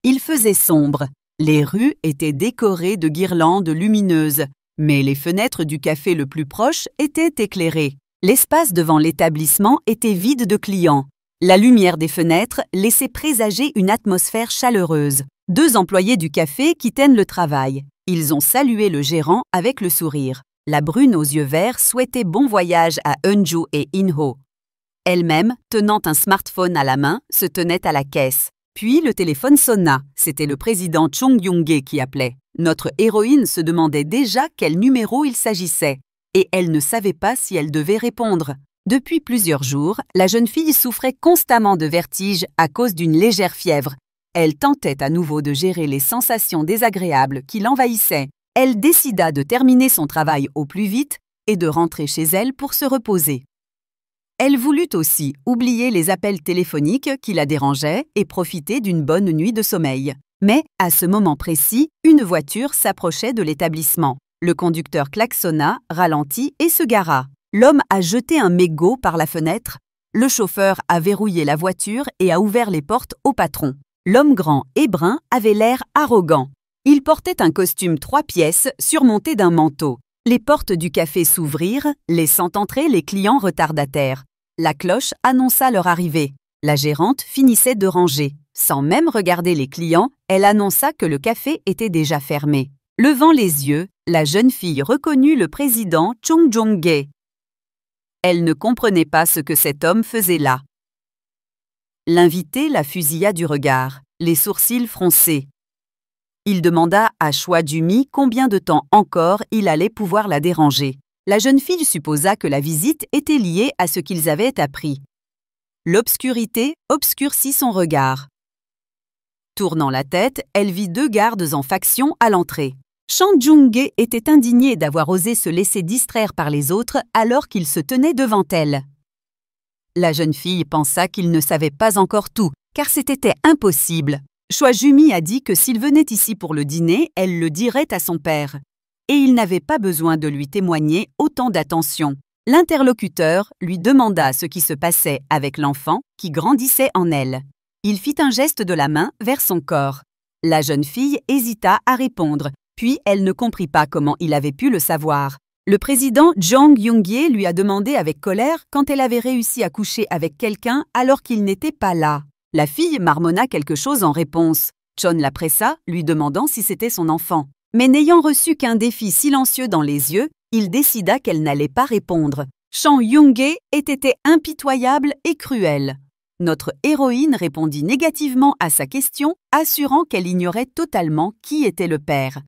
Il faisait sombre. Les rues étaient décorées de guirlandes lumineuses, mais les fenêtres du café le plus proche étaient éclairées. L'espace devant l'établissement était vide de clients. La lumière des fenêtres laissait présager une atmosphère chaleureuse. 2 employés du café quittaient le travail. Ils ont salué le gérant avec le sourire. La brune aux yeux verts souhaitait bon voyage à Eunju et Inho. Elle-même, tenant un smartphone à la main, se tenait à la caisse. Puis le téléphone sonna. C'était le président Chung Yong-ge qui appelait. Notre héroïne se demandait déjà quel numéro il s'agissait. Et elle ne savait pas si elle devait répondre. Depuis plusieurs jours, la jeune fille souffrait constamment de vertiges à cause d'une légère fièvre. Elle tentait à nouveau de gérer les sensations désagréables qui l'envahissaient. Elle décida de terminer son travail au plus vite et de rentrer chez elle pour se reposer. Elle voulut aussi oublier les appels téléphoniques qui la dérangeaient et profiter d'une bonne nuit de sommeil. Mais, à ce moment précis, une voiture s'approchait de l'établissement. Le conducteur klaxonna, ralentit et se gara. L'homme a jeté un mégot par la fenêtre. Le chauffeur a verrouillé la voiture et a ouvert les portes au patron. L'homme grand et brun avait l'air arrogant. Il portait un costume 3 pièces surmonté d'un manteau. Les portes du café s'ouvrirent, laissant entrer les clients retardataires. La cloche annonça leur arrivée. La gérante finissait de ranger. Sans même regarder les clients, elle annonça que le café était déjà fermé. Levant les yeux, la jeune fille reconnut le président Chung Yong-ge. Elle ne comprenait pas ce que cet homme faisait là. L'invité la fusilla du regard, les sourcils froncés. Il demanda à Choi Ju-mi combien de temps encore il allait pouvoir la déranger. La jeune fille supposa que la visite était liée à ce qu'ils avaient appris. L'obscurité obscurcit son regard. Tournant la tête, elle vit 2 gardes en faction à l'entrée. Chang Jung-ge était indigné d'avoir osé se laisser distraire par les autres alors qu'il se tenait devant elle. La jeune fille pensa qu'il ne savait pas encore tout, car c'était impossible. Choi Ju-mi a dit que s'il venait ici pour le dîner, elle le dirait à son père. Et il n'avait pas besoin de lui témoigner autant d'attention. L'interlocuteur lui demanda ce qui se passait avec l'enfant qui grandissait en elle. Il fit un geste de la main vers son corps. La jeune fille hésita à répondre, puis elle ne comprit pas comment il avait pu le savoir. Le président Jang Yong-ge lui a demandé avec colère quand elle avait réussi à coucher avec quelqu'un alors qu'il n'était pas là. La fille marmonna quelque chose en réponse. Chon la pressa, lui demandant si c'était son enfant. Mais n'ayant reçu qu'un défi silencieux dans les yeux, il décida qu'elle n'allait pas répondre. Chang Yong-ge était impitoyable et cruel. Notre héroïne répondit négativement à sa question, assurant qu'elle ignorait totalement qui était le père.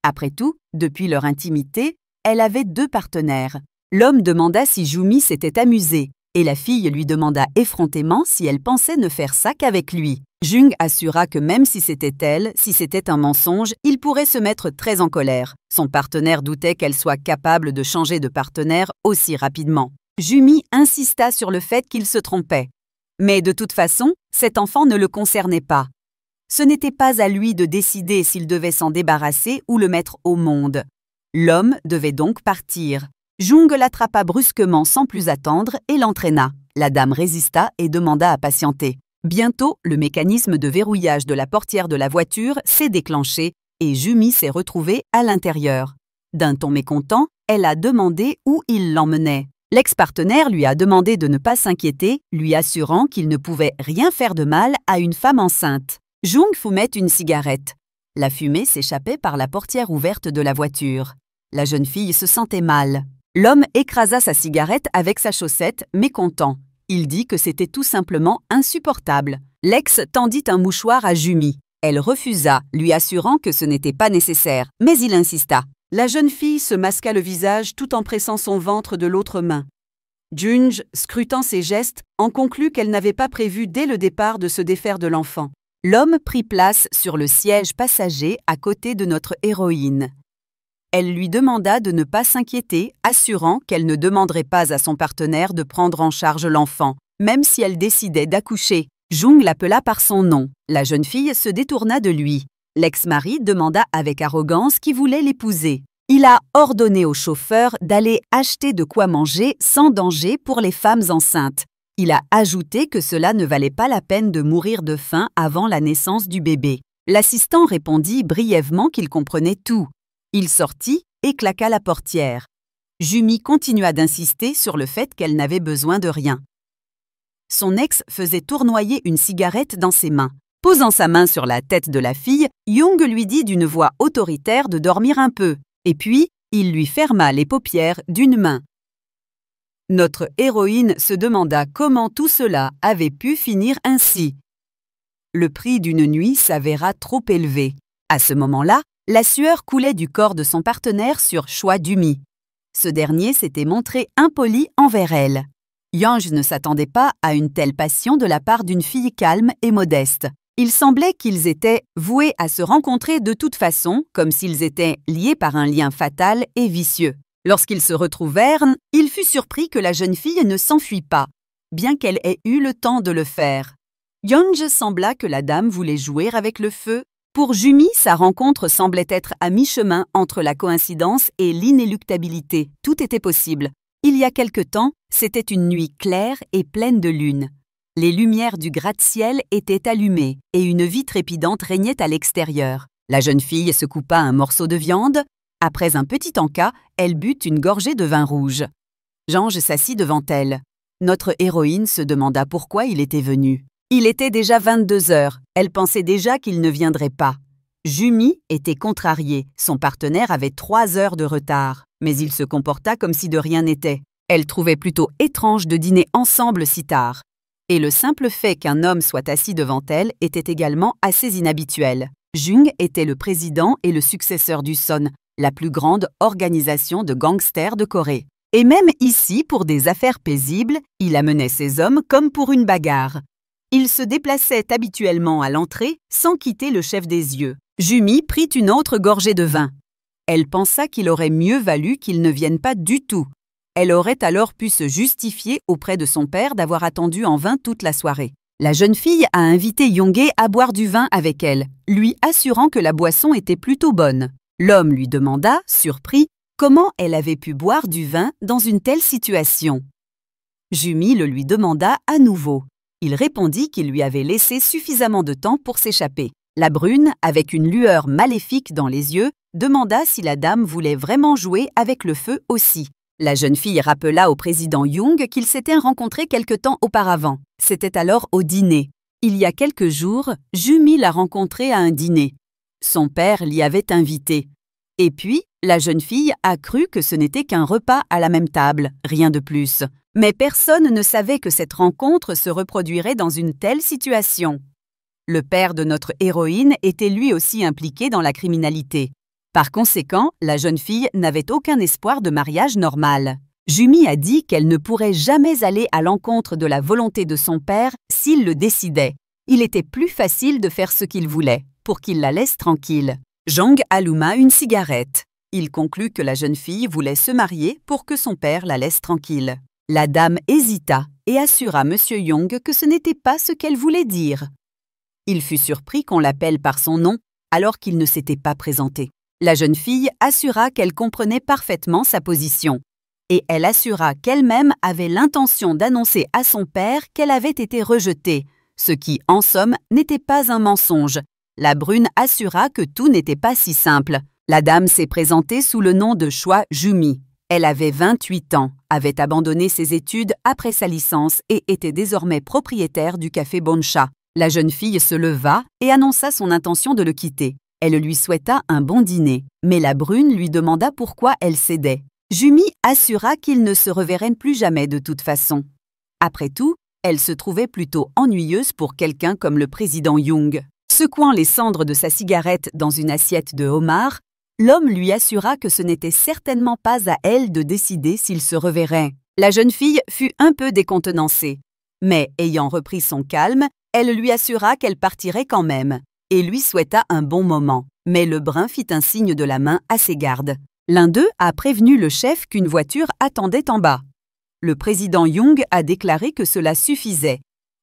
Après tout, depuis leur intimité, elle avait 2 partenaires. L'homme demanda si Ju-mi s'était amusée, et la fille lui demanda effrontément si elle pensait ne faire ça qu'avec lui. Jung assura que même si c'était elle, si c'était un mensonge, il pourrait se mettre très en colère. Son partenaire doutait qu'elle soit capable de changer de partenaire aussi rapidement. Ju-mi insista sur le fait qu'il se trompait. Mais de toute façon, cet enfant ne le concernait pas. Ce n'était pas à lui de décider s'il devait s'en débarrasser ou le mettre au monde. L'homme devait donc partir. Jung l'attrapa brusquement sans plus attendre et l'entraîna. La dame résista et demanda à patienter. Bientôt, le mécanisme de verrouillage de la portière de la voiture s'est déclenché et Ju-mi s'est retrouvée à l'intérieur. D'un ton mécontent, elle a demandé où il l'emmenait. L'ex-partenaire lui a demandé de ne pas s'inquiéter, lui assurant qu'il ne pouvait rien faire de mal à une femme enceinte. Jung fumait une cigarette. La fumée s'échappait par la portière ouverte de la voiture. La jeune fille se sentait mal. L'homme écrasa sa cigarette avec sa chaussette, mécontent. Il dit que c'était tout simplement insupportable. L'ex tendit un mouchoir à Ju-mi. Elle refusa, lui assurant que ce n'était pas nécessaire, mais il insista. La jeune fille se masqua le visage tout en pressant son ventre de l'autre main. Junj, scrutant ses gestes, en conclut qu'elle n'avait pas prévu dès le départ de se défaire de l'enfant. L'homme prit place sur le siège passager à côté de notre héroïne. Elle lui demanda de ne pas s'inquiéter, assurant qu'elle ne demanderait pas à son partenaire de prendre en charge l'enfant, même si elle décidait d'accoucher. Jung l'appela par son nom. La jeune fille se détourna de lui. L'ex-mari demanda avec arrogance qui voulait l'épouser. Il a ordonné au chauffeur d'aller acheter de quoi manger sans danger pour les femmes enceintes. Il a ajouté que cela ne valait pas la peine de mourir de faim avant la naissance du bébé. L'assistant répondit brièvement qu'il comprenait tout. Il sortit et claqua la portière. Jumi continua d'insister sur le fait qu'elle n'avait besoin de rien. Son ex faisait tournoyer une cigarette dans ses mains. Posant sa main sur la tête de la fille, Young lui dit d'une voix autoritaire de dormir un peu, et puis il lui ferma les paupières d'une main. Notre héroïne se demanda comment tout cela avait pu finir ainsi. Le prix d'une nuit s'avéra trop élevé. À ce moment-là, la sueur coulait du corps de son partenaire sur Choi Du-mi. Ce dernier s'était montré impoli envers elle. Young ne s'attendait pas à une telle passion de la part d'une fille calme et modeste. Il semblait qu'ils étaient voués à se rencontrer de toute façon, comme s'ils étaient liés par un lien fatal et vicieux. Lorsqu'ils se retrouvèrent, il fut surpris que la jeune fille ne s'enfuit pas, bien qu'elle ait eu le temps de le faire. Young sembla que la dame voulait jouer avec le feu. Pour Jumi, sa rencontre semblait être à mi-chemin entre la coïncidence et l'inéluctabilité. Tout était possible. Il y a quelque temps, c'était une nuit claire et pleine de lune. Les lumières du gratte-ciel étaient allumées et une vie trépidante régnait à l'extérieur. La jeune fille se coupa un morceau de viande. Après un petit encas, elle but une gorgée de vin rouge. Jange s'assit devant elle. Notre héroïne se demanda pourquoi il était venu. Il était déjà 22 heures. Elle pensait déjà qu'il ne viendrait pas. Jumi était contrariée. Son partenaire avait 3 heures de retard. Mais il se comporta comme si de rien n'était. Elle trouvait plutôt étrange de dîner ensemble si tard. Et le simple fait qu'un homme soit assis devant elle était également assez inhabituel. Jung était le président et le successeur du Son, la plus grande organisation de gangsters de Corée. Et même ici, pour des affaires paisibles, il amenait ses hommes comme pour une bagarre. Il se déplaçait habituellement à l'entrée sans quitter le chef des yeux. Jumi prit une autre gorgée de vin. Elle pensa qu'il aurait mieux valu qu'il ne vienne pas du tout. Elle aurait alors pu se justifier auprès de son père d'avoir attendu en vain toute la soirée. La jeune fille a invité Young à boire du vin avec elle, lui assurant que la boisson était plutôt bonne. L'homme lui demanda, surpris, comment elle avait pu boire du vin dans une telle situation. Jumi le lui demanda à nouveau. Il répondit qu'il lui avait laissé suffisamment de temps pour s'échapper. La brune, avec une lueur maléfique dans les yeux, demanda si la dame voulait vraiment jouer avec le feu aussi. La jeune fille rappela au président Young qu'ils s'étaient rencontrés quelque temps auparavant. C'était alors au dîner. Il y a quelques jours, Jumi l'a rencontré à un dîner. Son père l'y avait invité. Et puis, la jeune fille a cru que ce n'était qu'un repas à la même table, rien de plus. Mais personne ne savait que cette rencontre se reproduirait dans une telle situation. Le père de notre héroïne était lui aussi impliqué dans la criminalité. Par conséquent, la jeune fille n'avait aucun espoir de mariage normal. Jumi a dit qu'elle ne pourrait jamais aller à l'encontre de la volonté de son père s'il le décidait. Il était plus facile de faire ce qu'il voulait, pour qu'il la laisse tranquille. Jong alluma une cigarette. Il conclut que la jeune fille voulait se marier pour que son père la laisse tranquille. La dame hésita et assura M. Young que ce n'était pas ce qu'elle voulait dire. Il fut surpris qu'on l'appelle par son nom alors qu'il ne s'était pas présenté. La jeune fille assura qu'elle comprenait parfaitement sa position. Et elle assura qu'elle-même avait l'intention d'annoncer à son père qu'elle avait été rejetée, ce qui, en somme, n'était pas un mensonge. La brune assura que tout n'était pas si simple. La dame s'est présentée sous le nom de Choi Jumi. Elle avait 28 ans, avait abandonné ses études après sa licence et était désormais propriétaire du café Boncha. La jeune fille se leva et annonça son intention de le quitter. Elle lui souhaita un bon dîner, mais la brune lui demanda pourquoi elle cédait. Jumi assura qu'ils ne se reverraient plus jamais de toute façon. Après tout, elle se trouvait plutôt ennuyeuse pour quelqu'un comme le président Young. Secouant les cendres de sa cigarette dans une assiette de homard, l'homme lui assura que ce n'était certainement pas à elle de décider s'ils se reverraient. La jeune fille fut un peu décontenancée, mais ayant repris son calme, elle lui assura qu'elle partirait quand même, et lui souhaita un bon moment. Mais le brun fit un signe de la main à ses gardes. L'un d'eux a prévenu le chef qu'une voiture attendait en bas. Le président Young a déclaré que cela suffisait.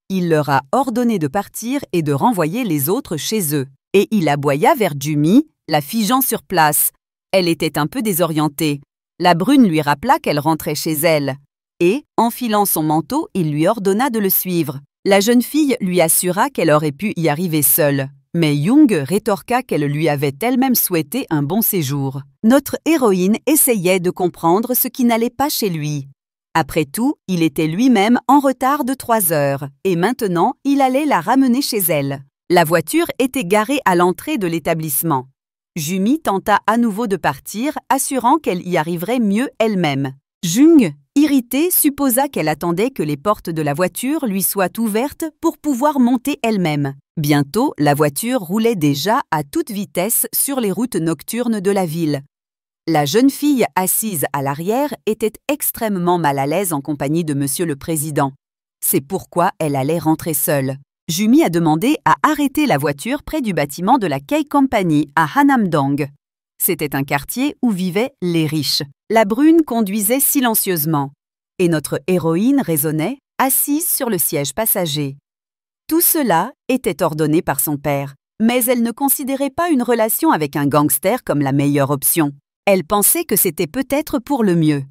Il leur a ordonné de partir et de renvoyer les autres chez eux. Et il aboya vers Jumi, la figeant sur place. Elle était un peu désorientée. La brune lui rappela qu'elle rentrait chez elle. et, enfilant son manteau, il lui ordonna de le suivre. La jeune fille lui assura qu'elle aurait pu y arriver seule. Mais Young rétorqua qu'elle lui avait elle-même souhaité un bon séjour. Notre héroïne essayait de comprendre ce qui n'allait pas chez lui. Après tout, il était lui-même en retard de 3 heures, et maintenant, il allait la ramener chez elle. La voiture était garée à l'entrée de l'établissement. Jumi tenta à nouveau de partir, assurant qu'elle y arriverait mieux elle-même. Jung, irritée, supposa qu'elle attendait que les portes de la voiture lui soient ouvertes pour pouvoir monter elle-même. Bientôt, la voiture roulait déjà à toute vitesse sur les routes nocturnes de la ville. La jeune fille assise à l'arrière était extrêmement mal à l'aise en compagnie de Monsieur le Président. C'est pourquoi elle allait rentrer seule. Jumi a demandé à arrêter la voiture près du bâtiment de la K Company à Hanamdong. C'était un quartier où vivaient les riches. La brune conduisait silencieusement, et notre héroïne raisonnait, assise sur le siège passager. Tout cela était ordonné par son père, mais elle ne considérait pas une relation avec un gangster comme la meilleure option. Elle pensait que c'était peut-être pour le mieux.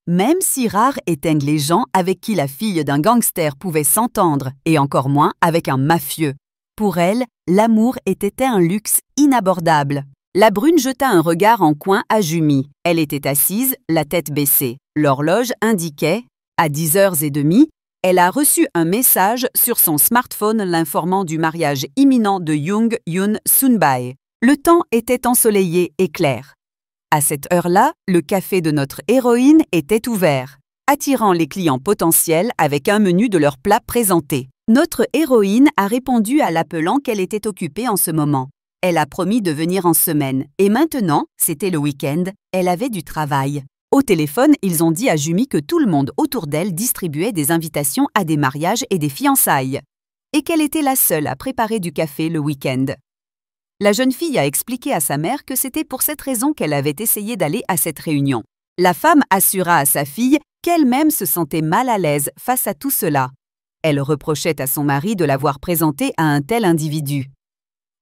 Même si rares étaient les gens avec qui la fille d'un gangster pouvait s'entendre, et encore moins avec un mafieux. Pour elle, l'amour était un luxe inabordable. La brune jeta un regard en coin à Jumi. Elle était assise, la tête baissée. L'horloge indiquait, à 10h30, elle a reçu un message sur son smartphone l'informant du mariage imminent de Young Yoon Sunbae. Le temps était ensoleillé et clair. À cette heure-là, le café de notre héroïne était ouvert, attirant les clients potentiels avec un menu de leurs plats présentés. Notre héroïne a répondu à l'appelant qu'elle était occupée en ce moment. Elle a promis de venir en semaine, et maintenant, c'était le week-end, elle avait du travail. Au téléphone, ils ont dit à Jumi que tout le monde autour d'elle distribuait des invitations à des mariages et des fiançailles, et qu'elle était la seule à préparer du café le week-end. La jeune fille a expliqué à sa mère que c'était pour cette raison qu'elle avait essayé d'aller à cette réunion. La femme assura à sa fille qu'elle-même se sentait mal à l'aise face à tout cela. Elle reprochait à son mari de l'avoir présentée à un tel individu.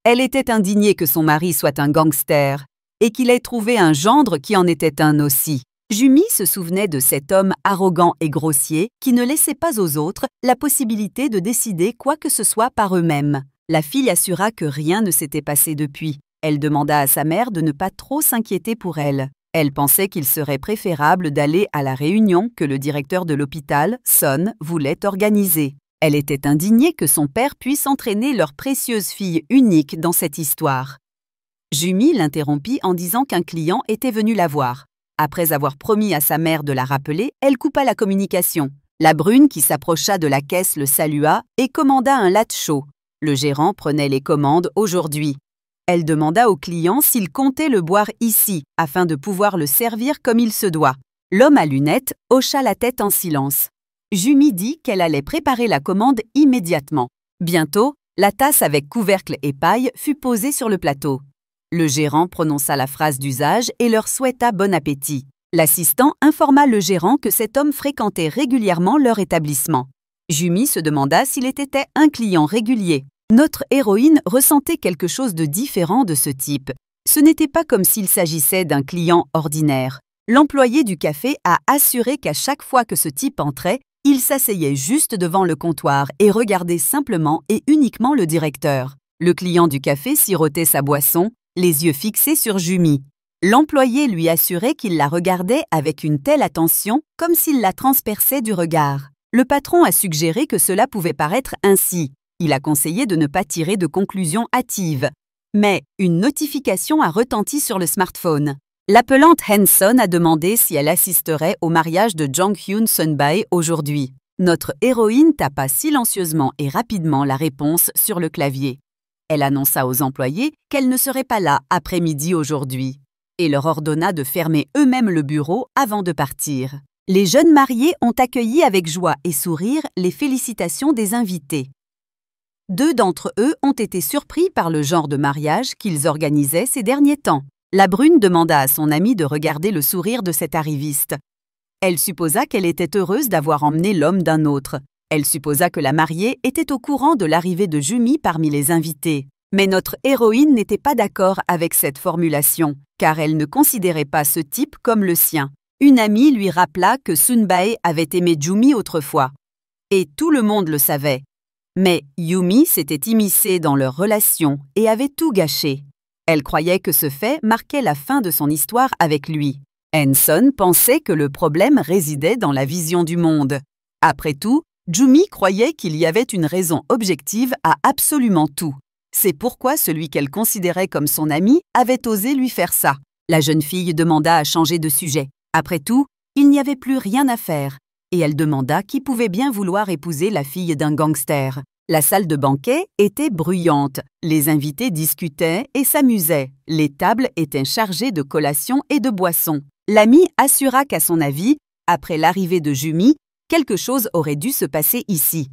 Elle était indignée que son mari soit un gangster et qu'il ait trouvé un gendre qui en était un aussi. Jumi se souvenait de cet homme arrogant et grossier qui ne laissait pas aux autres la possibilité de décider quoi que ce soit par eux-mêmes. La fille assura que rien ne s'était passé depuis. Elle demanda à sa mère de ne pas trop s'inquiéter pour elle. Elle pensait qu'il serait préférable d'aller à la réunion que le directeur de l'hôpital, Son, voulait organiser. Elle était indignée que son père puisse entraîner leur précieuse fille unique dans cette histoire. Jumi l'interrompit en disant qu'un client était venu la voir. Après avoir promis à sa mère de la rappeler, elle coupa la communication. La brune qui s'approcha de la caisse le salua et commanda un latte chaud. Le gérant prenait les commandes aujourd'hui. Elle demanda au client s'il comptait le boire ici, afin de pouvoir le servir comme il se doit. L'homme à lunettes hocha la tête en silence. Jumi dit qu'elle allait préparer la commande immédiatement. Bientôt, la tasse avec couvercle et paille fut posée sur le plateau. Le gérant prononça la phrase d'usage et leur souhaita bon appétit. L'assistant informa le gérant que cet homme fréquentait régulièrement leur établissement. Jumi se demanda s'il était un client régulier. Notre héroïne ressentait quelque chose de différent de ce type. Ce n'était pas comme s'il s'agissait d'un client ordinaire. L'employé du café a assuré qu'à chaque fois que ce type entrait, il s'asseyait juste devant le comptoir et regardait simplement et uniquement le directeur. Le client du café sirotait sa boisson, les yeux fixés sur Jumi. L'employé lui assurait qu'il la regardait avec une telle attention comme s'il la transperçait du regard. Le patron a suggéré que cela pouvait paraître ainsi. Il a conseillé de ne pas tirer de conclusions hâtives. Mais une notification a retenti sur le smartphone. L'appelante Hanson a demandé si elle assisterait au mariage de Jang Yoon Sunbae aujourd'hui. Notre héroïne tapa silencieusement et rapidement la réponse sur le clavier. Elle annonça aux employés qu'elle ne serait pas là après-midi aujourd'hui et leur ordonna de fermer eux-mêmes le bureau avant de partir. Les jeunes mariés ont accueilli avec joie et sourire les félicitations des invités. 2 d'entre eux ont été surpris par le genre de mariage qu'ils organisaient ces derniers temps. La brune demanda à son amie de regarder le sourire de cet arriviste. Elle supposa qu'elle était heureuse d'avoir emmené l'homme d'un autre. Elle supposa que la mariée était au courant de l'arrivée de Jumi parmi les invités. Mais notre héroïne n'était pas d'accord avec cette formulation, car elle ne considérait pas ce type comme le sien. Une amie lui rappela que Sunbae avait aimé Jumi autrefois. Et tout le monde le savait. Mais Yumi s'était immiscée dans leur relation et avait tout gâché. Elle croyait que ce fait marquait la fin de son histoire avec lui. Henson pensait que le problème résidait dans la vision du monde. Après tout, Jumi croyait qu'il y avait une raison objective à absolument tout. C'est pourquoi celui qu'elle considérait comme son ami avait osé lui faire ça. La jeune fille demanda à changer de sujet. Après tout, il n'y avait plus rien à faire. Et elle demanda qui pouvait bien vouloir épouser la fille d'un gangster. La salle de banquet était bruyante. Les invités discutaient et s'amusaient. Les tables étaient chargées de collations et de boissons. L'amie assura qu'à son avis, après l'arrivée de Jumi, quelque chose aurait dû se passer ici.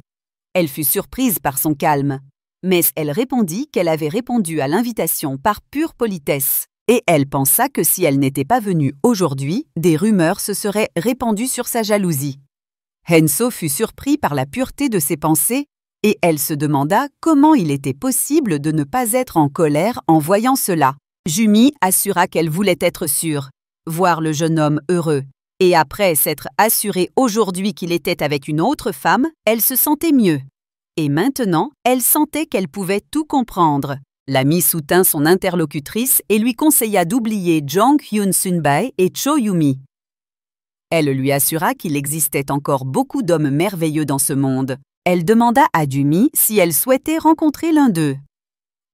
Elle fut surprise par son calme. Mais elle répondit qu'elle avait répondu à l'invitation par pure politesse. Et elle pensa que si elle n'était pas venue aujourd'hui, des rumeurs se seraient répandues sur sa jalousie. Henso fut surpris par la pureté de ses pensées et elle se demanda comment il était possible de ne pas être en colère en voyant cela. Jumi assura qu'elle voulait être sûre, voir le jeune homme heureux. Et après s'être assurée aujourd'hui qu'il était avec une autre femme, elle se sentait mieux. Et maintenant, elle sentait qu'elle pouvait tout comprendre. L'amie soutint son interlocutrice et lui conseilla d'oublier Jang Hyun Sunbae et Cho Yumi. Elle lui assura qu'il existait encore beaucoup d'hommes merveilleux dans ce monde. Elle demanda à Jumi si elle souhaitait rencontrer l'un d'eux.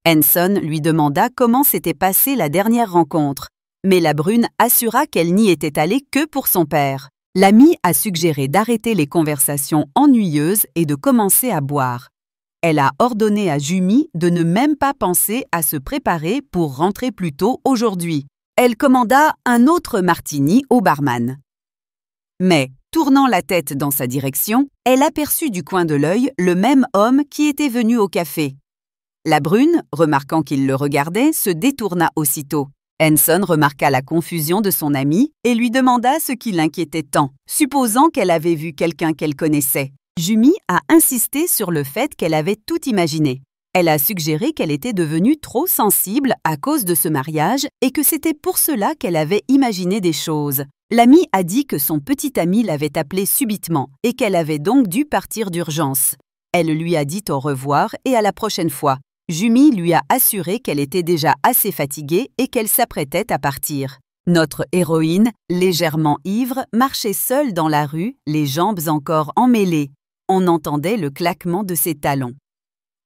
Henson lui demanda comment s'était passée la dernière rencontre, mais la brune assura qu'elle n'y était allée que pour son père. L'amie a suggéré d'arrêter les conversations ennuyeuses et de commencer à boire. Elle a ordonné à Jumi de ne même pas penser à se préparer pour rentrer plus tôt aujourd'hui. Elle commanda un autre martini au barman. Mais, tournant la tête dans sa direction, elle aperçut du coin de l'œil le même homme qui était venu au café. La brune, remarquant qu'il le regardait, se détourna aussitôt. Henson remarqua la confusion de son amie et lui demanda ce qui l'inquiétait tant, supposant qu'elle avait vu quelqu'un qu'elle connaissait. Jumi a insisté sur le fait qu'elle avait tout imaginé. Elle a suggéré qu'elle était devenue trop sensible à cause de ce mariage et que c'était pour cela qu'elle avait imaginé des choses. L'amie a dit que son petit ami l'avait appelée subitement et qu'elle avait donc dû partir d'urgence. Elle lui a dit au revoir et à la prochaine fois. Jumi lui a assuré qu'elle était déjà assez fatiguée et qu'elle s'apprêtait à partir. Notre héroïne, légèrement ivre, marchait seule dans la rue, les jambes encore emmêlées. On entendait le claquement de ses talons.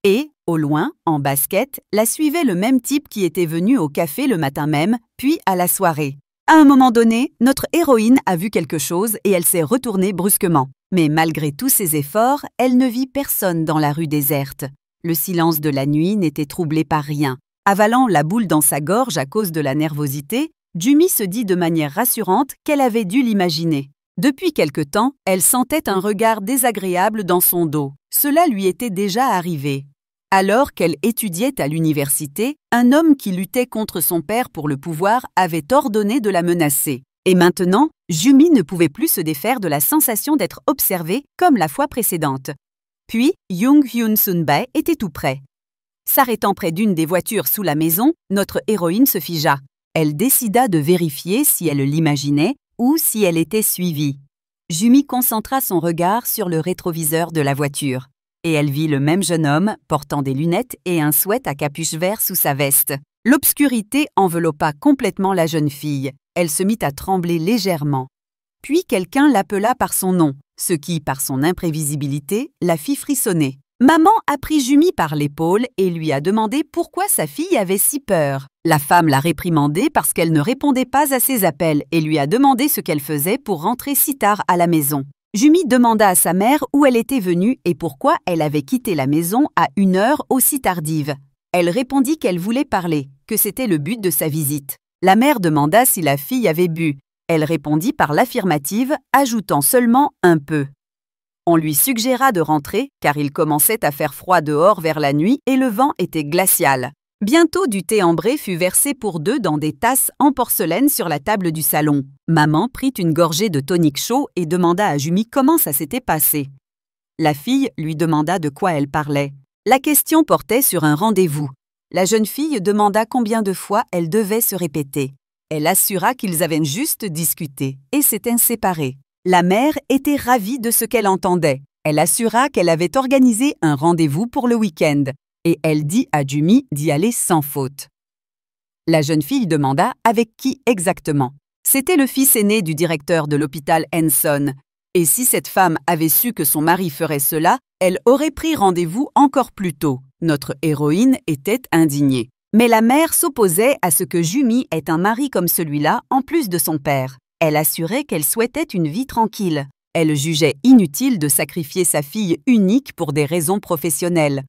Et, au loin, en basket, la suivait le même type qui était venu au café le matin même, puis à la soirée. À un moment donné, notre héroïne a vu quelque chose et elle s'est retournée brusquement. Mais malgré tous ses efforts, elle ne vit personne dans la rue déserte. Le silence de la nuit n'était troublé par rien. Avalant la boule dans sa gorge à cause de la nervosité, Jumi se dit de manière rassurante qu'elle avait dû l'imaginer. Depuis quelque temps, elle sentait un regard désagréable dans son dos. Cela lui était déjà arrivé. Alors qu'elle étudiait à l'université, un homme qui luttait contre son père pour le pouvoir avait ordonné de la menacer. Et maintenant, Jumi ne pouvait plus se défaire de la sensation d'être observée comme la fois précédente. Puis, Jung Hyun Sunbae était tout près. S'arrêtant près d'une des voitures sous la maison, notre héroïne se figea. Elle décida de vérifier si elle l'imaginait ou si elle était suivie. Jumi concentra son regard sur le rétroviseur de la voiture. Et elle vit le même jeune homme portant des lunettes et un sweat à capuche vert sous sa veste. L'obscurité enveloppa complètement la jeune fille. Elle se mit à trembler légèrement. Puis quelqu'un l'appela par son nom, ce qui, par son imprévisibilité, la fit frissonner. Maman a pris Jumi par l'épaule et lui a demandé pourquoi sa fille avait si peur. La femme l'a réprimandée parce qu'elle ne répondait pas à ses appels et lui a demandé ce qu'elle faisait pour rentrer si tard à la maison. Jumi demanda à sa mère où elle était venue et pourquoi elle avait quitté la maison à une heure aussi tardive. Elle répondit qu'elle voulait parler, que c'était le but de sa visite. La mère demanda si la fille avait bu. Elle répondit par l'affirmative, ajoutant seulement un peu. On lui suggéra de rentrer car il commençait à faire froid dehors vers la nuit et le vent était glacial. Bientôt du thé ambré fut versé pour deux dans des tasses en porcelaine sur la table du salon. Maman prit une gorgée de tonic chaud et demanda à Jumi comment ça s'était passé. La fille lui demanda de quoi elle parlait. La question portait sur un rendez-vous. La jeune fille demanda combien de fois elle devait se répéter. Elle assura qu'ils avaient juste discuté et s'étaient séparés. La mère était ravie de ce qu'elle entendait. Elle assura qu'elle avait organisé un rendez-vous pour le week-end et elle dit à Jumi d'y aller sans faute. La jeune fille demanda avec qui exactement. C'était le fils aîné du directeur de l'hôpital Henson. Et si cette femme avait su que son mari ferait cela, elle aurait pris rendez-vous encore plus tôt. Notre héroïne était indignée. Mais la mère s'opposait à ce que Jumi ait un mari comme celui-là en plus de son père. Elle assurait qu'elle souhaitait une vie tranquille. Elle jugeait inutile de sacrifier sa fille unique pour des raisons professionnelles.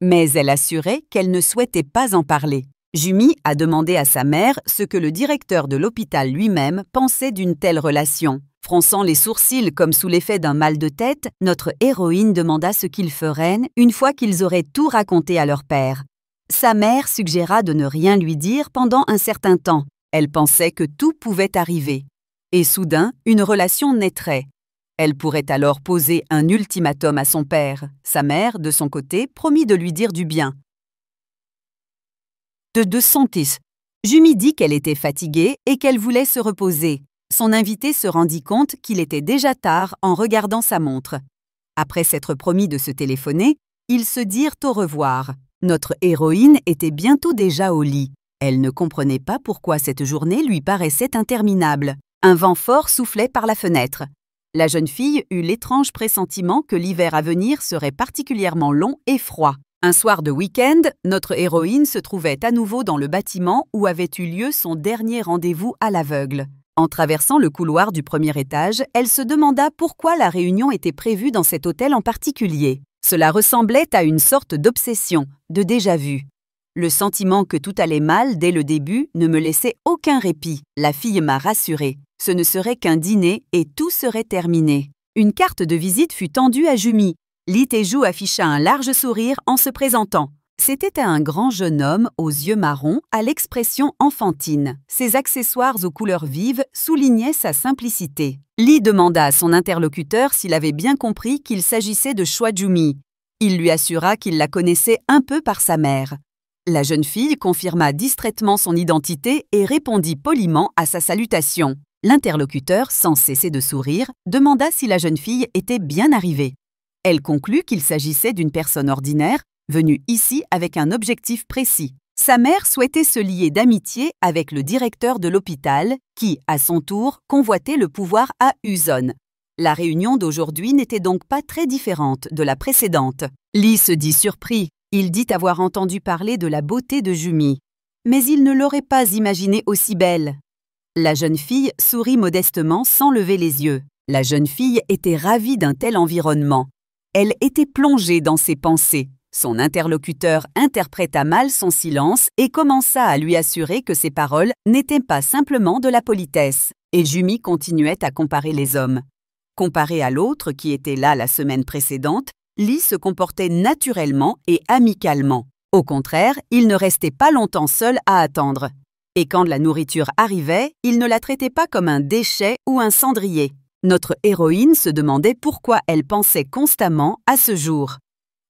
Mais elle assurait qu'elle ne souhaitait pas en parler. Jumi a demandé à sa mère ce que le directeur de l'hôpital lui-même pensait d'une telle relation. Fronçant les sourcils comme sous l'effet d'un mal de tête, notre héroïne demanda ce qu'ils feraient une fois qu'ils auraient tout raconté à leur père. Sa mère suggéra de ne rien lui dire pendant un certain temps. Elle pensait que tout pouvait arriver. Et soudain, une relation naîtrait. Elle pourrait alors poser un ultimatum à son père. Sa mère, de son côté, promit de lui dire du bien. De Santis. Jumi dit qu'elle était fatiguée et qu'elle voulait se reposer. Son invité se rendit compte qu'il était déjà tard en regardant sa montre. Après s'être promis de se téléphoner, ils se dirent au revoir. Notre héroïne était bientôt déjà au lit. Elle ne comprenait pas pourquoi cette journée lui paraissait interminable. Un vent fort soufflait par la fenêtre. La jeune fille eut l'étrange pressentiment que l'hiver à venir serait particulièrement long et froid. Un soir de week-end, notre héroïne se trouvait à nouveau dans le bâtiment où avait eu lieu son dernier rendez-vous à l'aveugle. En traversant le couloir du premier étage, elle se demanda pourquoi la réunion était prévue dans cet hôtel en particulier. Cela ressemblait à une sorte d'obsession, de déjà-vu. Le sentiment que tout allait mal dès le début ne me laissait aucun répit. La fille m'a rassurée. Ce ne serait qu'un dîner et tout serait terminé. Une carte de visite fut tendue à Jumi. Lee Tae-joo afficha un large sourire en se présentant. C'était un grand jeune homme aux yeux marrons, à l'expression enfantine. Ses accessoires aux couleurs vives soulignaient sa simplicité. Lee demanda à son interlocuteur s'il avait bien compris qu'il s'agissait de Choi Jumi. Il lui assura qu'il la connaissait un peu par sa mère. La jeune fille confirma distraitement son identité et répondit poliment à sa salutation. L'interlocuteur, sans cesser de sourire, demanda si la jeune fille était bien arrivée. Elle conclut qu'il s'agissait d'une personne ordinaire, venue ici avec un objectif précis. Sa mère souhaitait se lier d'amitié avec le directeur de l'hôpital, qui, à son tour, convoitait le pouvoir à Uson. La réunion d'aujourd'hui n'était donc pas très différente de la précédente. Lee se dit surpris. Il dit avoir entendu parler de la beauté de Jumi. Mais il ne l'aurait pas imaginée aussi belle. La jeune fille sourit modestement sans lever les yeux. La jeune fille était ravie d'un tel environnement. Elle était plongée dans ses pensées. Son interlocuteur interpréta mal son silence et commença à lui assurer que ses paroles n'étaient pas simplement de la politesse. Et Jumi continuait à comparer les hommes. Comparé à l'autre qui était là la semaine précédente, Lee se comportait naturellement et amicalement. Au contraire, il ne restait pas longtemps seul à attendre. Et quand la nourriture arrivait, il ne la traitait pas comme un déchet ou un cendrier. Notre héroïne se demandait pourquoi elle pensait constamment à ce jour.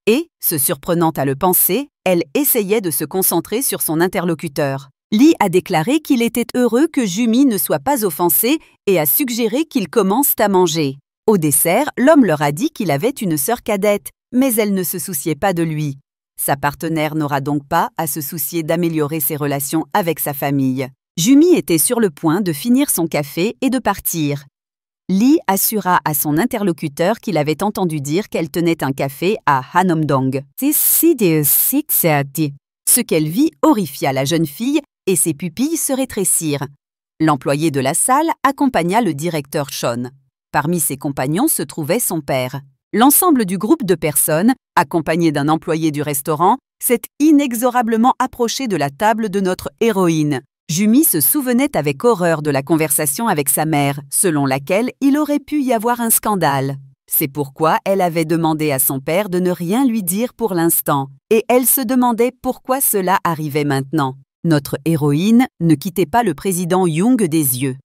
Et, se surprenant à le penser, elle essayait de se concentrer sur son interlocuteur. Lee a déclaré qu'il était heureux que Jumi ne soit pas offensé et a suggéré qu'ils commencent à manger. Au dessert, l'homme leur a dit qu'il avait une sœur cadette, mais elle ne se souciait pas de lui. Sa partenaire n'aura donc pas à se soucier d'améliorer ses relations avec sa famille. Jumi était sur le point de finir son café et de partir. Lee assura à son interlocuteur qu'il avait entendu dire qu'elle tenait un café à Hanamdong. Ce qu'elle vit horrifia la jeune fille et ses pupilles se rétrécirent. L'employé de la salle accompagna le directeur Sean. Parmi ses compagnons se trouvait son père. L'ensemble du groupe de personnes, accompagné d'un employé du restaurant, s'est inexorablement approché de la table de notre héroïne. Jumi se souvenait avec horreur de la conversation avec sa mère, selon laquelle il aurait pu y avoir un scandale. C'est pourquoi elle avait demandé à son père de ne rien lui dire pour l'instant, et elle se demandait pourquoi cela arrivait maintenant. Notre héroïne ne quittait pas le président Young des yeux.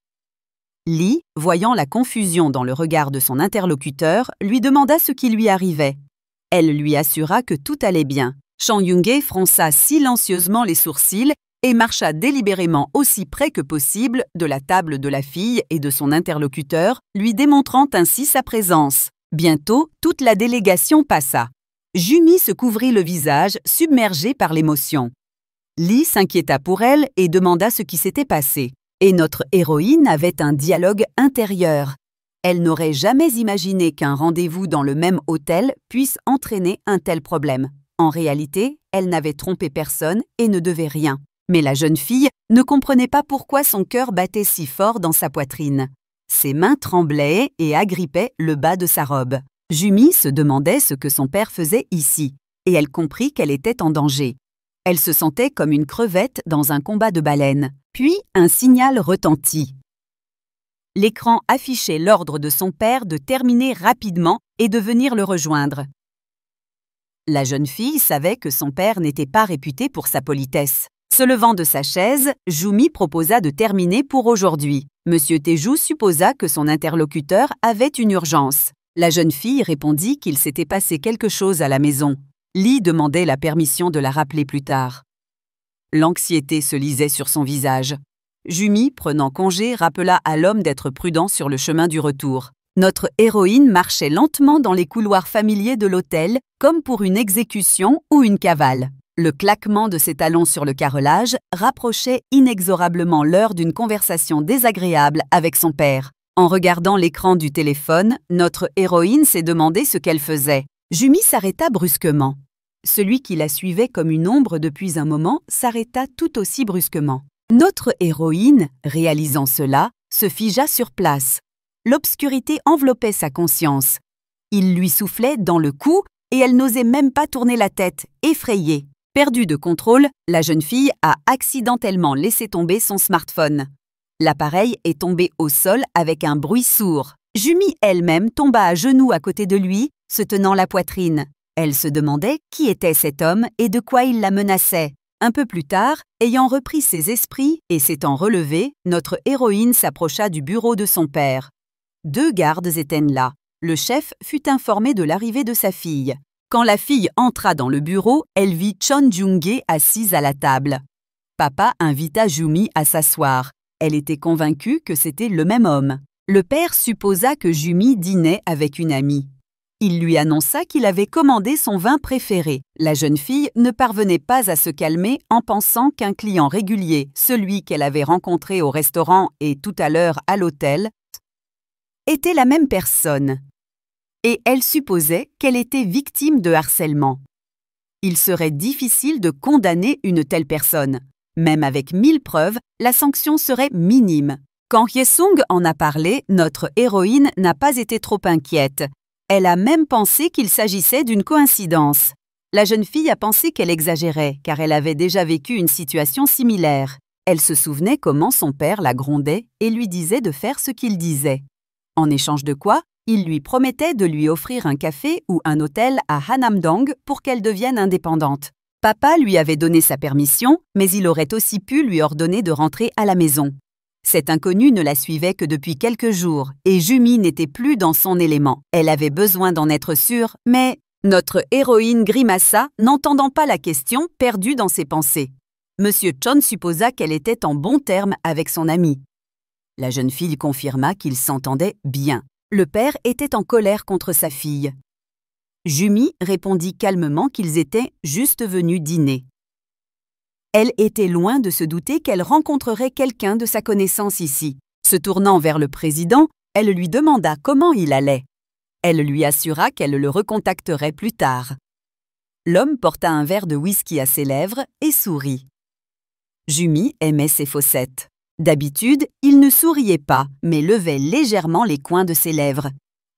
Lee, voyant la confusion dans le regard de son interlocuteur, lui demanda ce qui lui arrivait. Elle lui assura que tout allait bien. Chang Young-hae fronça silencieusement les sourcils et marcha délibérément aussi près que possible de la table de la fille et de son interlocuteur, lui démontrant ainsi sa présence. Bientôt, toute la délégation passa. Jumi se couvrit le visage, submergée par l'émotion. Lee s'inquiéta pour elle et demanda ce qui s'était passé. Et notre héroïne avait un dialogue intérieur. Elle n'aurait jamais imaginé qu'un rendez-vous dans le même hôtel puisse entraîner un tel problème. En réalité, elle n'avait trompé personne et ne devait rien. Mais la jeune fille ne comprenait pas pourquoi son cœur battait si fort dans sa poitrine. Ses mains tremblaient et agrippaient le bas de sa robe. Jumi se demandait ce que son père faisait ici, et elle comprit qu'elle était en danger. Elle se sentait comme une crevette dans un combat de baleines. Puis un signal retentit. L'écran affichait l'ordre de son père de terminer rapidement et de venir le rejoindre. La jeune fille savait que son père n'était pas réputé pour sa politesse. Se levant de sa chaise, Jumi proposa de terminer pour aujourd'hui. Monsieur Teju supposa que son interlocuteur avait une urgence. La jeune fille répondit qu'il s'était passé quelque chose à la maison. Lee demandait la permission de la rappeler plus tard. L'anxiété se lisait sur son visage. Jumi, prenant congé, rappela à l'homme d'être prudent sur le chemin du retour. Notre héroïne marchait lentement dans les couloirs familiers de l'hôtel, comme pour une exécution ou une cavale. Le claquement de ses talons sur le carrelage rapprochait inexorablement l'heure d'une conversation désagréable avec son père. En regardant l'écran du téléphone, notre héroïne s'est demandé ce qu'elle faisait. Jumi s'arrêta brusquement. Celui qui la suivait comme une ombre depuis un moment s'arrêta tout aussi brusquement. Notre héroïne, réalisant cela, se figea sur place. L'obscurité enveloppait sa conscience. Il lui soufflait dans le cou et elle n'osait même pas tourner la tête, effrayée. Perdue de contrôle, la jeune fille a accidentellement laissé tomber son smartphone. L'appareil est tombé au sol avec un bruit sourd. Jumi elle-même tomba à genoux à côté de lui, se tenant la poitrine. Elle se demandait qui était cet homme et de quoi il la menaçait. Un peu plus tard, ayant repris ses esprits et s'étant relevée, notre héroïne s'approcha du bureau de son père. 2 gardes étaient là. Le chef fut informé de l'arrivée de sa fille. Quand la fille entra dans le bureau, elle vit Chon Jung-ge assise à la table. Papa invita Jumi à s'asseoir. Elle était convaincue que c'était le même homme. Le père supposa que Jumi dînait avec une amie. Il lui annonça qu'il avait commandé son vin préféré. La jeune fille ne parvenait pas à se calmer en pensant qu'un client régulier, celui qu'elle avait rencontré au restaurant et tout à l'heure à l'hôtel, était la même personne. Et elle supposait qu'elle était victime de harcèlement. Il serait difficile de condamner une telle personne. Même avec 1000 preuves, la sanction serait minime. Quand Hye-sung en a parlé, notre héroïne n'a pas été trop inquiète. Elle a même pensé qu'il s'agissait d'une coïncidence. La jeune fille a pensé qu'elle exagérait, car elle avait déjà vécu une situation similaire. Elle se souvenait comment son père la grondait et lui disait de faire ce qu'il disait. En échange de quoi, il lui promettait de lui offrir un café ou un hôtel à Hanamdong pour qu'elle devienne indépendante. Papa lui avait donné sa permission, mais il aurait aussi pu lui ordonner de rentrer à la maison. Cet inconnu ne la suivait que depuis quelques jours, et Jumi n'était plus dans son élément. Elle avait besoin d'en être sûre, mais notre héroïne grimaça, n'entendant pas la question, perdue dans ses pensées. Monsieur Chon supposa qu'elle était en bons termes avec son amie. La jeune fille confirma qu'ils s'entendaient bien. Le père était en colère contre sa fille. Jumi répondit calmement qu'ils étaient juste venus dîner. Elle était loin de se douter qu'elle rencontrerait quelqu'un de sa connaissance ici. Se tournant vers le président, elle lui demanda comment il allait. Elle lui assura qu'elle le recontacterait plus tard. L'homme porta un verre de whisky à ses lèvres et sourit. Jumi aimait ses fossettes. D'habitude, il ne souriait pas, mais levait légèrement les coins de ses lèvres.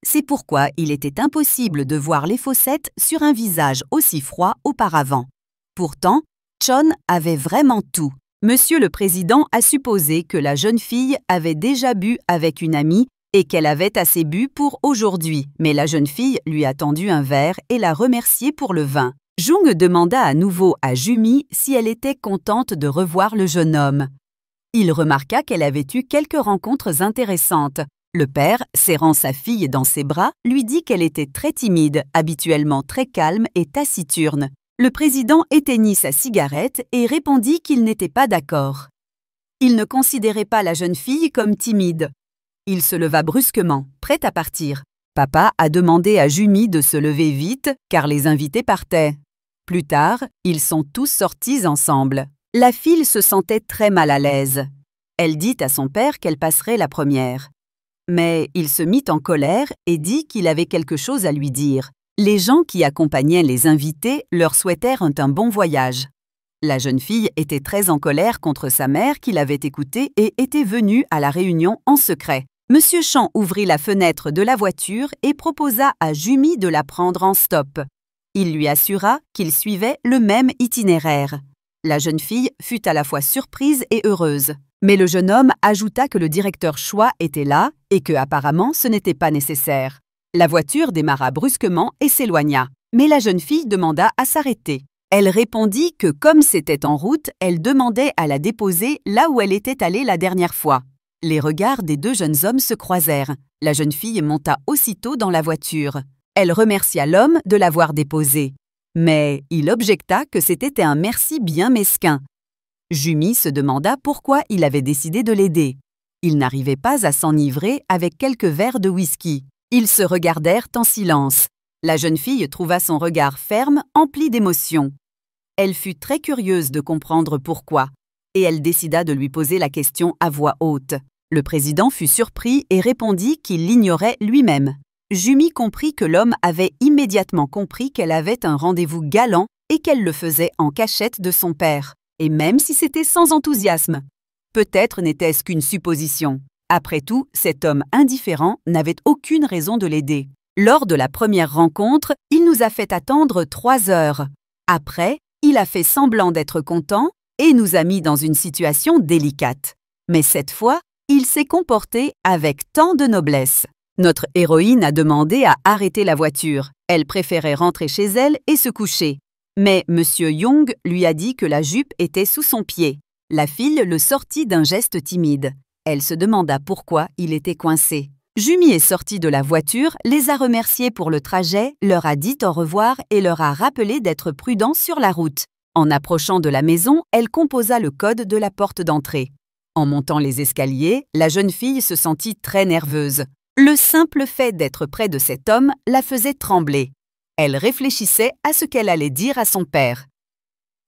C'est pourquoi il était impossible de voir les fossettes sur un visage aussi froid auparavant. Pourtant, Chon avait vraiment tout. Monsieur le Président a supposé que la jeune fille avait déjà bu avec une amie et qu'elle avait assez bu pour aujourd'hui, mais la jeune fille lui a tendu un verre et l'a remercié pour le vin. Jung demanda à nouveau à Jumi si elle était contente de revoir le jeune homme. Il remarqua qu'elle avait eu quelques rencontres intéressantes. Le père, serrant sa fille dans ses bras, lui dit qu'elle était très timide, habituellement très calme et taciturne. Le président éteignit sa cigarette et répondit qu'il n'était pas d'accord. Il ne considérait pas la jeune fille comme timide. Il se leva brusquement, prêt à partir. Papa a demandé à Jumi de se lever vite, car les invités partaient. Plus tard, ils sont tous sortis ensemble. La fille se sentait très mal à l'aise. Elle dit à son père qu'elle passerait la première. Mais il se mit en colère et dit qu'il avait quelque chose à lui dire. Les gens qui accompagnaient les invités leur souhaitèrent un bon voyage. La jeune fille était très en colère contre sa mère qui l'avait écoutée et était venue à la réunion en secret. Monsieur Chan ouvrit la fenêtre de la voiture et proposa à Jumi de la prendre en stop. Il lui assura qu'il suivait le même itinéraire. La jeune fille fut à la fois surprise et heureuse. Mais le jeune homme ajouta que le directeur Choi était là et que, apparemment, ce n'était pas nécessaire. La voiture démarra brusquement et s'éloigna. Mais la jeune fille demanda à s'arrêter. Elle répondit que, comme c'était en route, elle demandait à la déposer là où elle était allée la dernière fois. Les regards des deux jeunes hommes se croisèrent. La jeune fille monta aussitôt dans la voiture. Elle remercia l'homme de l'avoir déposée. Mais il objecta que c'était un merci bien mesquin. Jumi se demanda pourquoi il avait décidé de l'aider. Il n'arrivait pas à s'enivrer avec quelques verres de whisky. Ils se regardèrent en silence. La jeune fille trouva son regard ferme, empli d'émotion. Elle fut très curieuse de comprendre pourquoi, et elle décida de lui poser la question à voix haute. Le président fut surpris et répondit qu'il l'ignorait lui-même. Jumi comprit que l'homme avait immédiatement compris qu'elle avait un rendez-vous galant et qu'elle le faisait en cachette de son père, et même si c'était sans enthousiasme. Peut-être n'était-ce qu'une supposition. Après tout, cet homme indifférent n'avait aucune raison de l'aider. Lors de la première rencontre, il nous a fait attendre 3 heures. Après, il a fait semblant d'être content et nous a mis dans une situation délicate. Mais cette fois, il s'est comporté avec tant de noblesse. Notre héroïne a demandé à arrêter la voiture. Elle préférait rentrer chez elle et se coucher. Mais M. Young lui a dit que la jupe était sous son pied. La fille le sortit d'un geste timide. Elle se demanda pourquoi il était coincé. Jumi est sortie de la voiture, les a remerciés pour le trajet, leur a dit au revoir et leur a rappelé d'être prudents sur la route. En approchant de la maison, elle composa le code de la porte d'entrée. En montant les escaliers, la jeune fille se sentit très nerveuse. Le simple fait d'être près de cet homme la faisait trembler. Elle réfléchissait à ce qu'elle allait dire à son père.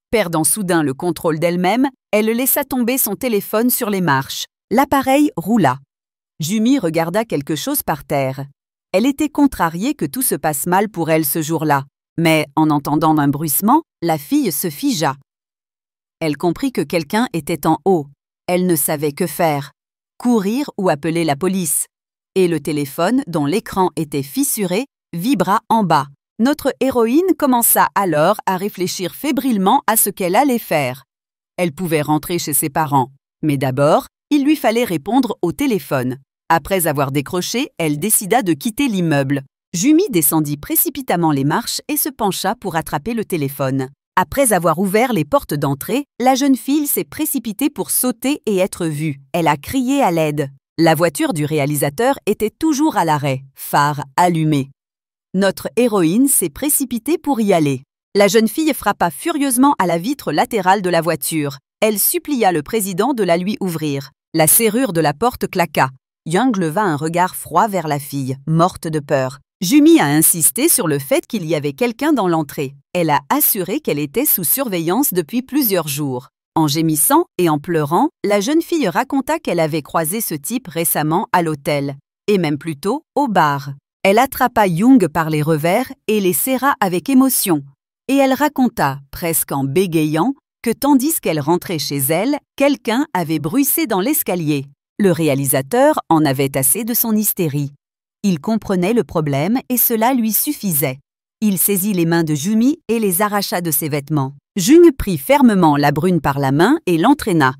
Perdant soudain le contrôle d'elle-même, elle laissa tomber son téléphone sur les marches. L'appareil roula. Jumi regarda quelque chose par terre. Elle était contrariée que tout se passe mal pour elle ce jour-là. Mais en entendant un bruissement, la fille se figea. Elle comprit que quelqu'un était en haut. Elle ne savait que faire. Courir ou appeler la police. Et le téléphone, dont l'écran était fissuré, vibra en bas. Notre héroïne commença alors à réfléchir fébrilement à ce qu'elle allait faire. Elle pouvait rentrer chez ses parents. Mais d'abord, il lui fallait répondre au téléphone. Après avoir décroché, elle décida de quitter l'immeuble. Jumi descendit précipitamment les marches et se pencha pour attraper le téléphone. Après avoir ouvert les portes d'entrée, la jeune fille s'est précipitée pour sauter et être vue. Elle a crié à l'aide. La voiture du réalisateur était toujours à l'arrêt, phare allumé. Notre héroïne s'est précipitée pour y aller. La jeune fille frappa furieusement à la vitre latérale de la voiture. Elle supplia le président de la lui ouvrir. La serrure de la porte claqua. Young leva un regard froid vers la fille, morte de peur. Jumi a insisté sur le fait qu'il y avait quelqu'un dans l'entrée. Elle a assuré qu'elle était sous surveillance depuis plusieurs jours. En gémissant et en pleurant, la jeune fille raconta qu'elle avait croisé ce type récemment à l'hôtel, et même plus tôt au bar. Elle attrapa Young par les revers et les serra avec émotion. Et elle raconta, presque en bégayant, que tandis qu'elle rentrait chez elle, quelqu'un avait bruissé dans l'escalier. Le réalisateur en avait assez de son hystérie. Il comprenait le problème et cela lui suffisait. Il saisit les mains de Jumi et les arracha de ses vêtements. Jung prit fermement la brune par la main et l'entraîna.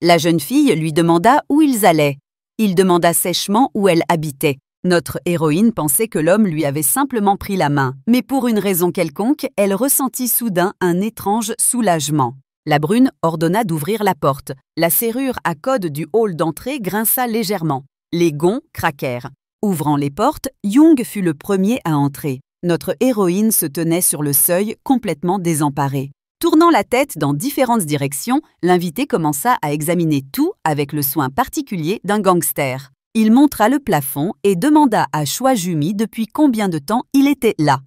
La jeune fille lui demanda où ils allaient. Il demanda sèchement où elle habitait. Notre héroïne pensait que l'homme lui avait simplement pris la main, mais pour une raison quelconque, elle ressentit soudain un étrange soulagement. La brune ordonna d'ouvrir la porte. La serrure à code du hall d'entrée grinça légèrement. Les gonds craquèrent. Ouvrant les portes, Young fut le premier à entrer. Notre héroïne se tenait sur le seuil, complètement désemparée. Tournant la tête dans différentes directions, l'invité commença à examiner tout avec le soin particulier d'un gangster. Il montra le plafond et demanda à Choi Ju-mi depuis combien de temps il était là.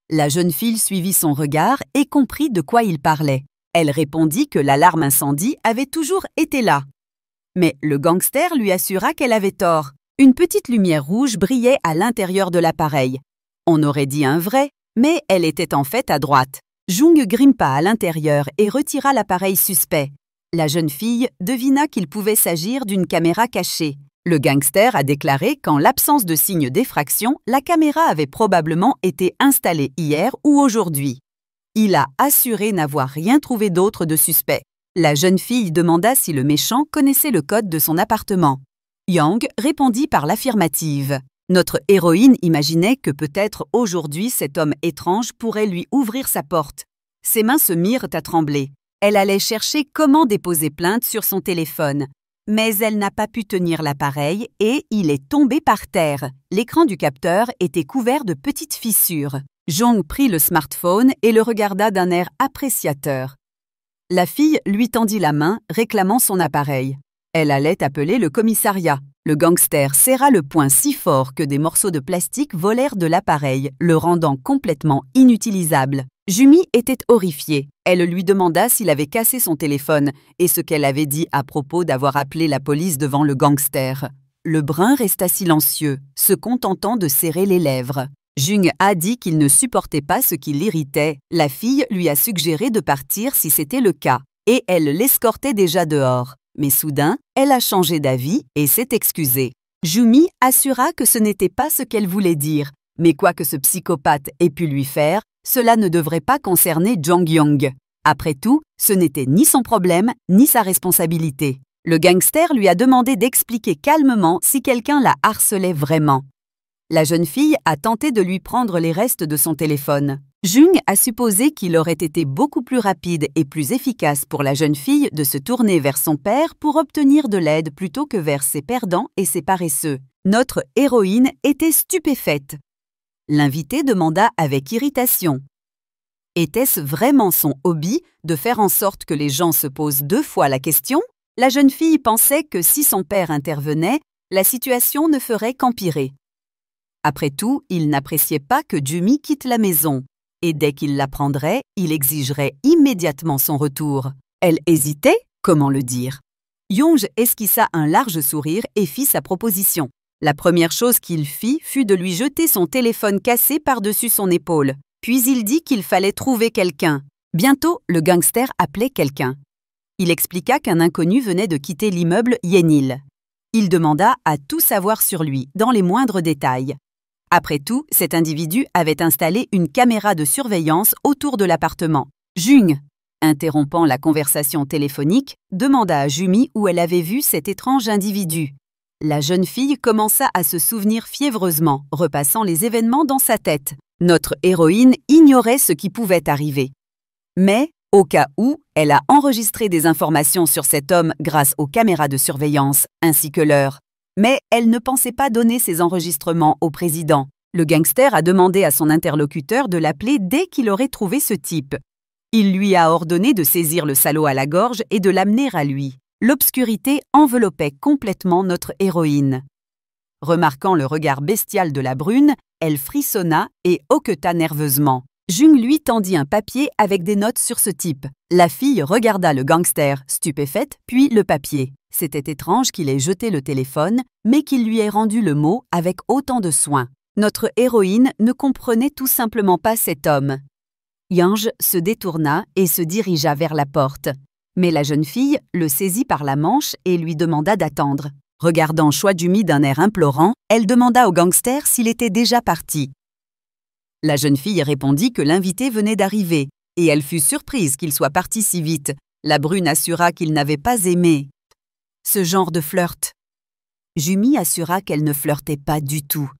La jeune fille suivit son regard et comprit de quoi il parlait. Elle répondit que l'alarme incendie avait toujours été là. Mais le gangster lui assura qu'elle avait tort. Une petite lumière rouge brillait à l'intérieur de l'appareil. On aurait dit un vrai, mais elle était en fait à droite. Jung grimpa à l'intérieur et retira l'appareil suspect. La jeune fille devina qu'il pouvait s'agir d'une caméra cachée. Le gangster a déclaré qu'en l'absence de signe d'effraction, la caméra avait probablement été installée hier ou aujourd'hui. Il a assuré n'avoir rien trouvé d'autre de suspect. La jeune fille demanda si le méchant connaissait le code de son appartement. Yang répondit par l'affirmative. Notre héroïne imaginait que peut-être aujourd'hui cet homme étrange pourrait lui ouvrir sa porte. Ses mains se mirent à trembler. Elle allait chercher comment déposer plainte sur son téléphone. Mais elle n'a pas pu tenir l'appareil et il est tombé par terre. L'écran du capteur était couvert de petites fissures. Jong prit le smartphone et le regarda d'un air appréciateur. La fille lui tendit la main, réclamant son appareil. Elle allait appeler le commissariat. Le gangster serra le poing si fort que des morceaux de plastique volèrent de l'appareil, le rendant complètement inutilisable. Ju-mi était horrifiée. Elle lui demanda s'il avait cassé son téléphone et ce qu'elle avait dit à propos d'avoir appelé la police devant le gangster. Le brun resta silencieux, se contentant de serrer les lèvres. Jung a dit qu'il ne supportait pas ce qui l'irritait. La fille lui a suggéré de partir si c'était le cas, et elle l'escortait déjà dehors. Mais soudain, elle a changé d'avis et s'est excusée. Ju-mi assura que ce n'était pas ce qu'elle voulait dire, mais quoi que ce psychopathe ait pu lui faire, cela ne devrait pas concerner Jong Yong. Après tout, ce n'était ni son problème, ni sa responsabilité. Le gangster lui a demandé d'expliquer calmement si quelqu'un la harcelait vraiment. La jeune fille a tenté de lui prendre les restes de son téléphone. Jung a supposé qu'il aurait été beaucoup plus rapide et plus efficace pour la jeune fille de se tourner vers son père pour obtenir de l'aide plutôt que vers ses perdants et ses paresseux. Notre héroïne était stupéfaite. L'invité demanda avec irritation. Était-ce vraiment son hobby de faire en sorte que les gens se posent 2 fois la question? La jeune fille pensait que si son père intervenait, la situation ne ferait qu'empirer. Après tout, il n'appréciait pas que Ju-mi quitte la maison. Et dès qu'il l'apprendrait, il exigerait immédiatement son retour. Elle hésitait, comment le dire? Yong esquissa un large sourire et fit sa proposition. La première chose qu'il fit fut de lui jeter son téléphone cassé par-dessus son épaule. Puis il dit qu'il fallait trouver quelqu'un. Bientôt, le gangster appelait quelqu'un. Il expliqua qu'un inconnu venait de quitter l'immeuble Yenil. Il demanda à tout savoir sur lui, dans les moindres détails. Après tout, cet individu avait installé une caméra de surveillance autour de l'appartement. Jung, interrompant la conversation téléphonique, demanda à Ju-mi où elle avait vu cet étrange individu. La jeune fille commença à se souvenir fiévreusement, repassant les événements dans sa tête. Notre héroïne ignorait ce qui pouvait arriver. Mais, au cas où, elle a enregistré des informations sur cet homme grâce aux caméras de surveillance, ainsi que l'heure. Mais elle ne pensait pas donner ces enregistrements au président. Le gangster a demandé à son interlocuteur de l'appeler dès qu'il aurait trouvé ce type. Il lui a ordonné de saisir le salaud à la gorge et de l'amener à lui. L'obscurité enveloppait complètement notre héroïne. Remarquant le regard bestial de la brune, elle frissonna et hoqueta nerveusement. Jung lui tendit un papier avec des notes sur ce type. La fille regarda le gangster, stupéfaite, puis le papier. C'était étrange qu'il ait jeté le téléphone, mais qu'il lui ait rendu le mot avec autant de soin. Notre héroïne ne comprenait tout simplement pas cet homme. Yang se détourna et se dirigea vers la porte. Mais la jeune fille le saisit par la manche et lui demanda d'attendre. Regardant Choi Ju-mi d'un air implorant, elle demanda au gangster s'il était déjà parti. La jeune fille répondit que l'invité venait d'arriver, et elle fut surprise qu'il soit parti si vite. La brune assura qu'il n'avait pas aimé ce genre de flirt. Ju-mi assura qu'elle ne flirtait pas du tout.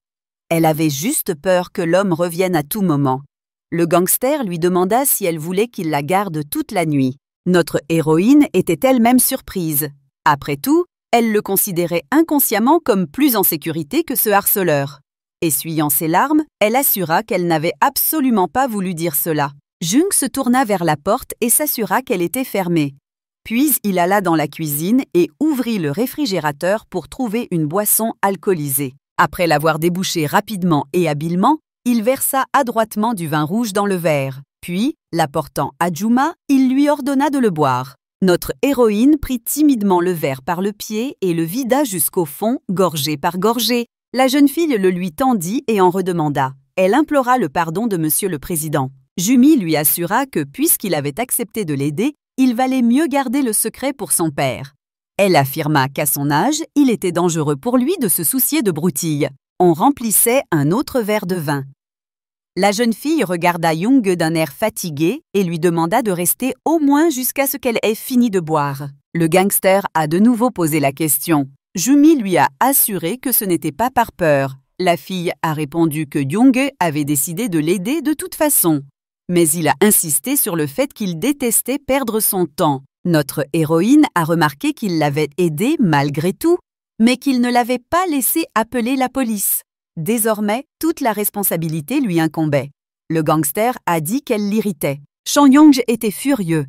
Elle avait juste peur que l'homme revienne à tout moment. Le gangster lui demanda si elle voulait qu'il la garde toute la nuit. Notre héroïne était elle-même surprise. Après tout, elle le considérait inconsciemment comme plus en sécurité que ce harceleur. Essuyant ses larmes, elle assura qu'elle n'avait absolument pas voulu dire cela. Jung se tourna vers la porte et s'assura qu'elle était fermée. Puis il alla dans la cuisine et ouvrit le réfrigérateur pour trouver une boisson alcoolisée. Après l'avoir débouchée rapidement et habilement, il versa adroitement du vin rouge dans le verre. Puis, l'apportant à Juma, il lui ordonna de le boire. Notre héroïne prit timidement le verre par le pied et le vida jusqu'au fond, gorgée par gorgée. La jeune fille le lui tendit et en redemanda. Elle implora le pardon de Monsieur le Président. Jumi lui assura que, puisqu'il avait accepté de l'aider, il valait mieux garder le secret pour son père. Elle affirma qu'à son âge, il était dangereux pour lui de se soucier de broutilles. On remplissait un autre verre de vin. La jeune fille regarda Jung d'un air fatigué et lui demanda de rester au moins jusqu'à ce qu'elle ait fini de boire. Le gangster a de nouveau posé la question. Jumi lui a assuré que ce n'était pas par peur. La fille a répondu que Jung avait décidé de l'aider de toute façon. Mais il a insisté sur le fait qu'il détestait perdre son temps. Notre héroïne a remarqué qu'il l'avait aidé malgré tout, mais qu'il ne l'avait pas laissé appeler la police. Désormais, toute la responsabilité lui incombait. Le gangster a dit qu'elle l'irritait. Chang-Yong était furieux.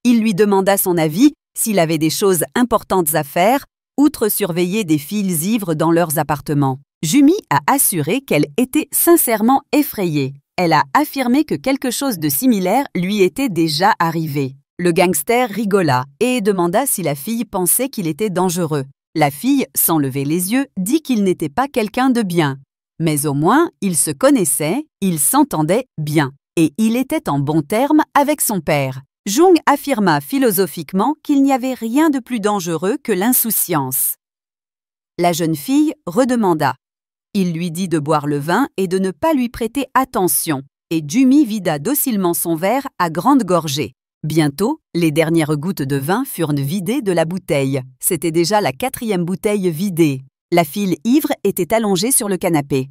Il lui demanda son avis s'il avait des choses importantes à faire, outre surveiller des filles ivres dans leurs appartements. Jumi a assuré qu'elle était sincèrement effrayée. Elle a affirmé que quelque chose de similaire lui était déjà arrivé. Le gangster rigola et demanda si la fille pensait qu'il était dangereux. La fille, sans lever les yeux, dit qu'il n'était pas quelqu'un de bien. Mais au moins, ils se connaissaient, ils s'entendaient bien. Et il était en bons termes avec son père. Jung affirma philosophiquement qu'il n'y avait rien de plus dangereux que l'insouciance. La jeune fille redemanda. Il lui dit de boire le vin et de ne pas lui prêter attention, et Jumi vida docilement son verre à grande gorgée. Bientôt, les dernières gouttes de vin furent vidées de la bouteille. C'était déjà la 4e bouteille vidée. La fille ivre était allongée sur le canapé.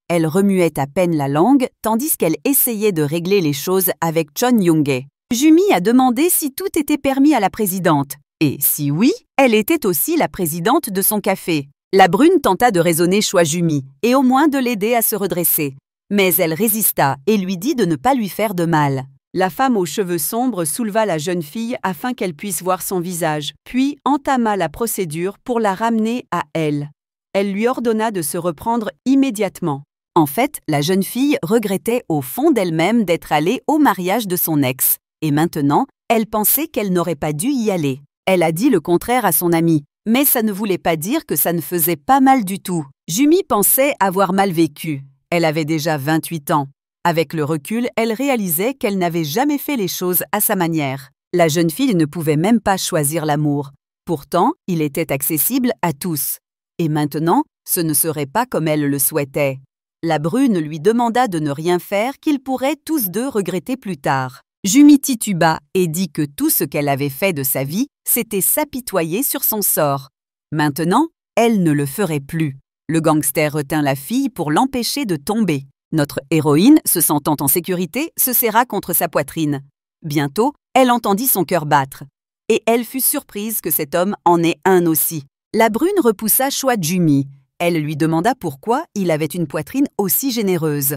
Elle remuait à peine la langue, tandis qu'elle essayait de régler les choses avec Chon Young-hae. Jumi a demandé si tout était permis à la présidente. Et si oui, elle était aussi la présidente de son café. La brune tenta de raisonner Choi Jumi et au moins de l'aider à se redresser. Mais elle résista et lui dit de ne pas lui faire de mal. La femme aux cheveux sombres souleva la jeune fille afin qu'elle puisse voir son visage, puis entama la procédure pour la ramener à elle. Elle lui ordonna de se reprendre immédiatement. En fait, la jeune fille regrettait au fond d'elle-même d'être allée au mariage de son ex. Et maintenant, elle pensait qu'elle n'aurait pas dû y aller. Elle a dit le contraire à son amie. Mais ça ne voulait pas dire que ça ne faisait pas mal du tout. Jumi pensait avoir mal vécu. Elle avait déjà 28 ans. Avec le recul, elle réalisait qu'elle n'avait jamais fait les choses à sa manière. La jeune fille ne pouvait même pas choisir l'amour. Pourtant, il était accessible à tous. Et maintenant, ce ne serait pas comme elle le souhaitait. La brune lui demanda de ne rien faire qu'ils pourraient tous deux regretter plus tard. Jumi tituba et dit que tout ce qu'elle avait fait de sa vie, c'était s'apitoyer sur son sort. Maintenant, elle ne le ferait plus. Le gangster retint la fille pour l'empêcher de tomber. Notre héroïne, se sentant en sécurité, se serra contre sa poitrine. Bientôt, elle entendit son cœur battre. Et elle fut surprise que cet homme en ait un aussi. La brune repoussa Choi Jumi. Elle lui demanda pourquoi il avait une poitrine aussi généreuse.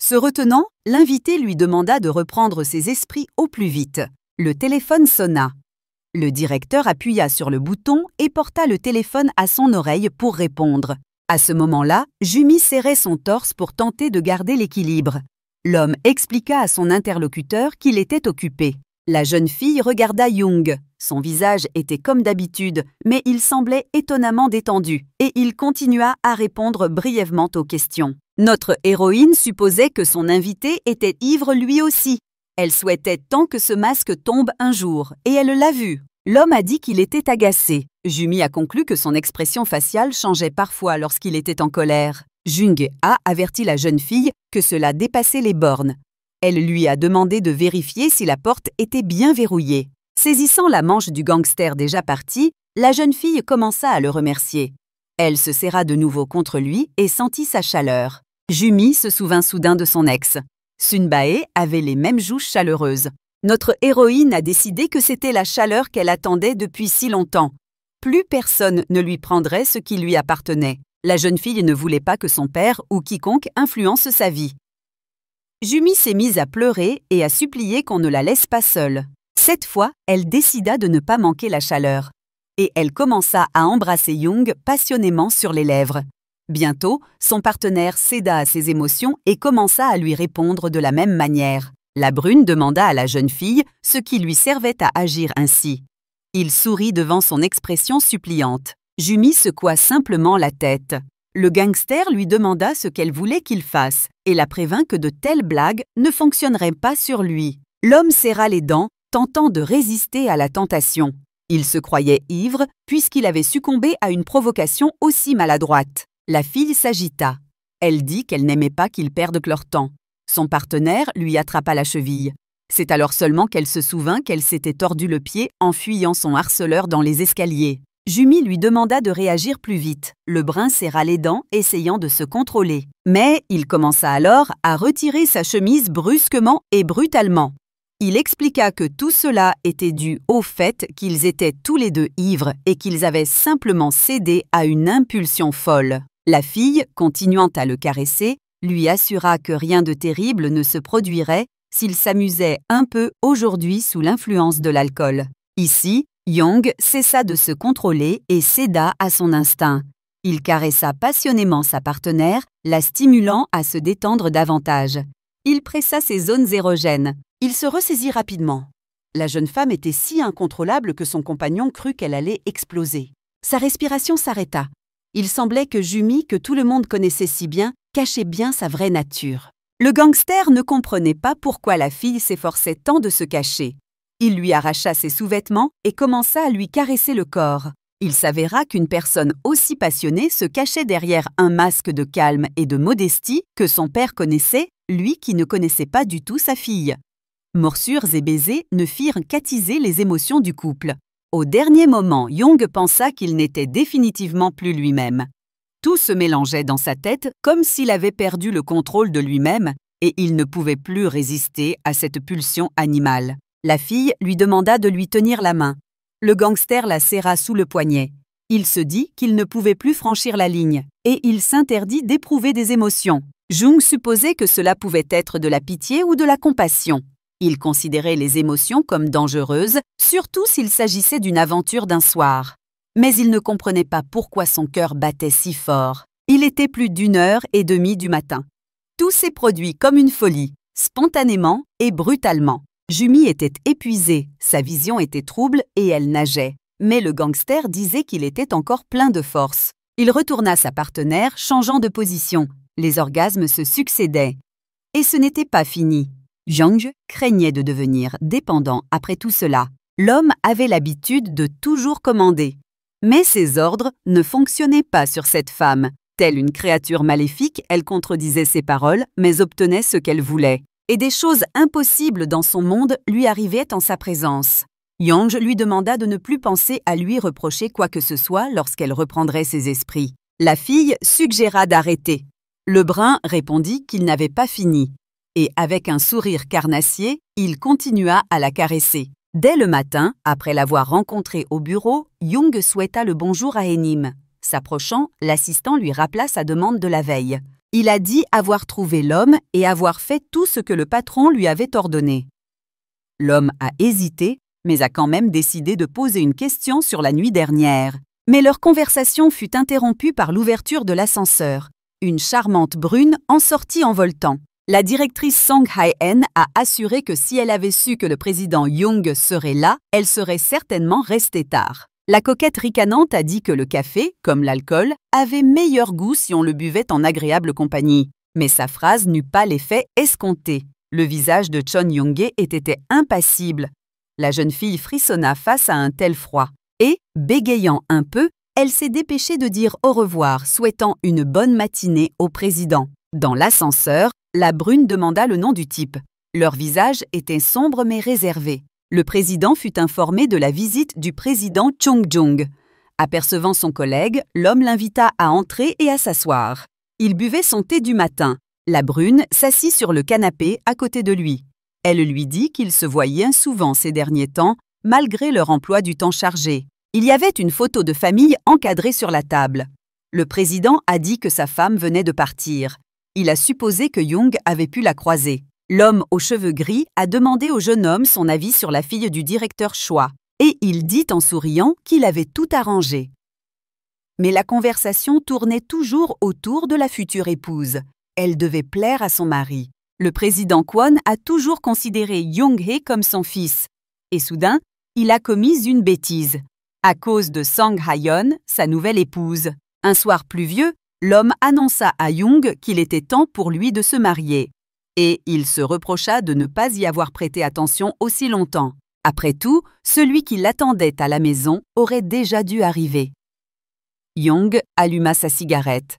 Se retenant, l'invité lui demanda de reprendre ses esprits au plus vite. Le téléphone sonna. Le directeur appuya sur le bouton et porta le téléphone à son oreille pour répondre. À ce moment-là, Jumi serrait son torse pour tenter de garder l'équilibre. L'homme expliqua à son interlocuteur qu'il était occupé. La jeune fille regarda Jung. Son visage était comme d'habitude, mais il semblait étonnamment détendu, et il continua à répondre brièvement aux questions. Notre héroïne supposait que son invité était ivre lui aussi. Elle souhaitait tant que ce masque tombe un jour, et elle l'a vu. L'homme a dit qu'il était agacé. Jumi a conclu que son expression faciale changeait parfois lorsqu'il était en colère. Jung a averti la jeune fille que cela dépassait les bornes. Elle lui a demandé de vérifier si la porte était bien verrouillée. Saisissant la manche du gangster déjà parti, la jeune fille commença à le remercier. Elle se serra de nouveau contre lui et sentit sa chaleur. Jumi se souvint soudain de son ex. Sunbae avait les mêmes joues chaleureuses. Notre héroïne a décidé que c'était la chaleur qu'elle attendait depuis si longtemps. Plus personne ne lui prendrait ce qui lui appartenait. La jeune fille ne voulait pas que son père ou quiconque influence sa vie. Jumi s'est mise à pleurer et à supplier qu'on ne la laisse pas seule. Cette fois, elle décida de ne pas manquer la chaleur. Et elle commença à embrasser Young passionnément sur les lèvres. Bientôt, son partenaire céda à ses émotions et commença à lui répondre de la même manière. La brune demanda à la jeune fille ce qui lui servait à agir ainsi. Il sourit devant son expression suppliante. Jumi secoua simplement la tête. Le gangster lui demanda ce qu'elle voulait qu'il fasse et la prévint que de telles blagues ne fonctionneraient pas sur lui. L'homme serra les dents, tentant de résister à la tentation. Il se croyait ivre puisqu'il avait succombé à une provocation aussi maladroite. La fille s'agita. Elle dit qu'elle n'aimait pas qu'ils perdent leur temps. Son partenaire lui attrapa la cheville. C'est alors seulement qu'elle se souvint qu'elle s'était tordu le pied en fuyant son harceleur dans les escaliers. Jumi lui demanda de réagir plus vite. Le brun serra les dents, essayant de se contrôler. Mais il commença alors à retirer sa chemise brusquement et brutalement. Il expliqua que tout cela était dû au fait qu'ils étaient tous les deux ivres et qu'ils avaient simplement cédé à une impulsion folle. La fille, continuant à le caresser, lui assura que rien de terrible ne se produirait s'il s'amusait un peu aujourd'hui sous l'influence de l'alcool. Ici, Young cessa de se contrôler et céda à son instinct. Il caressa passionnément sa partenaire, la stimulant à se détendre davantage. Il pressa ses zones érogènes. Il se ressaisit rapidement. La jeune femme était si incontrôlable que son compagnon crut qu'elle allait exploser. Sa respiration s'arrêta. Il semblait que Jumi, que tout le monde connaissait si bien, cachait bien sa vraie nature. Le gangster ne comprenait pas pourquoi la fille s'efforçait tant de se cacher. Il lui arracha ses sous-vêtements et commença à lui caresser le corps. Il s'avéra qu'une personne aussi passionnée se cachait derrière un masque de calme et de modestie que son père connaissait, lui qui ne connaissait pas du tout sa fille. Morsures et baisers ne firent qu'attiser les émotions du couple. Au dernier moment, Young pensa qu'il n'était définitivement plus lui-même. Tout se mélangeait dans sa tête comme s'il avait perdu le contrôle de lui-même et il ne pouvait plus résister à cette pulsion animale. La fille lui demanda de lui tenir la main. Le gangster la serra sous le poignet. Il se dit qu'il ne pouvait plus franchir la ligne et il s'interdit d'éprouver des émotions. Jung supposait que cela pouvait être de la pitié ou de la compassion. Il considérait les émotions comme dangereuses, surtout s'il s'agissait d'une aventure d'un soir. Mais il ne comprenait pas pourquoi son cœur battait si fort. Il était plus d'1h30 du matin. Tout s'est produit comme une folie, spontanément et brutalement. Jumi était épuisée, sa vision était trouble et elle nageait. Mais le gangster disait qu'il était encore plein de force. Il retourna sa partenaire, changeant de position. Les orgasmes se succédaient. Et ce n'était pas fini. Young craignait de devenir dépendant après tout cela. L'homme avait l'habitude de toujours commander. Mais ses ordres ne fonctionnaient pas sur cette femme. Telle une créature maléfique, elle contredisait ses paroles, mais obtenait ce qu'elle voulait. Et des choses impossibles dans son monde lui arrivaient en sa présence. Young lui demanda de ne plus penser à lui reprocher quoi que ce soit lorsqu'elle reprendrait ses esprits. La fille suggéra d'arrêter. Le brun répondit qu'il n'avait pas fini. Et avec un sourire carnassier, il continua à la caresser. Dès le matin, après l'avoir rencontré au bureau, Young souhaita le bonjour à Enim. S'approchant, l'assistant lui rappela sa demande de la veille. Il a dit avoir trouvé l'homme et avoir fait tout ce que le patron lui avait ordonné. L'homme a hésité, mais a quand même décidé de poser une question sur la nuit dernière. Mais leur conversation fut interrompue par l'ouverture de l'ascenseur. Une charmante brune en sortit en voltant. La directrice Song Hae-en a assuré que si elle avait su que le président Young serait là, elle serait certainement restée tard. La coquette ricanante a dit que le café, comme l'alcool, avait meilleur goût si on le buvait en agréable compagnie. Mais sa phrase n'eut pas l'effet escompté. Le visage de Chon Young-hae était impassible. La jeune fille frissonna face à un tel froid. Et, bégayant un peu, elle s'est dépêchée de dire au revoir, souhaitant une bonne matinée au président. Dans l'ascenseur, la brune demanda le nom du type. Leur visage était sombre mais réservé. Le président fut informé de la visite du président Chung Jung. Apercevant son collègue, l'homme l'invita à entrer et à s'asseoir. Il buvait son thé du matin. La brune s'assit sur le canapé à côté de lui. Elle lui dit qu'ils se voyaient souvent ces derniers temps, malgré leur emploi du temps chargé. Il y avait une photo de famille encadrée sur la table. Le président a dit que sa femme venait de partir. Il a supposé que Young avait pu la croiser. L'homme aux cheveux gris a demandé au jeune homme son avis sur la fille du directeur Choi, et il dit en souriant qu'il avait tout arrangé. Mais la conversation tournait toujours autour de la future épouse. Elle devait plaire à son mari. Le président Kwon a toujours considéré Young-hee comme son fils. Et soudain, il a commis une bêtise. À cause de Sang Ha-yeon, sa nouvelle épouse. Un soir pluvieux, l'homme annonça à Young qu'il était temps pour lui de se marier. Et il se reprocha de ne pas y avoir prêté attention aussi longtemps. Après tout, celui qui l'attendait à la maison aurait déjà dû arriver. Young alluma sa cigarette.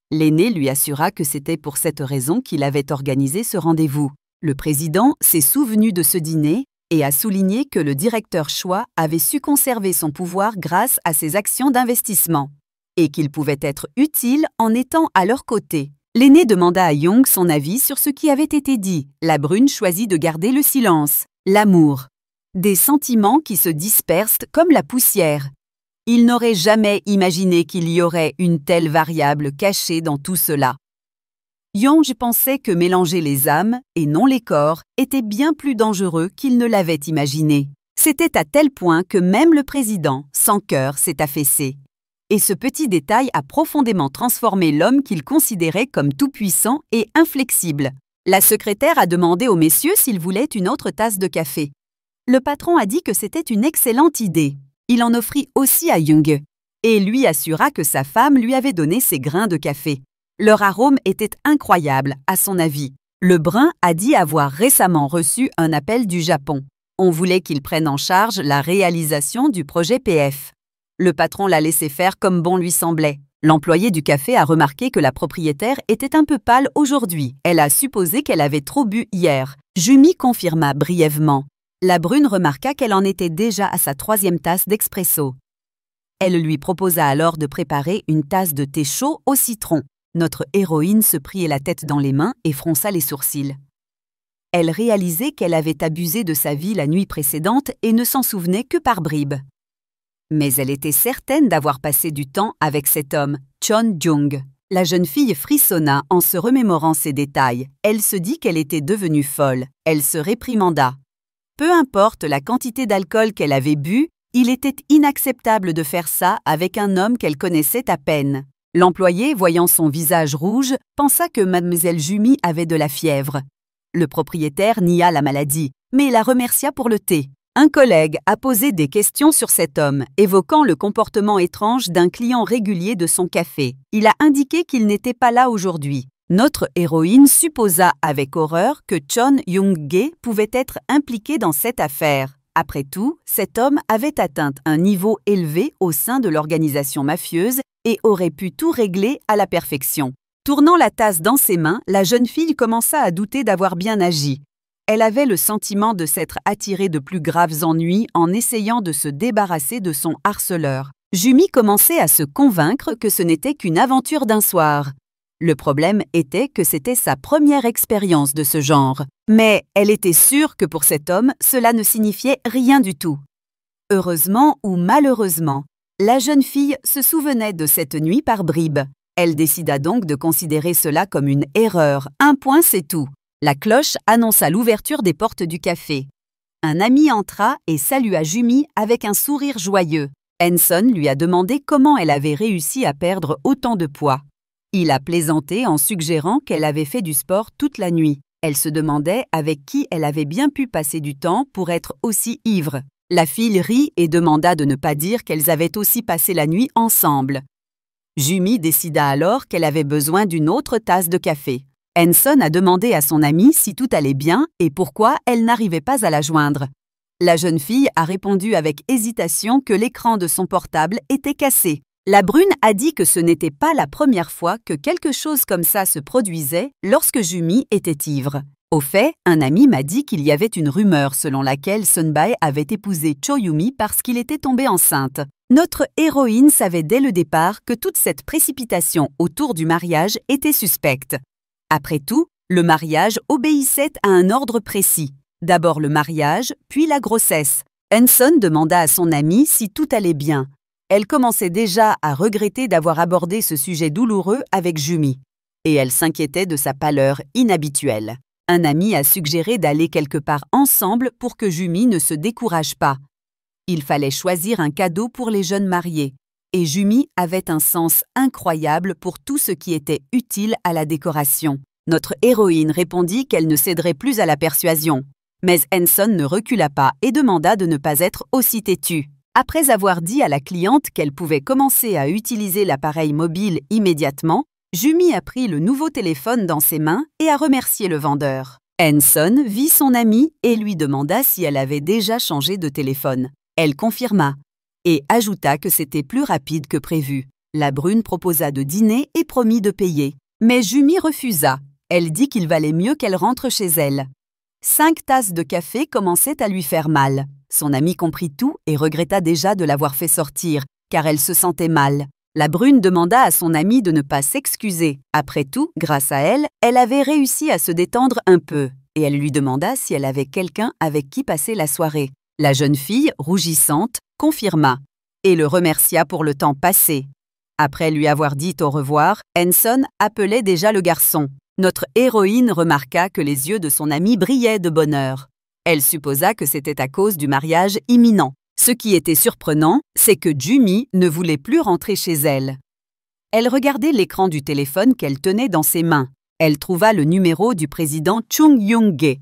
L'aîné lui assura que c'était pour cette raison qu'il avait organisé ce rendez-vous. Le président s'est souvenu de ce dîner et a souligné que le directeur Choi avait su conserver son pouvoir grâce à ses actions d'investissement et qu'il pouvait être utile en étant à leur côté. L'aîné demanda à Young son avis sur ce qui avait été dit. La brune choisit de garder le silence. L'amour. Des sentiments qui se dispersent comme la poussière. Il n'aurait jamais imaginé qu'il y aurait une telle variable cachée dans tout cela. Young pensait que mélanger les âmes, et non les corps, était bien plus dangereux qu'il ne l'avait imaginé. C'était à tel point que même le président, sans cœur, s'est affaissé. Et ce petit détail a profondément transformé l'homme qu'il considérait comme tout-puissant et inflexible. La secrétaire a demandé aux messieurs s'ils voulaient une autre tasse de café. Le patron a dit que c'était une excellente idée. Il en offrit aussi à Young et lui assura que sa femme lui avait donné ses grains de café. Leur arôme était incroyable, à son avis. Le brun a dit avoir récemment reçu un appel du Japon. On voulait qu'il prenne en charge la réalisation du projet PF. Le patron l'a laissé faire comme bon lui semblait. L'employé du café a remarqué que la propriétaire était un peu pâle aujourd'hui. Elle a supposé qu'elle avait trop bu hier. Jumi confirma brièvement. La brune remarqua qu'elle en était déjà à sa 3e tasse d'expresso. Elle lui proposa alors de préparer une tasse de thé chaud au citron. Notre héroïne se prit la tête dans les mains et fronça les sourcils. Elle réalisait qu'elle avait abusé de sa vie la nuit précédente et ne s'en souvenait que par bribes. Mais elle était certaine d'avoir passé du temps avec cet homme, Chon Jung. La jeune fille frissonna en se remémorant ces détails. Elle se dit qu'elle était devenue folle. Elle se réprimanda. Peu importe la quantité d'alcool qu'elle avait bu, il était inacceptable de faire ça avec un homme qu'elle connaissait à peine. L'employé, voyant son visage rouge, pensa que mademoiselle Jumi avait de la fièvre. Le propriétaire nia la maladie, mais la remercia pour le thé. Un collègue a posé des questions sur cet homme, évoquant le comportement étrange d'un client régulier de son café. Il a indiqué qu'il n'était pas là aujourd'hui. Notre héroïne supposa avec horreur que Chon Young-ge pouvait être impliqué dans cette affaire. Après tout, cet homme avait atteint un niveau élevé au sein de l'organisation mafieuse et aurait pu tout régler à la perfection. Tournant la tasse dans ses mains, la jeune fille commença à douter d'avoir bien agi. Elle avait le sentiment de s'être attirée de plus graves ennuis en essayant de se débarrasser de son harceleur. Jumi commençait à se convaincre que ce n'était qu'une aventure d'un soir. Le problème était que c'était sa première expérience de ce genre. Mais elle était sûre que pour cet homme, cela ne signifiait rien du tout. Heureusement ou malheureusement, la jeune fille se souvenait de cette nuit par bribes. Elle décida donc de considérer cela comme une erreur. Un point, c'est tout. La cloche annonça l'ouverture des portes du café. Un ami entra et salua Jumi avec un sourire joyeux. Henson lui a demandé comment elle avait réussi à perdre autant de poids. Il a plaisanté en suggérant qu'elle avait fait du sport toute la nuit. Elle se demandait avec qui elle avait bien pu passer du temps pour être aussi ivre. La fille rit et demanda de ne pas dire qu'elles avaient aussi passé la nuit ensemble. Jumi décida alors qu'elle avait besoin d'une autre tasse de café. Henson a demandé à son amie si tout allait bien et pourquoi elle n'arrivait pas à la joindre. La jeune fille a répondu avec hésitation que l'écran de son portable était cassé. La brune a dit que ce n'était pas la première fois que quelque chose comme ça se produisait lorsque Jumi était ivre. Au fait, un ami m'a dit qu'il y avait une rumeur selon laquelle Sunbae avait épousé Cho Yumi parce qu'il était tombé enceinte. Notre héroïne savait dès le départ que toute cette précipitation autour du mariage était suspecte. Après tout, le mariage obéissait à un ordre précis. D'abord le mariage, puis la grossesse. Henson demanda à son ami si tout allait bien. Elle commençait déjà à regretter d'avoir abordé ce sujet douloureux avec Jumi. Et elle s'inquiétait de sa pâleur inhabituelle. Un ami a suggéré d'aller quelque part ensemble pour que Jumi ne se décourage pas. Il fallait choisir un cadeau pour les jeunes mariés. Et Jumi avait un sens incroyable pour tout ce qui était utile à la décoration. Notre héroïne répondit qu'elle ne céderait plus à la persuasion. Mais Henson ne recula pas et demanda de ne pas être aussi têtue. Après avoir dit à la cliente qu'elle pouvait commencer à utiliser l'appareil mobile immédiatement, Jumi a pris le nouveau téléphone dans ses mains et a remercié le vendeur. Henson vit son amie et lui demanda si elle avait déjà changé de téléphone. Elle confirma et ajouta que c'était plus rapide que prévu. La brune proposa de dîner et promit de payer. Mais Jumi refusa. Elle dit qu'il valait mieux qu'elle rentre chez elle. 5 tasses de café commençaient à lui faire mal. Son amie comprit tout et regretta déjà de l'avoir fait sortir, car elle se sentait mal. La brune demanda à son amie de ne pas s'excuser. Après tout, grâce à elle, elle avait réussi à se détendre un peu. Et elle lui demanda si elle avait quelqu'un avec qui passer la soirée. La jeune fille, rougissante, confirma et le remercia pour le temps passé. Après lui avoir dit au revoir, Henson appelait déjà le garçon. Notre héroïne remarqua que les yeux de son amie brillaient de bonheur. Elle supposa que c'était à cause du mariage imminent. Ce qui était surprenant, c'est que Jumi ne voulait plus rentrer chez elle. Elle regardait l'écran du téléphone qu'elle tenait dans ses mains. Elle trouva le numéro du président Chung Young-ge.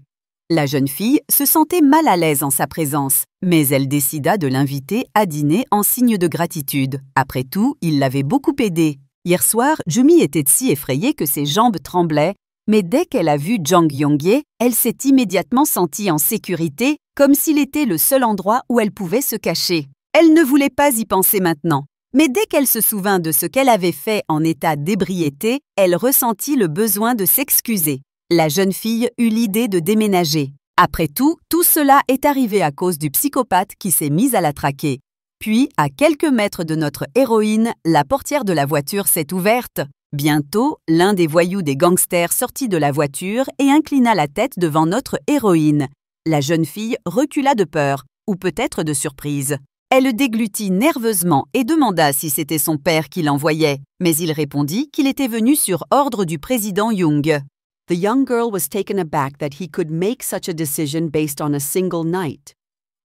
La jeune fille se sentait mal à l'aise en sa présence, mais elle décida de l'inviter à dîner en signe de gratitude. Après tout, il l'avait beaucoup aidée. Hier soir, Jumi était si effrayée que ses jambes tremblaient, mais dès qu'elle a vu Jang Young-ge, elle s'est immédiatement sentie en sécurité, comme s'il était le seul endroit où elle pouvait se cacher. Elle ne voulait pas y penser maintenant, mais dès qu'elle se souvint de ce qu'elle avait fait en état d'ébriété, elle ressentit le besoin de s'excuser. La jeune fille eut l'idée de déménager. Après tout cela est arrivé à cause du psychopathe qui s'est mis à la traquer. Puis, à quelques mètres de notre héroïne, la portière de la voiture s'est ouverte. Bientôt, l'un des voyous des gangsters sortit de la voiture et inclina la tête devant notre héroïne. La jeune fille recula de peur, ou peut-être de surprise. Elle déglutit nerveusement et demanda si c'était son père qui l'envoyait, mais il répondit qu'il était venu sur ordre du président Young. The young girl was taken aback that he could make such a decision based on a single night.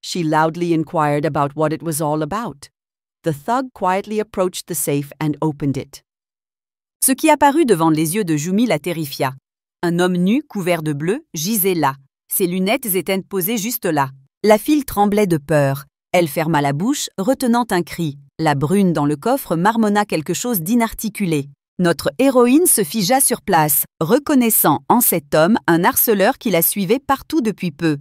She loudly inquired about what it was all about. The thug quietly approached the safe and opened it. Ce qui apparut devant les yeux de Jumi la terrifia. Un homme nu, couvert de bleu, gisait là. Ses lunettes étaient posées juste là. La fille tremblait de peur. Elle ferma la bouche, retenant un cri. La brune dans le coffre marmonna quelque chose d'inarticulé. Notre héroïne se figea sur place, reconnaissant en cet homme un harceleur qui la suivait partout depuis peu.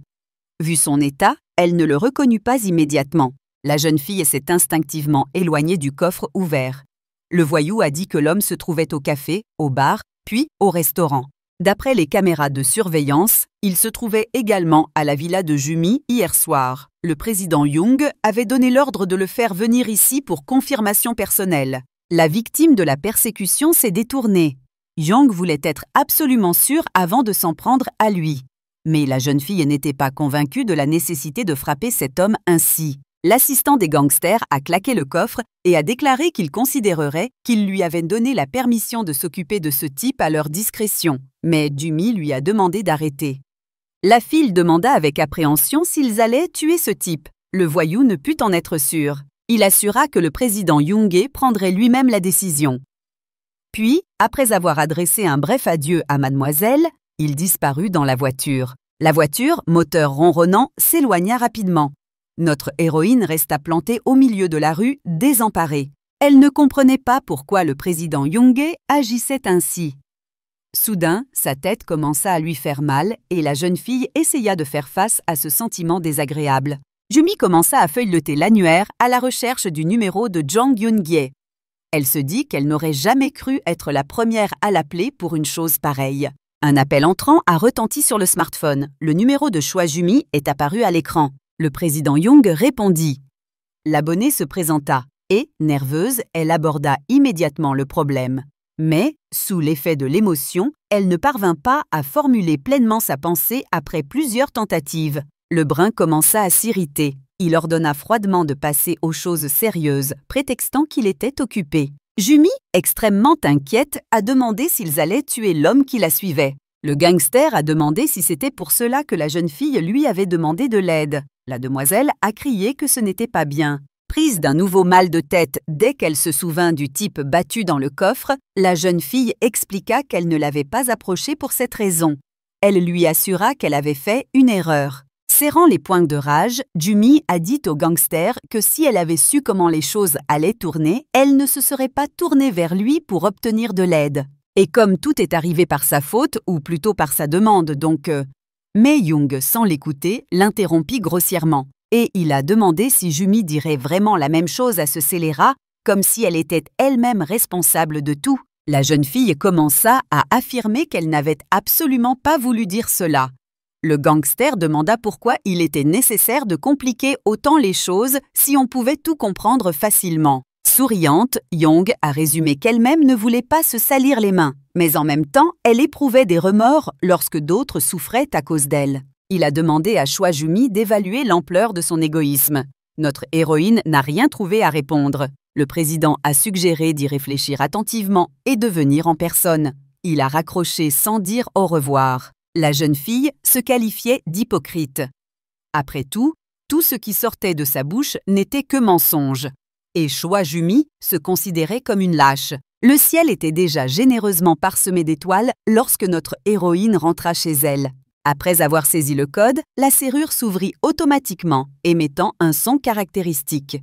Vu son état, elle ne le reconnut pas immédiatement. La jeune fille s'est instinctivement éloignée du coffre ouvert. Le voyou a dit que l'homme se trouvait au café, au bar, puis au restaurant. D'après les caméras de surveillance, il se trouvait également à la villa de Jumi hier soir. Le président Young avait donné l'ordre de le faire venir ici pour confirmation personnelle. La victime de la persécution s'est détournée. Young voulait être absolument sûr avant de s'en prendre à lui. Mais la jeune fille n'était pas convaincue de la nécessité de frapper cet homme ainsi. L'assistant des gangsters a claqué le coffre et a déclaré qu'il considérerait qu'ils lui avaient donné la permission de s'occuper de ce type à leur discrétion. Mais Jumi lui a demandé d'arrêter. La fille demanda avec appréhension s'ils allaient tuer ce type. Le voyou ne put en être sûr. Il assura que le président Young-ge prendrait lui-même la décision. Puis, après avoir adressé un bref adieu à mademoiselle, il disparut dans la voiture. La voiture, moteur ronronnant, s'éloigna rapidement. Notre héroïne resta plantée au milieu de la rue, désemparée. Elle ne comprenait pas pourquoi le président Young-ge agissait ainsi. Soudain, sa tête commença à lui faire mal et la jeune fille essaya de faire face à ce sentiment désagréable. Jumi commença à feuilleter l'annuaire à la recherche du numéro de Jang Young-ge. Elle se dit qu'elle n'aurait jamais cru être la première à l'appeler pour une chose pareille. Un appel entrant a retenti sur le smartphone. Le numéro de choix Jumi est apparu à l'écran. Le président Young répondit. L'abonnée se présenta et, nerveuse, elle aborda immédiatement le problème. Mais, sous l'effet de l'émotion, elle ne parvint pas à formuler pleinement sa pensée après plusieurs tentatives. Le brun commença à s'irriter. Il ordonna froidement de passer aux choses sérieuses, prétextant qu'il était occupé. Jumi, extrêmement inquiète, a demandé s'ils allaient tuer l'homme qui la suivait. Le gangster a demandé si c'était pour cela que la jeune fille lui avait demandé de l'aide. La demoiselle a crié que ce n'était pas bien. Prise d'un nouveau mal de tête dès qu'elle se souvint du type battu dans le coffre, la jeune fille expliqua qu'elle ne l'avait pas approché pour cette raison. Elle lui assura qu'elle avait fait une erreur. Serrant les poings de rage, Jumi a dit au gangster que si elle avait su comment les choses allaient tourner, elle ne se serait pas tournée vers lui pour obtenir de l'aide. Et comme tout est arrivé par sa faute, ou plutôt par sa demande, donc... Mais Young, sans l'écouter, l'interrompit grossièrement. Et il a demandé si Jumi dirait vraiment la même chose à ce scélérat, comme si elle était elle-même responsable de tout. La jeune fille commença à affirmer qu'elle n'avait absolument pas voulu dire cela. Le gangster demanda pourquoi il était nécessaire de compliquer autant les choses si on pouvait tout comprendre facilement. Souriante, Young a résumé qu'elle-même ne voulait pas se salir les mains, mais en même temps, elle éprouvait des remords lorsque d'autres souffraient à cause d'elle. Il a demandé à Choi Jumi d'évaluer l'ampleur de son égoïsme. Notre héroïne n'a rien trouvé à répondre. Le président a suggéré d'y réfléchir attentivement et de venir en personne. Il a raccroché sans dire au revoir. La jeune fille se qualifiait d'hypocrite. Après tout ce qui sortait de sa bouche n'était que mensonge. Et Choi Jumi se considérait comme une lâche. Le ciel était déjà généreusement parsemé d'étoiles lorsque notre héroïne rentra chez elle. Après avoir saisi le code, la serrure s'ouvrit automatiquement, émettant un son caractéristique.